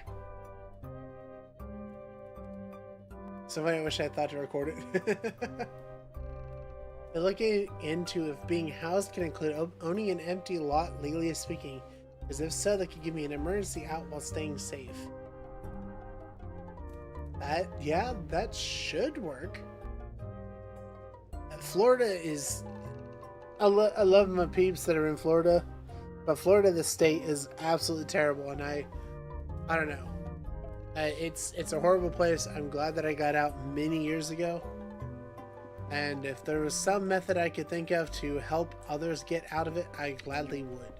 So I wish I thought to record it. They're looking into if being housed can include owning an empty lot, legally speaking, because if so, they could give me an emergency out while staying safe. Yeah, that should work. Florida is... I love my peeps that are in Florida, but Florida, the state, is absolutely terrible, and I don't know. It's a horrible place. I'm glad that I got out many years ago. And if there was some method I could think of to help others get out of it, I gladly would.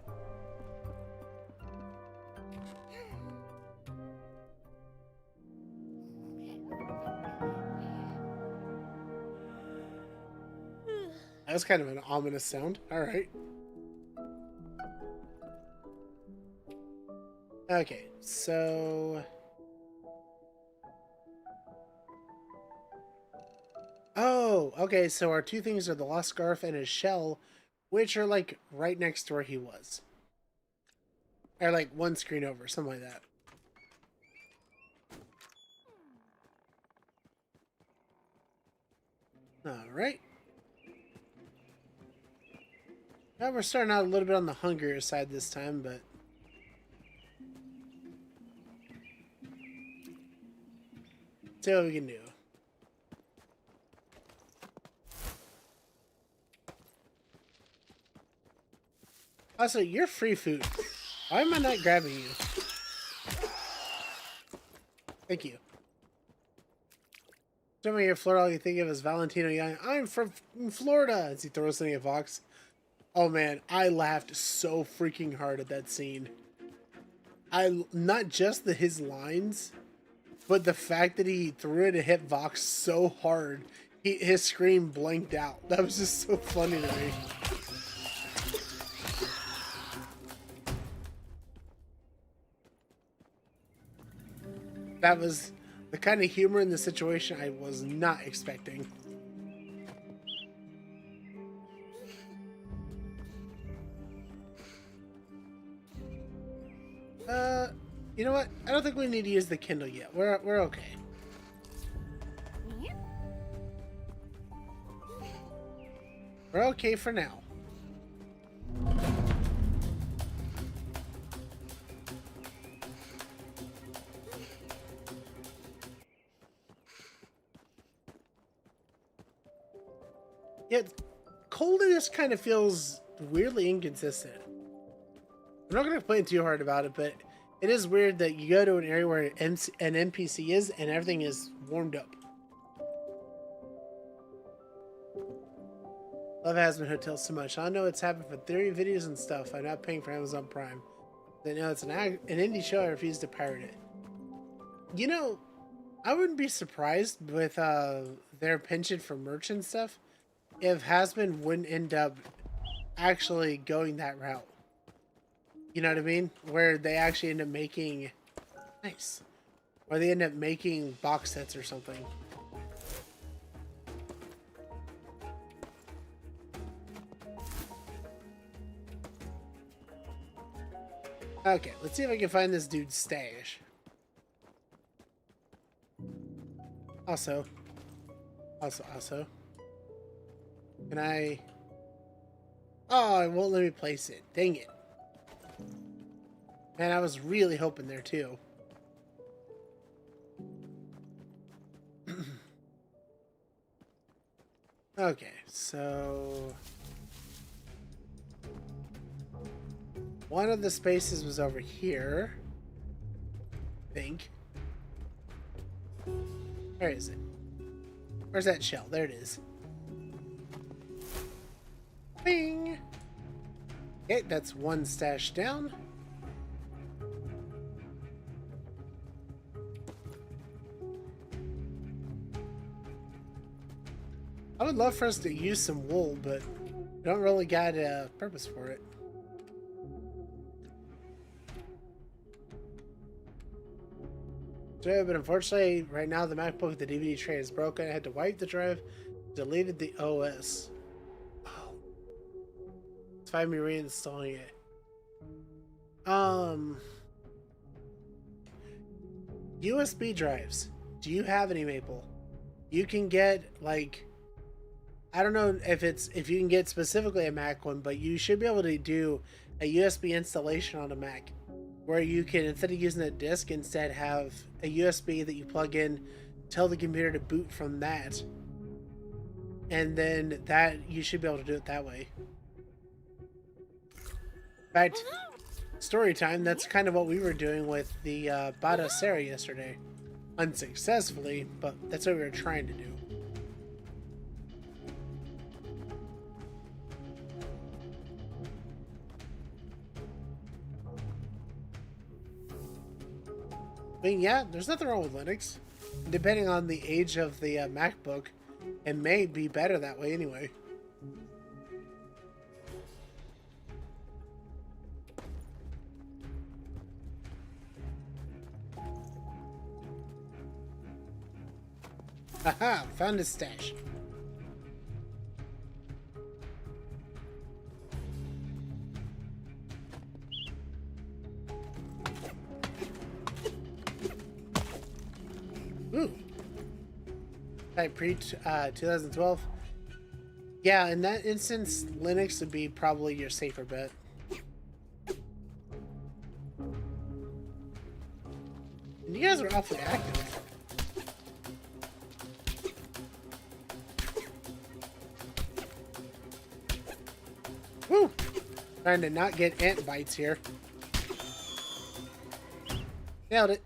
That was kind of an ominous sound. Alright. Okay, so... Oh, okay, so our two things are the lost scarf and his shell, which are like right next to where he was. Or like one screen over, something like that. Alright. Now we're starting out a little bit on the hungrier side this time, but... see what we can do. Also, you're free food. Why am I not grabbing you? Thank you. Somebody here, Florida, all you think of is Valentino Young. I'm from Florida! As he throws something at Fox. Oh man, I laughed so freaking hard at that scene. Not just his lines, but the fact that he threw it and hit Vox so hard, his screen blanked out. That was just so funny to me. That was the kind of humor in the situation I was not expecting. You know what? I don't think we need to use the Kindle yet. We're okay. We're okay for now. Yeah, coldness kind of feels weirdly inconsistent. I'm not going to complain too hard about it, but it is weird that you go to an area where an NPC is and everything is warmed up. Love Hazbin Hotels so much. I know it's happened for theory videos and stuff. I'm not paying for Amazon Prime. They know it's an indie show. I refuse to pirate it. You know, I wouldn't be surprised with their penchant for merch and stuff if Hazbin wouldn't end up actually going that route. You know what I mean? Where they actually end up making... nice. Or they end up making box sets or something. Okay, let's see if I can find this dude's stash. Also. Can I... Oh, it won't let me place it. Dang it. Man, I was really hoping there too. Okay, so one of the spaces was over here. I think. Where is it? Where's that shell? There it is. Bing! Okay, that's one stash down. I would love for us to use some wool, but we don't really got a purpose for it. So, but unfortunately, right now the MacBook, the DVD tray is broken. I had to wipe the drive, deleted the OS. Oh. It's fine me reinstalling it. USB drives. Do you have any, Maple? You can get, like, I don't know if you can get specifically a Mac one, but you should be able to do a USB installation on a Mac where you can, instead of using a disk, instead have a USB that you plug in, tell the computer to boot from that, and then that you should be able to do it that way. In fact, story time, that's kind of what we were doing with the Bada Sarah yesterday. Unsuccessfully, but that's what we were trying to do. I mean, yeah, there's nothing wrong with Linux. Depending on the age of the MacBook, it may be better that way anyway. Haha, found his stash. Ooh. Type pre 2012. Yeah, in that instance, Linux would be probably your safer bet. And you guys are awfully active. Woo! Trying to not get ant bites here. Nailed it.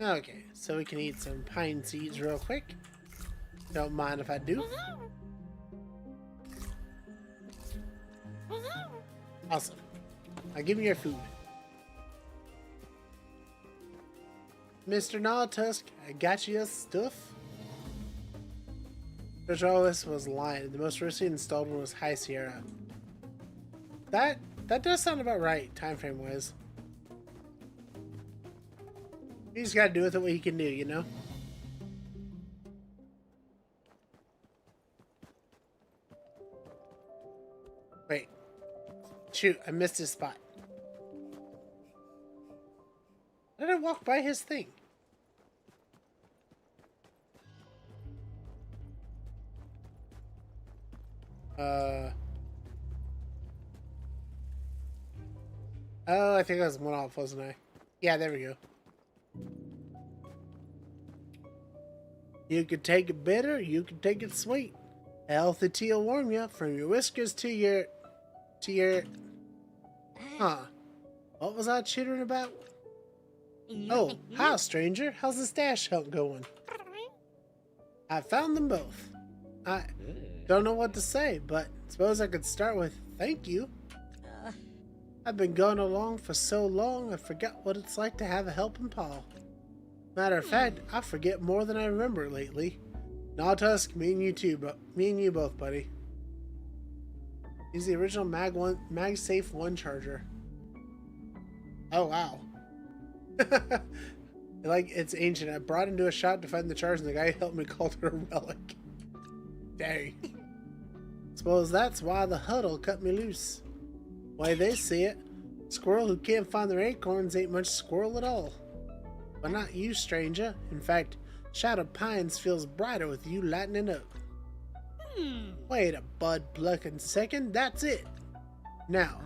Okay, so we can eat some pine seeds real quick. Don't mind if I do. Awesome. Now give me your food. Mr. Gnawtusk, I got you your stuff. Jojolis was lying. The most recently installed one was High Sierra. That does sound about right, time frame wise. You just gotta do with it what you can do, you know? Wait. Shoot, I missed his spot. How did I walk by his thing? Oh, I think I was one off, wasn't I? Yeah, there we go. You could take it bitter, you could take it sweet. A healthy tea will warm you from your whiskers to your... Huh. What was I chittering about? Oh, hi, stranger. How's the stash hunt going? I found them both. I don't know what to say, but suppose I could start with thank you. I've been going along for so long, I forgot what it's like to have a helping paw. Matter of fact, I forget more than I remember lately. Gnawtusk, me and you too, but me and you both, buddy. He's the original MagSafe 1 charger. Oh wow. Like it's ancient. I brought him to a shop to find the charge, and the guy helped me call it a relic. Dang. Suppose that's why the huddle cut me loose. Way they see it, squirrel who can't find their acorns ain't much squirrel at all. But not you, stranger. In fact, Shadow Pines feels brighter with you lightening up. Wait a bud plucking second, that's it. Now,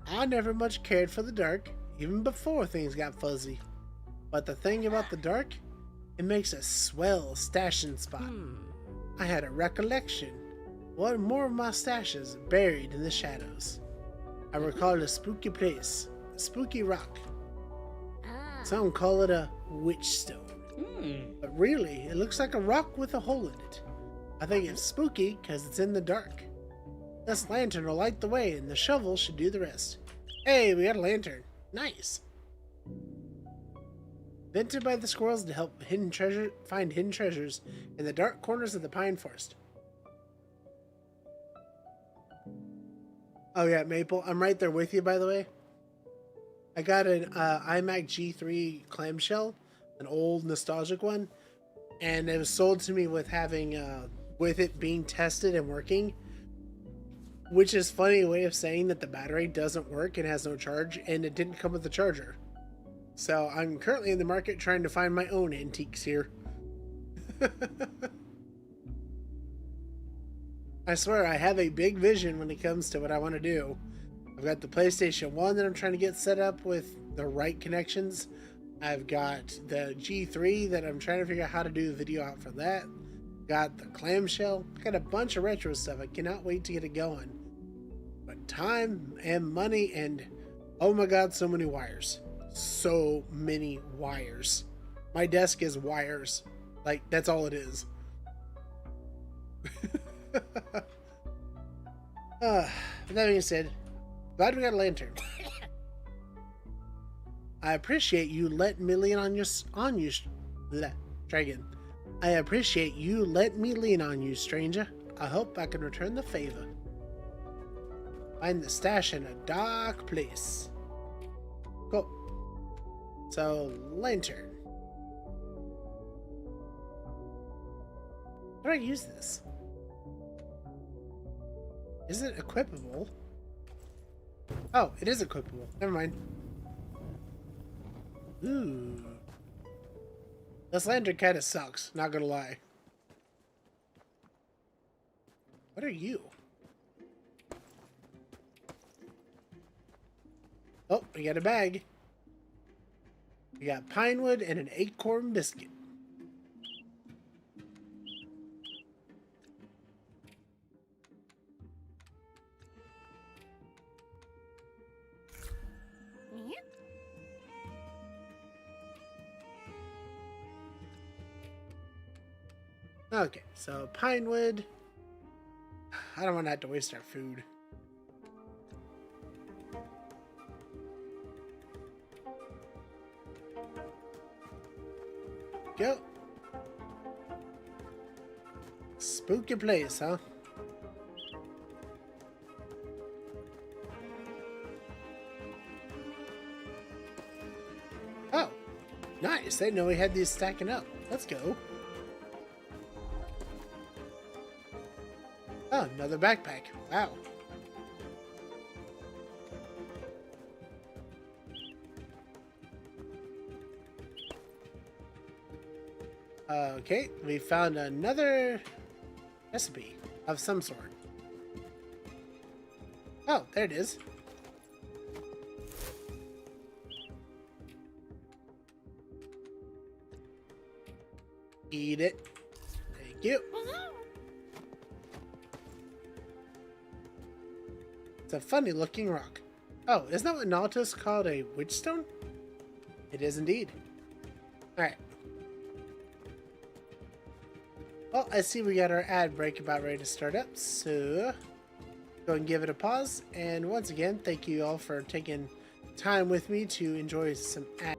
I never much cared for the dark, even before things got fuzzy. But the thing about the dark, it makes a swell stashing spot. I had a recollection. One more of my stashes buried in the shadows. I recall a spooky place, a spooky rock. Some call it a witch stone. But really, it looks like a rock with a hole in it. I think it's spooky because it's in the dark. This lantern will light the way and the shovel should do the rest. Hey, we got a lantern. Nice. Invented by the squirrels to help find hidden treasures in the dark corners of the pine forest. Oh yeah, Maple, I'm right there with you, by the way. I got an iMac G3 clamshell, an old nostalgic one, and it was sold to me with having with it being tested and working, which is funny way of saying that the battery doesn't work and has no charge, and it didn't come with a charger. So I'm currently in the market trying to find my own antiques here. I swear I have a big vision when it comes to what I want to do. I've got the PlayStation 1 that I'm trying to get set up with the right connections. I've got the G3 that I'm trying to figure out how to do the video out for that. Got the clamshell. Got a bunch of retro stuff. I cannot wait to get it going. But time and money and oh my god, so many wires. So many wires. My desk is wires. Like, that's all it is. With that being said, glad we got a lantern. I appreciate you letting me lean on you. Try again. I appreciate you letting me lean on you, stranger. I hope I can return the favor. Find the stash in a dark place. Cool. So, lantern. How do I use this? Is it equipable? Oh, it is equipable. Never mind. Ooh. This lantern kind of sucks, not gonna lie. What are you? Oh, we got a bag. We got pine wood and an acorn biscuit. Okay, so pine wood. I don't want to have to waste our food. Go. Spooky place, huh? Oh, nice. I didn't know we had these stacking up. Let's go. Oh, another backpack. Wow. Okay, we found another recipe of some sort. Oh, there it is. Eat it. Thank you. It's a funny looking rock. Oh, isn't that what Nautilus called a witch stone? It is indeed. Alright. Well, I see we got our ad break about ready to start up, so go and give it a pause. And once again, thank you all for taking time with me to enjoy some ad.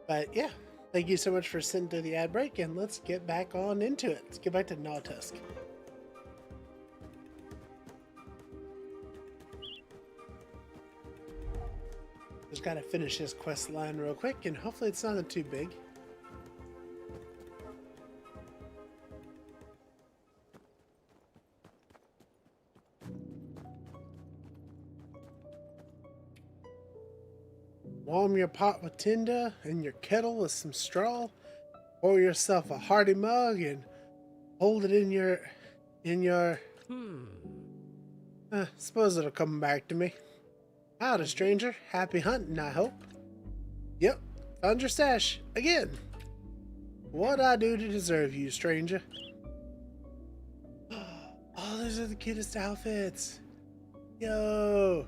But yeah, thank you so much for sitting through the ad break, and let's get back on into it. Let's get back to Nautusk. Just gotta finish this quest line real quick, and hopefully it's not too big. Warm your pot with tinder and your kettle with some straw. Pour yourself a hearty mug and hold it in your suppose it'll come back to me. Howdy, stranger. Happy hunting, I hope. Yep, found your stash again. What'd I do to deserve you, stranger? Oh, those are the cutest outfits. Yo.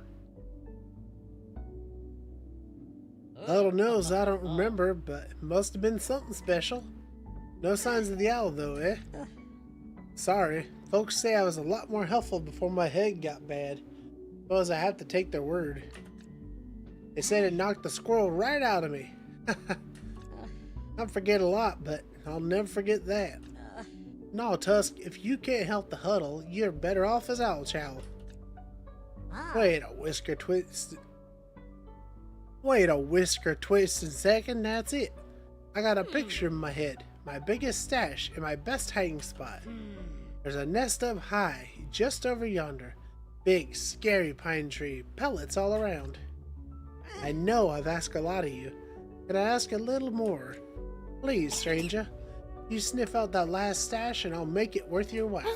Little knows I don't remember, but it must have been something special. No signs of the owl, though, eh? Sorry. Folks say I was a lot more helpful before my head got bad. Suppose I have to take their word. They said it knocked the squirrel right out of me. I forget a lot, but I'll never forget that. No, Tusk, if you can't help the huddle, you're better off as Owl Chow. Wait a whisker twist. Wait a whisker twisted second, that's it. I got a picture in my head. My biggest stash and my best hiding spot. There's a nest up high, just over yonder. Big, scary pine tree, pellets all around. I know I've asked a lot of you. Can I ask a little more? Please, stranger. You sniff out that last stash and I'll make it worth your while.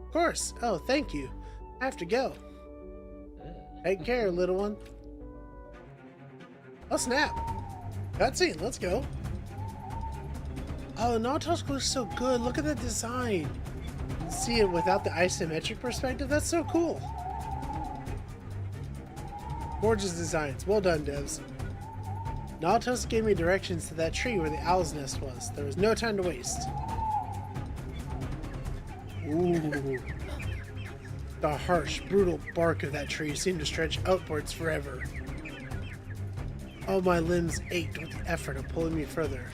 Of course. Oh, thank you. I have to go. Take care, little one. Oh, snap. Cutscene, let's go. Oh, Nautilus looks so good. Look at the design. See it without the isometric perspective? That's so cool. Gorgeous designs. Well done, devs. Nautilus gave me directions to that tree where the owl's nest was. There was no time to waste. Ooh. The harsh, brutal bark of that tree seemed to stretch upwards forever. All my limbs ached with the effort of pulling me further.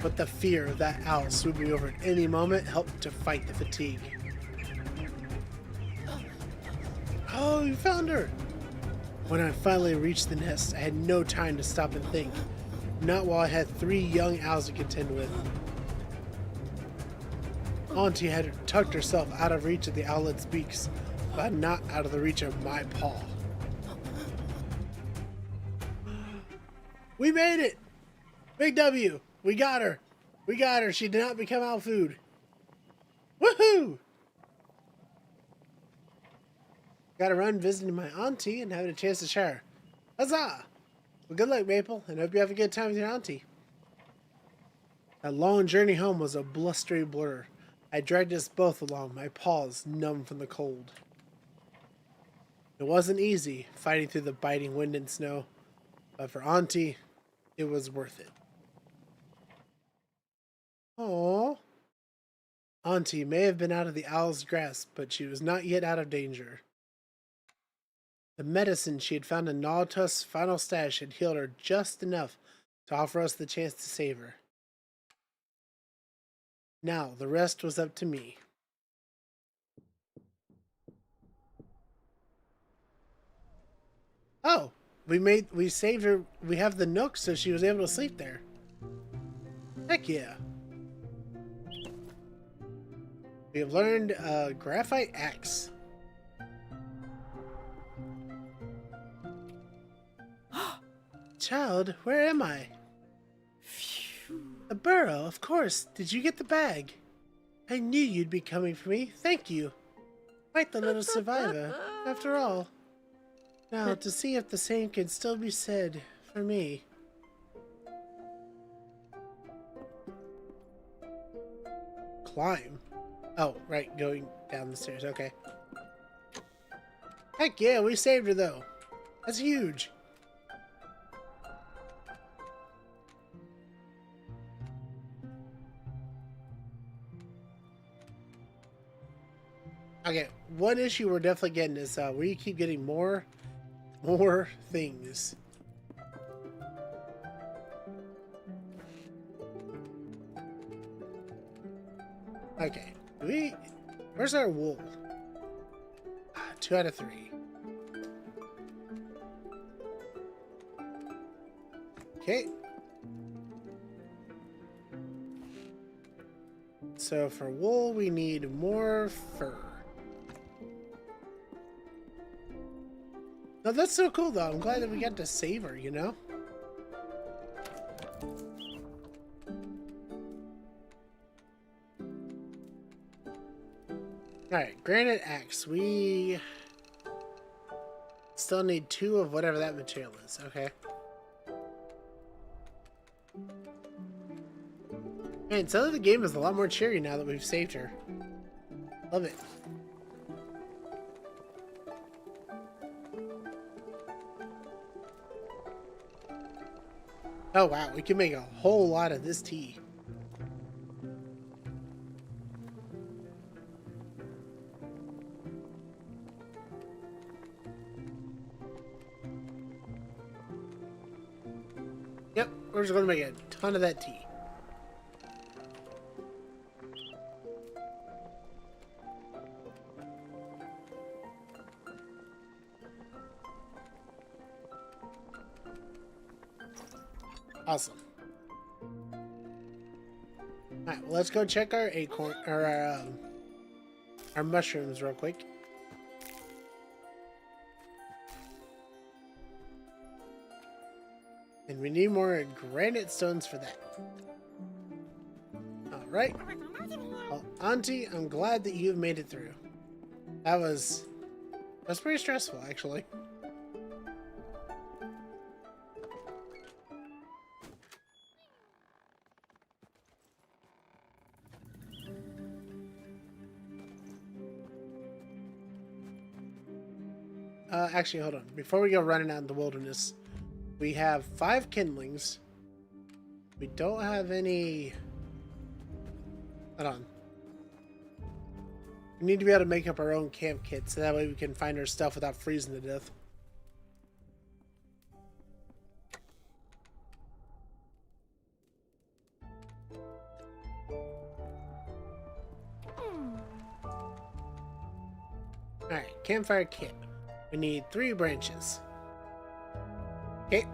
But the fear of that owl swooping over at any moment helped to fight the fatigue. Oh, you found her! When I finally reached the nest, I had no time to stop and think. Not while I had 3 young owls to contend with. Auntie had tucked herself out of reach of the owlet's beaks, but not out of the reach of my paw. We made it! Big W! We got her! We got her! She did not become owl food. Woohoo! Gotta run visiting my auntie and having a chance to share. Huzzah! Well, good luck, Maple, and hope you have a good time with your auntie. That long journey home was a blustery blur. I dragged us both along, my paws numb from the cold. It wasn't easy, fighting through the biting wind and snow, but for auntie, it was worth it. Aww. Auntie may have been out of the owl's grasp, but she was not yet out of danger. The medicine she had found in Nautilus' final stash had healed her just enough to offer us the chance to save her. Now, the rest was up to me. Oh, we saved her. We have the nook so she was able to sleep there. Heck yeah. We have learned graphite axe. Child, where am I? The burrow, of course. Did you get the bag? I knew you'd be coming for me. Thank you. Quite the little survivor, after all. Now, to see if the same can still be said for me. Climb? Oh, right, going down the stairs. Okay. Heck yeah, we saved her, though. That's huge. Okay, one issue we're definitely getting is we keep getting more things. Okay, where's our wool? 2 out of 3. Okay. So for wool, we need more fur. No, that's so cool, though. I'm glad that we got to save her, you know? Alright, granite axe. We still need 2 of whatever that material is. Okay. Man, so the game is a lot more cheery now that we've saved her. Love it. Oh wow, we can make a whole lot of this tea. Yep, we're just gonna make a ton of that tea. Awesome. Alright, well, let's go check our acorn or our mushrooms real quick. And we need more granite stones for that. Alright. Well, Auntie, I'm glad that you've made it through. That's pretty stressful, actually. Actually, hold on. Before we go running out in the wilderness, we have 5 kindlings. We don't have any... Hold on. We need to be able to make up our own camp kit, so that way we can find our stuff without freezing to death. Alright, campfire kit. We need 3 branches. Okay.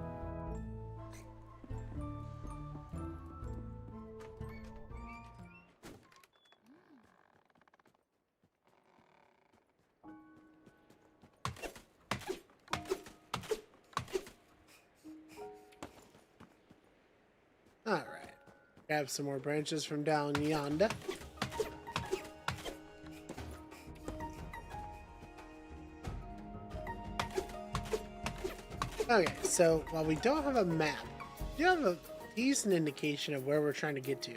Alright. Grab some more branches from down yonder. Okay, so while we don't have a map, we do have a decent indication of where we're trying to get to.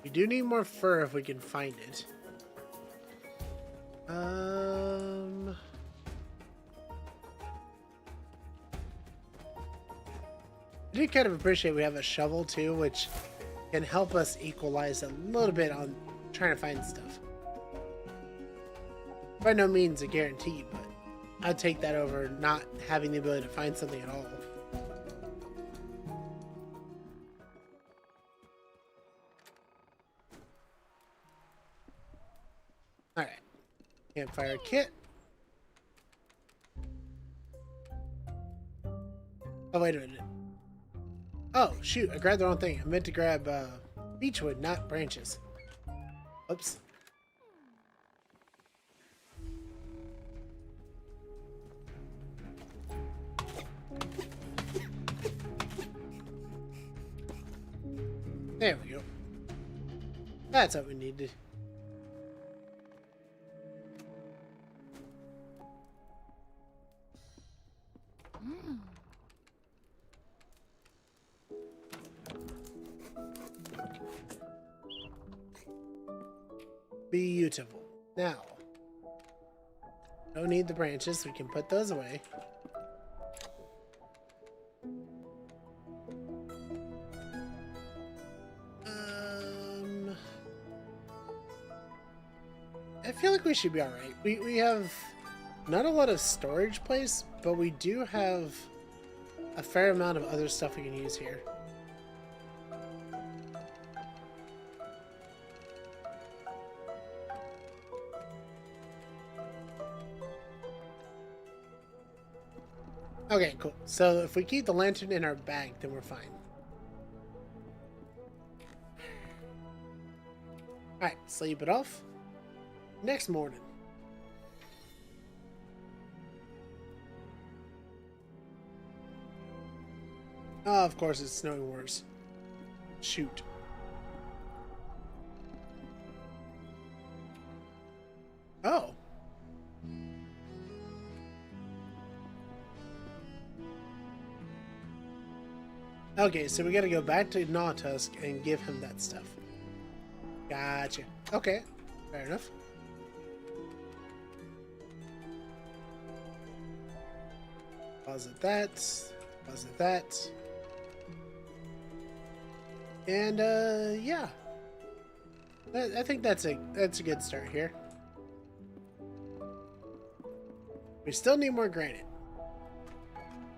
We do need more fur if we can find it. I do kind of appreciate we have a shovel too, which can help us equalize a little bit on trying to find stuff. By no means a guarantee, but I'd take that over not having the ability to find something at all. Alright. Campfire kit. Oh, wait a minute. Oh, shoot. I grabbed the wrong thing. I meant to grab beechwood, not branches. Oops. There we go. That's what we needed. Beautiful. Now, don't need the branches. We can put those away. I feel like we should be alright. We have not a lot of storage place, but we do have a fair amount of other stuff we can use here. Okay, cool. So if we keep the lantern in our bag, then we're fine. Alright, sleep it off. Next morning. Oh, of course it's snowing worse. Shoot. Okay, so we gotta go back to Gnawtusk and give him that stuff. Gotcha. Okay, fair enough. Deposit that. Deposit that. And yeah. I think that's a good start here. We still need more granite,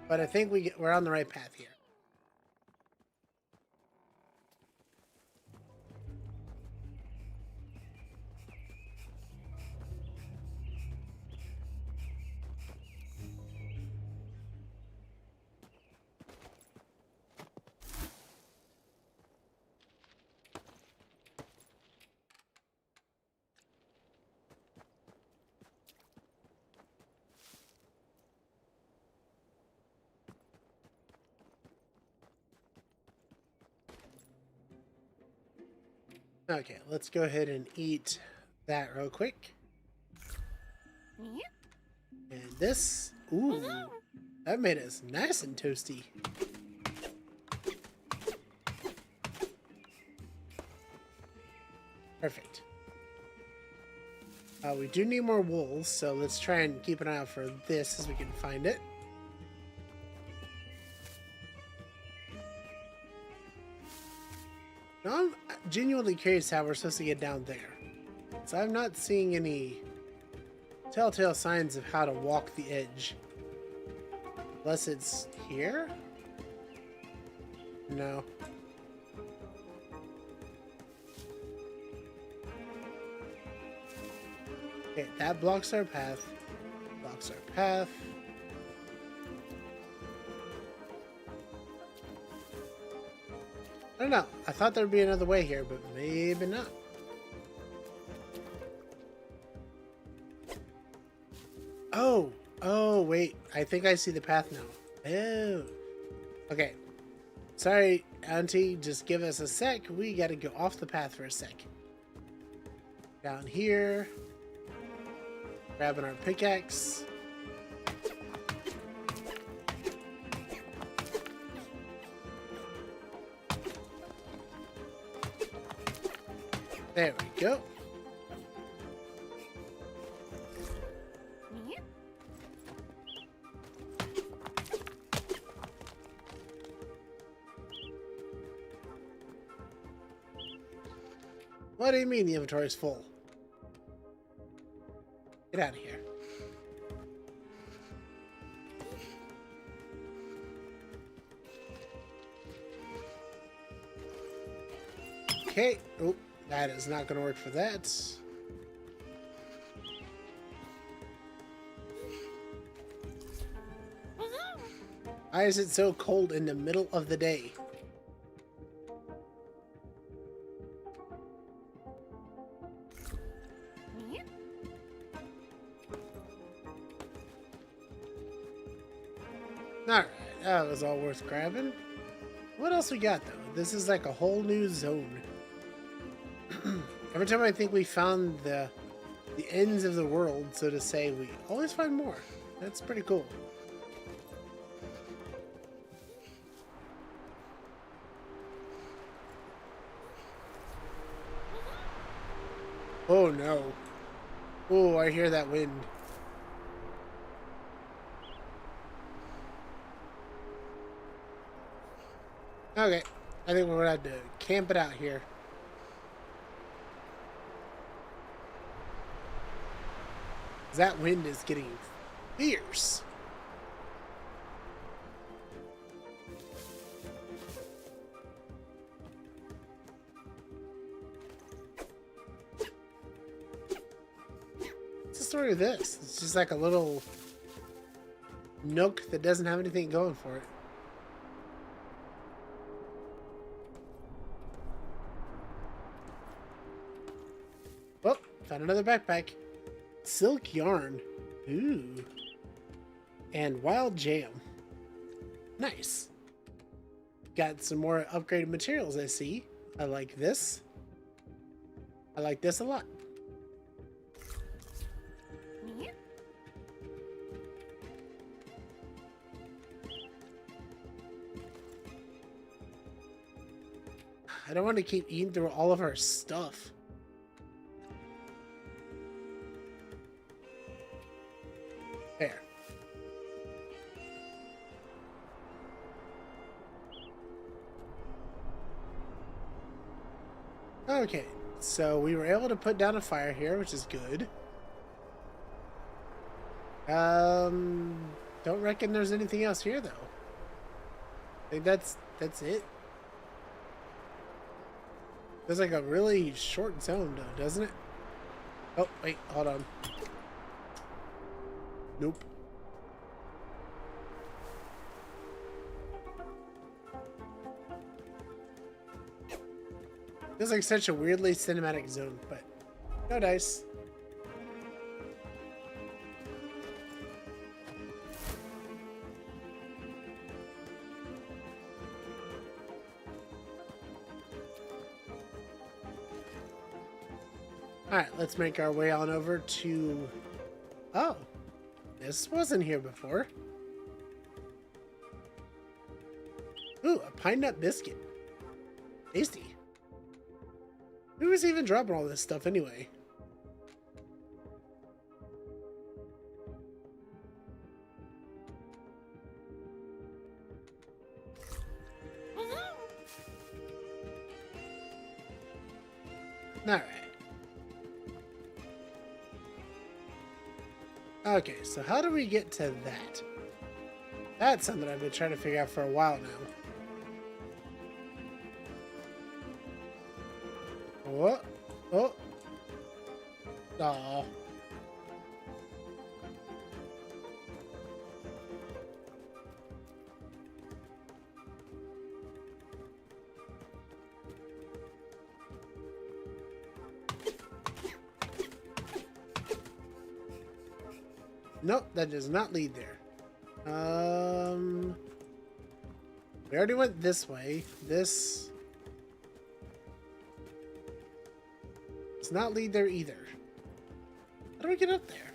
but I think we're on the right path here. Okay, let's go ahead and eat that real quick. And this, ooh, that made us nice and toasty. Perfect. We do need more wool, so let's try and keep an eye out for this as we can find it. Now I'm genuinely curious how we're supposed to get down there. So I'm not seeing any telltale signs of how to walk the edge. Unless it's here? No. Okay, that blocks our path. Blocks our path. I don't know. I thought there'd be another way here, but maybe not. Oh, wait. I think I see the path now. Oh. Okay. Sorry, Auntie. Just give us a sec. We gotta go off the path for a sec. Down here. Grabbing our pickaxe. There we go. What do you mean the inventory is full? Get out of here. Okay. Oh, that is not going to work for that. Why is it so cold in the middle of the day? Alright, that was all worth grabbing. What else we got, though? This is like a whole new zone. Every time I think we found the ends of the world, so to say, we always find more. That's pretty cool. Oh no. Oh, I hear that wind. Okay, I think we're gonna have to camp it out here. That wind is getting fierce. What's the story of this? It's just like a little nook that doesn't have anything going for it. Oh, found another backpack. Silk yarn. Ooh. And wild jam. Nice. Got some more upgraded materials, I see. I like this. I like this a lot. I don't want to keep eating through all of our stuff. There. Okay, so we were able to put down a fire here, which is good. Don't reckon there's anything else here though. I think that's it. There's like a really short zone though, doesn't it? Oh, wait, hold on. Nope. Feels like such a weirdly cinematic zone, but no dice. Alright, let's make our way on over to... Oh, this wasn't here before. Ooh, a pine nut biscuit. Tasty. Who was even dropping all this stuff anyway? Alright. Okay, so how do we get to that? That's something I've been trying to figure out for a while now. Oh, oh. Aw. Nope, that does not lead there. We already went this way. This does not lead there either. How do we get up there?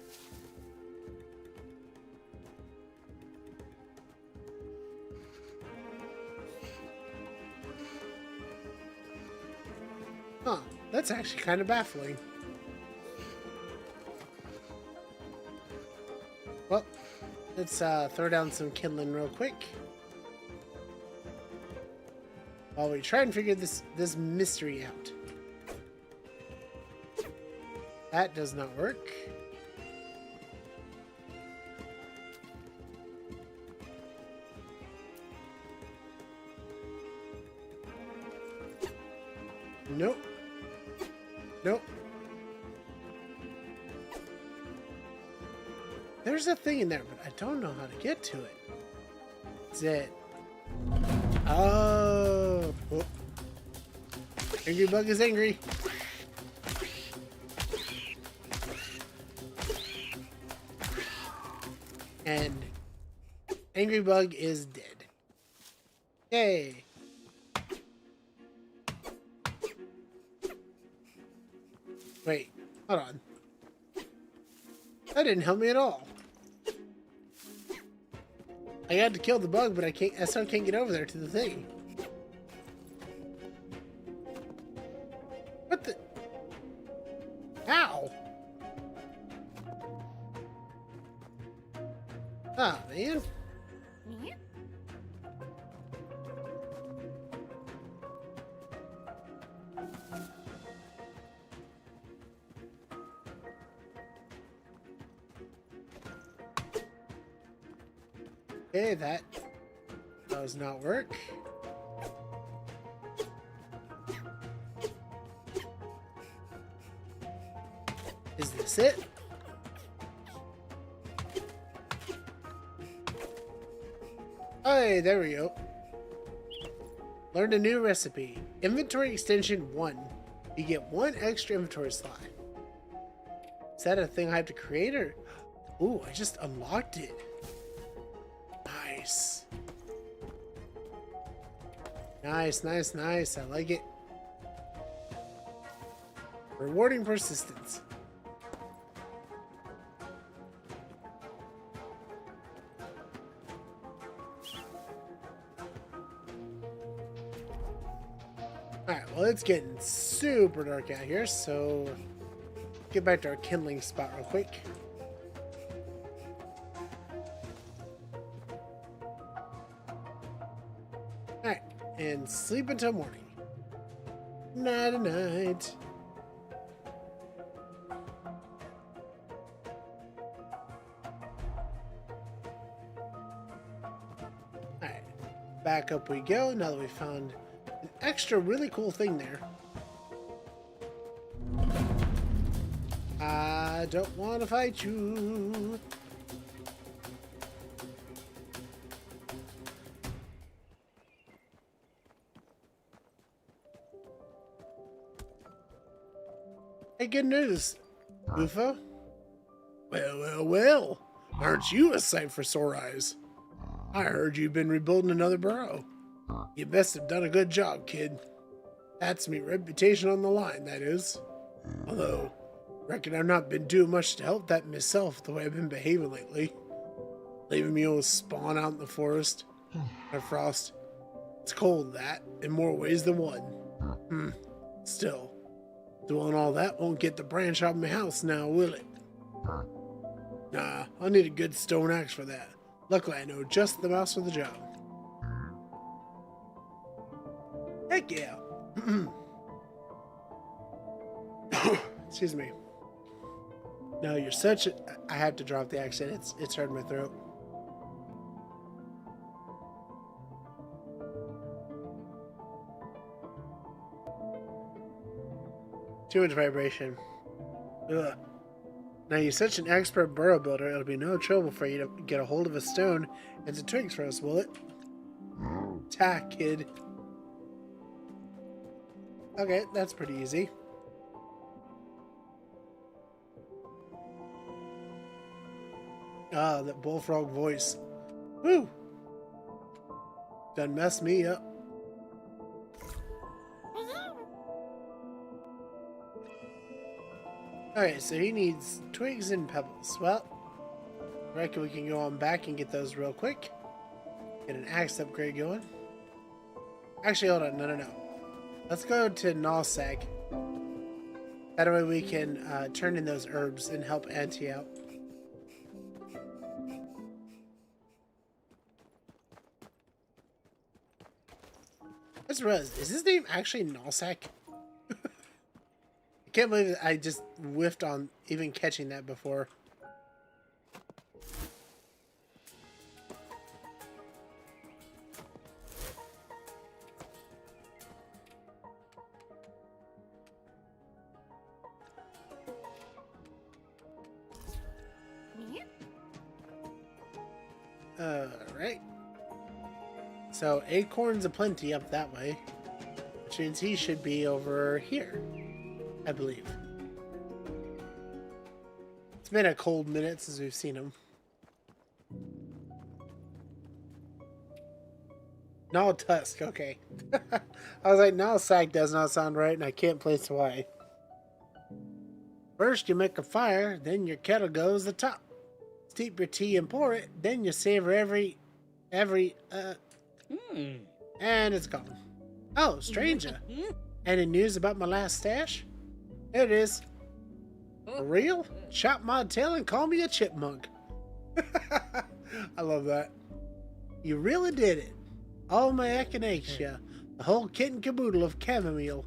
Huh, that's actually kind of baffling. Well, let's throw down some kindling real quick while we try and figure this mystery out. That does not work. Nope. Nope. There's a thing in there, but I don't know how to get to it. That's it. Oh. Oh. Angry Bug is angry. And Angry Bug is dead. Yay. Wait, hold on. That didn't help me at all. I had to kill the bug, but I still can't get over there to the thing. What the? Ow! Ah, man. Okay, that does not work. Is this it? Hey, there we go. Learned a new recipe. Inventory extension 1. You get 1 extra inventory slot. Is that a thing I have to create, or? Ooh, I just unlocked it. Nice. Nice, nice, nice. I like it. Rewarding persistence. Alright, well, it's getting super dark out here, so get back to our kindling spot real quick. Alright, and sleep until morning. Night night. Alright, back up we go now that we found an extra really cool thing there. I don't want to fight you. Hey, good news, UFO. Well. Aren't you a sight for sore eyes? I heard you've been rebuilding another burrow. You best have done a good job, kid. That's me reputation on the line, that is. Although, reckon I've not been doing much to help that myself the way I've been behaving lately. Leaving me old spawn out in the forest. Or frost. It's cold, that, in more ways than one. Still, doing all that won't get the branch out of my house now, will it? Nah, I'll need a good stone axe for that. Luckily, I know just the mouse for the job. Heck yeah! Excuse me. No, you're such a... I have to drop the accent. It's hurting my throat. Too much vibration. Ugh. Now, you're such an expert burrow builder, it'll be no trouble for you to get a hold of a stone and some twigs for us, will it? Ta, kid. Okay, that's pretty easy. Ah, that bullfrog voice. Woo! Done messed me up. Alright, so he needs twigs and pebbles. Well, I reckon we can go on back and get those real quick. Get an axe upgrade going. Actually, hold on. No. Let's go to Nullsag. That way we can turn in those herbs and help Auntie out. I just realized, is his name actually Nullsag? I can't believe I just whiffed on even catching that before. Alright. So acorns aplenty up that way, which means he should be over here, I believe. It's been a cold minute since we've seen him. Null Tusk, okay. I was like, Null Sack does not sound right, and I can't place why. First you make a fire, then your kettle goes the top. Steep your tea and pour it, then you savor every and it's gone. Oh, stranger. Any news about my last stash? There it is. For real? Chop my tail and call me a chipmunk. I love that. You really did it. All my echinacea, the whole kit and caboodle of chamomile.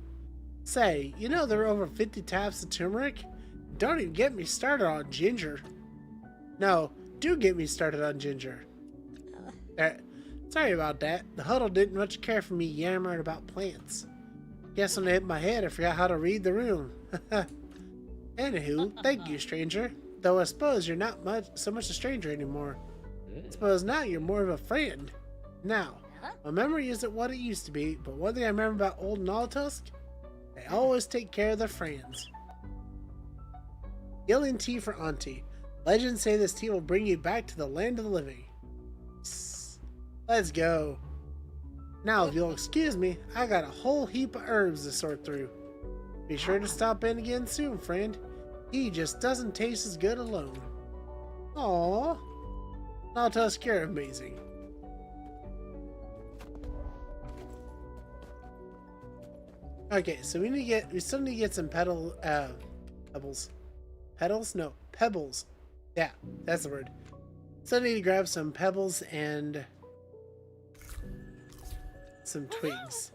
Say, you know there are over 50 types of turmeric? Don't even get me started on ginger. No, do get me started on ginger. Sorry about that. The huddle didn't much care for me yammering about plants. Guess when I hit my head, I forgot how to read the room. Anywho, thank you, stranger. Though I suppose you're not so much a stranger anymore. I suppose now you're more of a friend. Now, my memory isn't what it used to be, but one thing I remember about old Naltusk, they always take care of their friends. Healing tea for Auntie. Legends say this tea will bring you back to the land of the living. Let's go. Now, if you'll excuse me, I got a whole heap of herbs to sort through. Be sure to stop in again soon, friend. He just doesn't taste as good alone. Aww. Naltusk, you're amazing. Okay, so we still need to get some pebbles. Petals? No, pebbles. Yeah, that's the word. So I need to grab some pebbles and some twigs.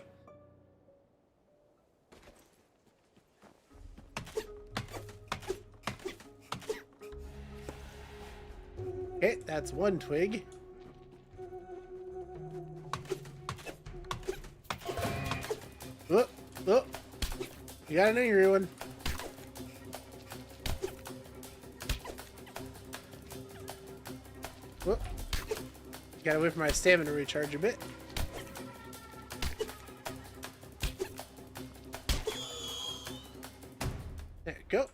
Okay, that's one twig. Look, look. You got an angry one. Whoop. Gotta wait for my stamina to recharge a bit. There we go.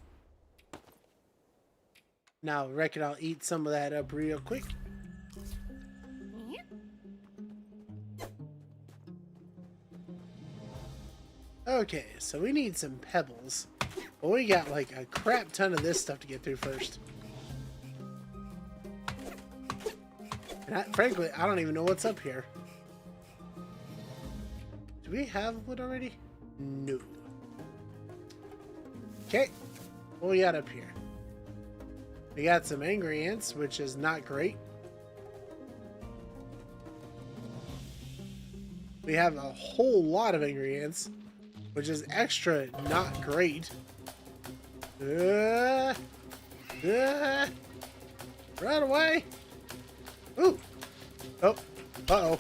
Now I reckon I'll eat some of that up real quick. Okay, so we need some pebbles. Well, we got like a crap ton of this stuff to get through first. And frankly, I don't even know what's up here. Do we have wood already? No. Okay, what we got up here? We got some angry ants, which is not great. We have a whole lot of angry ants, which is extra not great. Run away! Ooh! Oh! Uh-oh.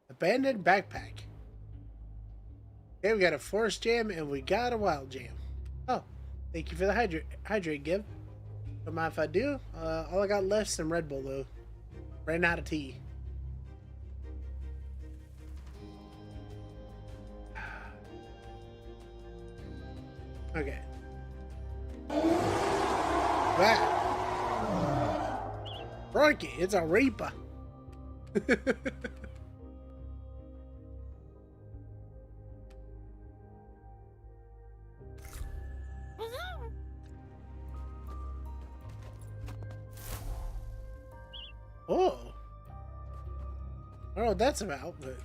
Abandoned backpack. Okay, we got a forest jam and we got a wild jam. Oh, thank you for the hydrate give. Don't mind if I do. All I got left is some Red Bull though. Ran out of tea. Okay. Wow. Quirky, it's a reaper. Oh. I don't know what that's about, but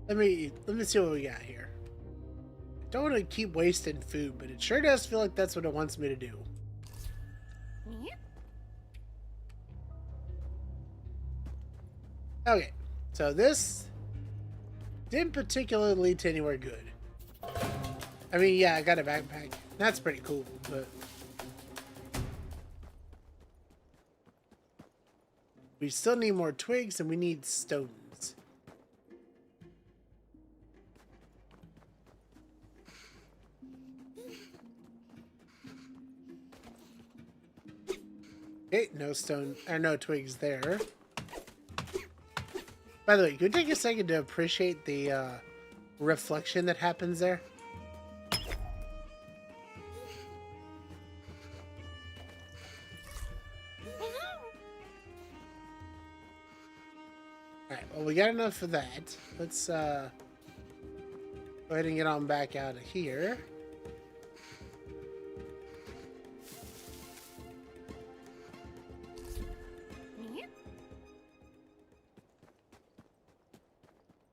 let me see what we got here. I don't want to keep wasting food, but it sure does feel like that's what it wants me to do. Okay, so this didn't particularly lead to anywhere good. I mean, yeah, I got a backpack. That's pretty cool, but we still need more twigs and we need stones. Okay, no stone or no twigs there. By the way, could you take a second to appreciate the reflection that happens there? Alright, well, we got enough of that. Let's go ahead and get on back out of here.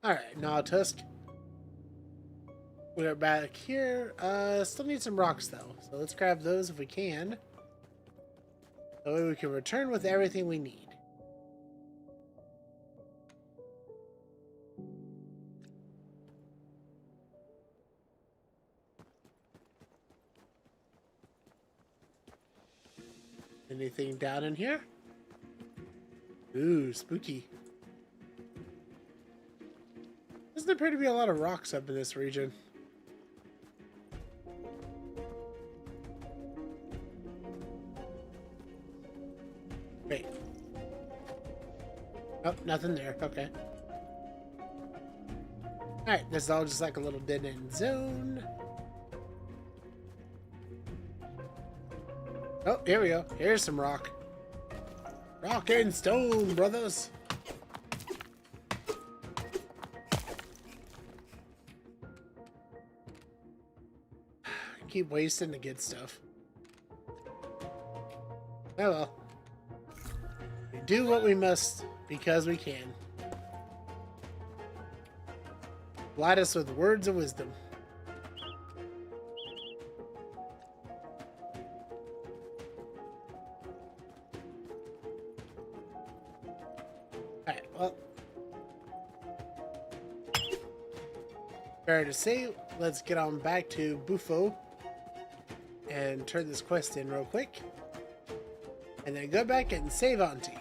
Alright, now Tusk. We're back here. Still need some rocks though. So let's grab those if we can. That way we can return with everything we need. Anything down in here? Ooh, spooky. Doesn't appear to be a lot of rocks up in this region. Wait. Oh, nothing there. Okay. Alright, this is all just like a little dead-end zone. Oh, here we go. Here's some rock. Rock and stone, brothers. Keep wasting the good stuff. Oh well. We do what we must because we can. Light us with words of wisdom. Alright, well. Fair to say, let's get on back to Buffo and turn this quest in real quick. And then go back and save Auntie.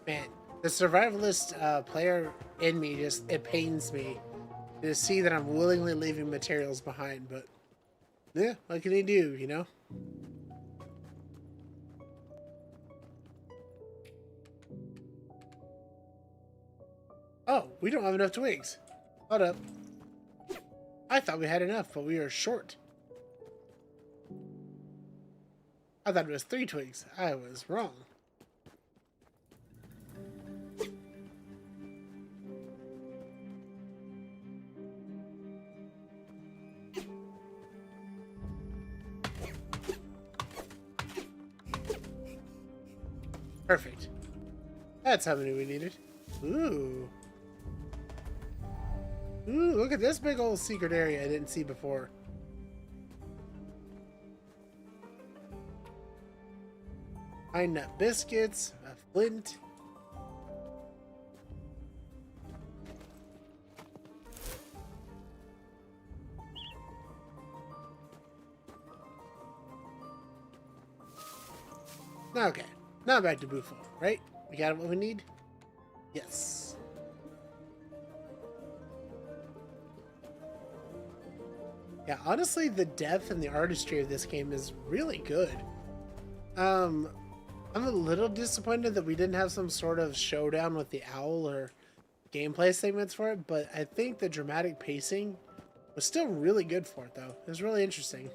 Man, the survivalist player in me it pains me to see that I'm willingly leaving materials behind, but yeah, what can he do, you know? Oh, we don't have enough twigs. Hold up. I thought we had enough, but we are short. I thought it was 3 twigs. I was wrong. Perfect. That's how many we needed. Ooh. Ooh, look at this big old secret area I didn't see before. Pine nut biscuits, a flint. Okay, now back to Buffo, right? We got what we need? Yes. Yeah, honestly, the depth and the artistry of this game is really good. I'm a little disappointed that we didn't have some sort of showdown with the owl or gameplay segments for it, but I think the dramatic pacing was still really good for it, though. It was really interesting.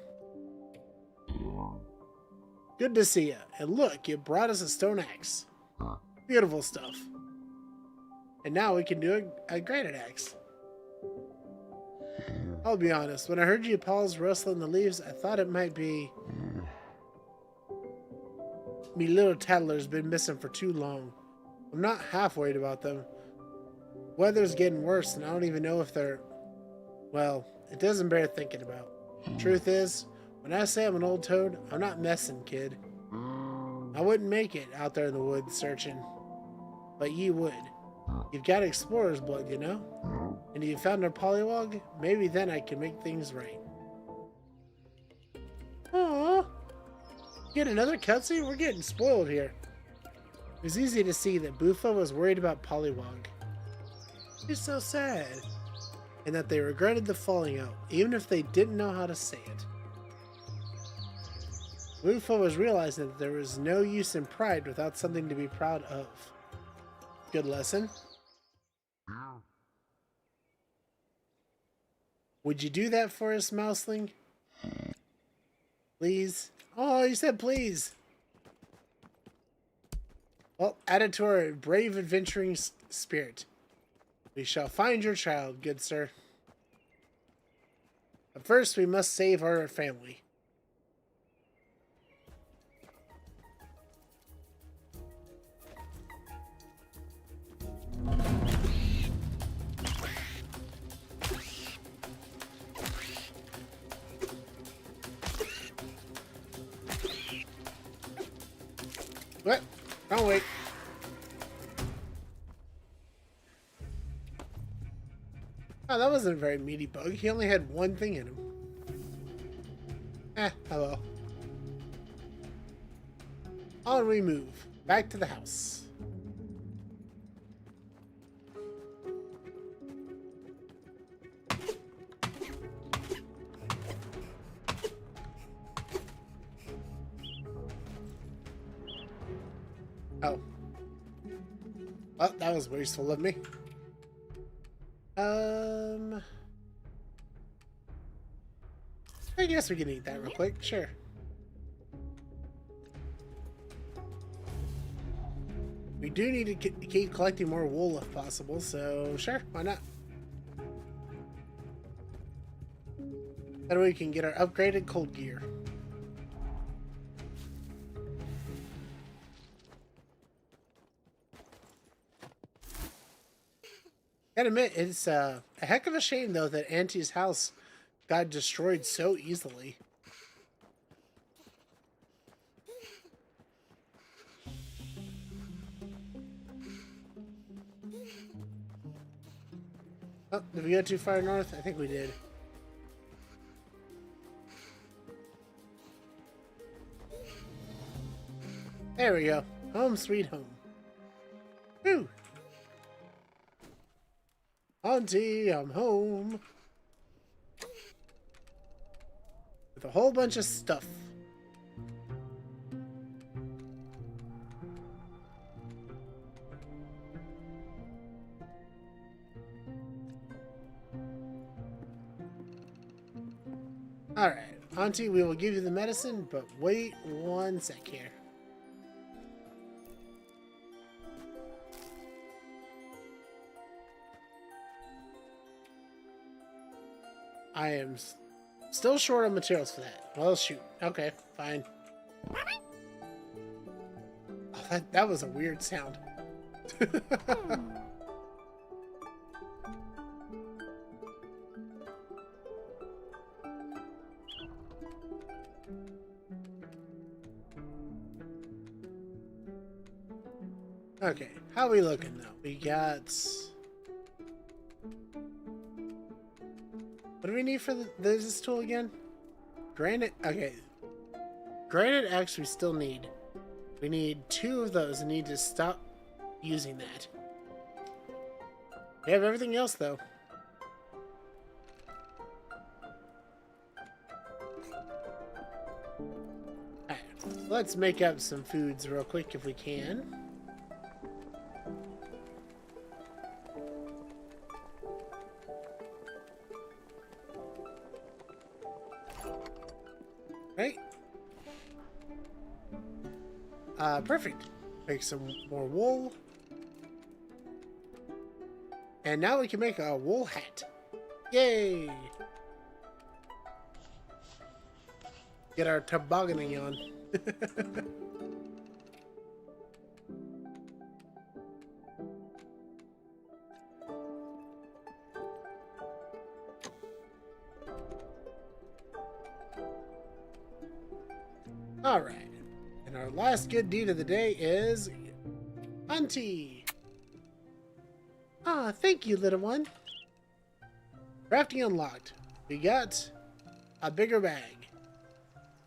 Good to see ya. And look, you brought us a stone axe. Beautiful stuff. And now we can do a granite axe. I'll be honest, when I heard you paws rustling the leaves, I thought it might be... me little tattler's been missing for too long. I'm not half worried about them. Weather's getting worse, and I don't even know if they're... well, it doesn't bear thinking about. Truth is, when I say I'm an old toad, I'm not messing, kid. I wouldn't make it out there in the woods searching. But you would. You've got explorer's blood, you know? And if you found our polywog, maybe then I can make things right. Aww. Get another cutscene? We're getting spoiled here. It was easy to see that Buffo was worried about Polywog. It's so sad. And that they regretted the falling out, even if they didn't know how to say it. Buffo was realizing that there was no use in pride without something to be proud of. Good lesson. Would you do that for us, Mouseling? Please? Oh, you said please. Well, add it to our brave adventuring spirit. We shall find your child, good sir. But first, we must save our family. What? Wrong way. Oh, that wasn't a very meaty bug. He only had one thing in him. Hello. On we move. Back to the house. Oh. Well, that was wasteful of me. I guess we can eat that real quick. Sure. We do need to keep collecting more wool if possible, so sure, why not? That way we can get our upgraded cold gear. Gotta admit, it's a heck of a shame, though, that Auntie's house got destroyed so easily. Oh, did we go too far north? I think we did. There we go. Home sweet home. Woo! Auntie, I'm home. With a whole bunch of stuff. Alright, Auntie, we will give you the medicine, but wait one sec here. I am still short on materials for that. Well, shoot. Okay, fine. Oh, that was a weird sound. Okay, how are we looking though? We got... What do we need for this tool again? Granite, okay. Granite X we still need. We need 2 of those and need to stop using that. We have everything else though. Alright, let's make up some foods real quick if we can. Right? Perfect. Make some more wool. And now we can make a wool hat. Yay! Get our tobogganing on. Alright. And our last good deed of the day is... Auntie! Ah, thank you, little one. Crafting unlocked. We got a bigger bag.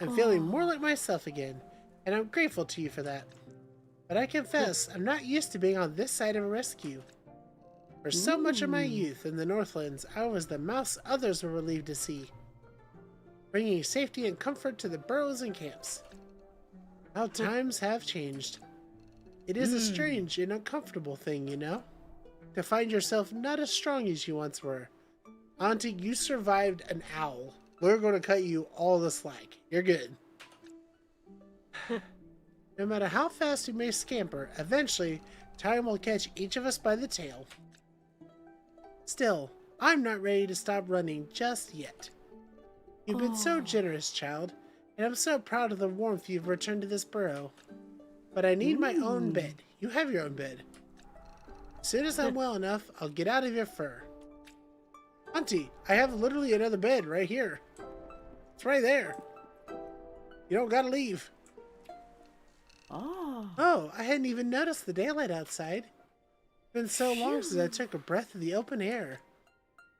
I'm feeling more like myself again, and I'm grateful to you for that. But I confess, I'm not used to being on this side of a rescue. For so much of my youth in the Northlands, I was the mouse others were relieved to see, bringing safety and comfort to the burrows and camps. How times have changed. It is a strange and uncomfortable thing, you know? To find yourself not as strong as you once were. Auntie, you survived an owl. We're going to cut you all the slack. You're good. No matter how fast we may scamper, eventually, time will catch each of us by the tail. Still, I'm not ready to stop running just yet. You've been so generous, child, and I'm so proud of the warmth you've returned to this burrow. But I need my own bed. You have your own bed. As soon as I'm well enough, I'll get out of your fur. Auntie, I have literally another bed right here. It's right there. You don't gotta leave. Oh, I hadn't even noticed the daylight outside. It's been so long since I took a breath of the open air.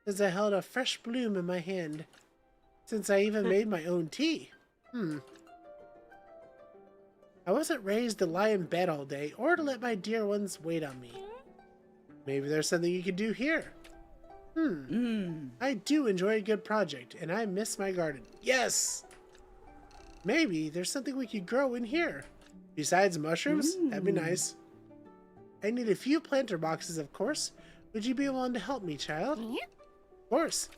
Since I held a fresh bloom in my hand. Since I even made my own tea. I wasn't raised to lie in bed all day or to let my dear ones wait on me. Maybe there's something you could do here. I do enjoy a good project, and I miss my garden. Yes! Maybe there's something we could grow in here. Besides mushrooms? That'd be nice. I need a few planter boxes, of course. Would you be willing to help me, child? Of course.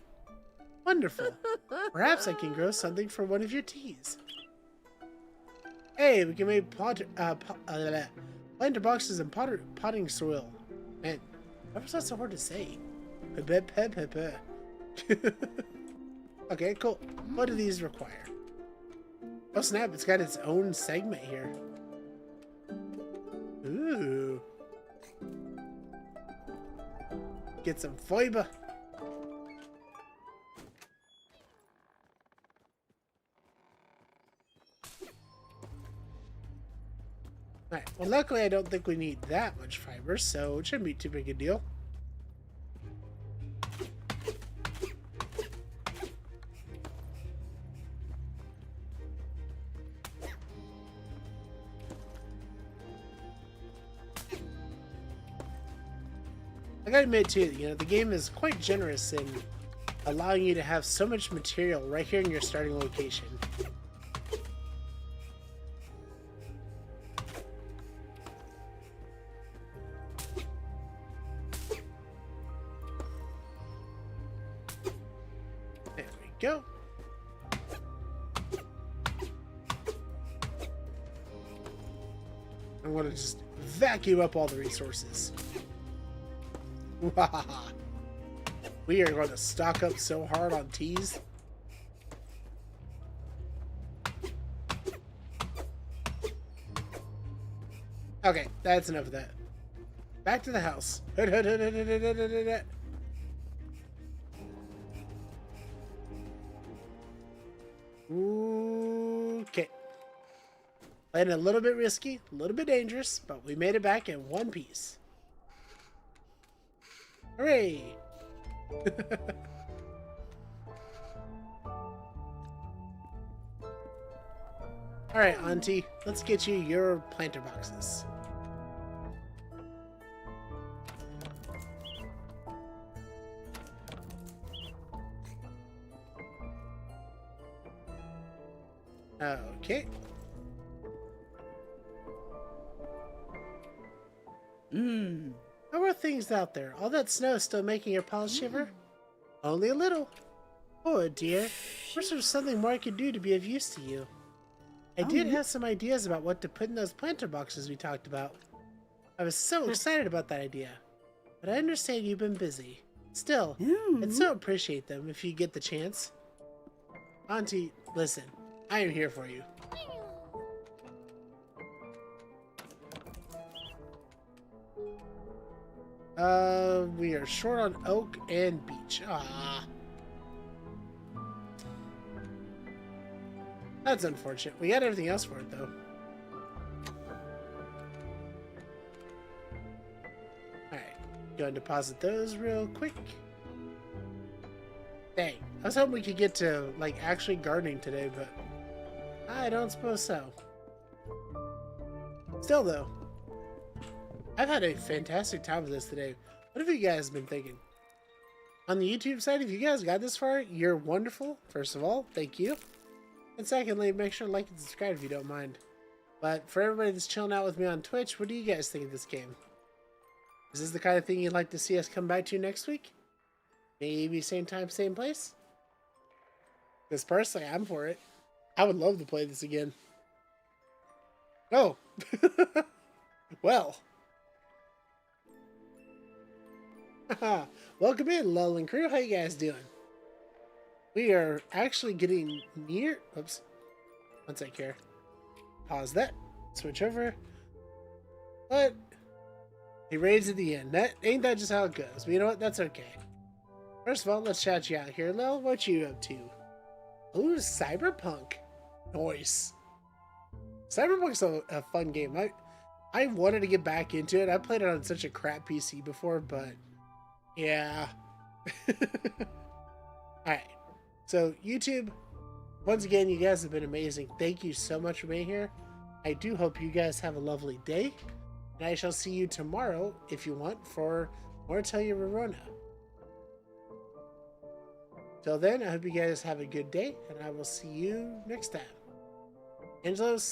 Wonderful. Perhaps I can grow something for one of your teas. Hey, we can make planter boxes and potting soil. Man, that was not so hard to say. Okay, cool. What do these require? Oh snap, it's got its own segment here. Ooh. Get some fiber. Alright, well luckily I don't think we need that much fiber, so it shouldn't be too big a deal. I gotta admit too, you know, the game is quite generous in allowing you to have so much material right here in your starting location. There we go. I want to just vacuum up all the resources. We are going to stock up so hard on teas. Okay, that's enough of that. Back to the house. Okay. Playing a little bit risky, a little bit dangerous, but we made it back in one piece. Hooray! Alright, Auntie, let's get you your planter boxes. Okay. How are things out there? All that snow still making your paws shiver? Only a little. Oh dear. Wish there was something more I could do to be of use to you. I did have some ideas about what to put in those planter boxes we talked about. I was so excited about that idea. But I understand you've been busy. Still, I'd so appreciate them if you get the chance. Auntie, listen. I am here for you. We are short on oak and beech. Ah. That's unfortunate. We got everything else for it, though. Alright. Go and deposit those real quick. Dang. I was hoping we could get to, like, actually gardening today, but I don't suppose so. Still, though, I've had a fantastic time with this today. What have you guys been thinking? On the YouTube side, if you guys got this far, you're wonderful. First of all, thank you. And secondly, make sure to like and subscribe if you don't mind. But for everybody that's chilling out with me on Twitch, what do you guys think of this game? Is this the kind of thing you'd like to see us come back to next week? Maybe same time, same place? Because personally, I'm for it. I would love to play this again. Oh. Well. Welcome in, Lull and crew. How you guys doing? We are actually getting near... Oops. One sec here. Pause that. Switch over. But he raids at the end. Ain't that just how it goes? But you know what? That's okay. First of all, let's shout you out here. Lull, what you up to? Ooh, Cyberpunk. Nice. Cyberpunk's a fun game. I wanted to get back into it. I played it on such a crap PC before, but yeah. Alright. So, YouTube, once again, you guys have been amazing. Thank you so much for being here. I do hope you guys have a lovely day. And I shall see you tomorrow, if you want, for more Tell You Verona. Till then, I hope you guys have a good day, and I will see you next time. Angelo, sign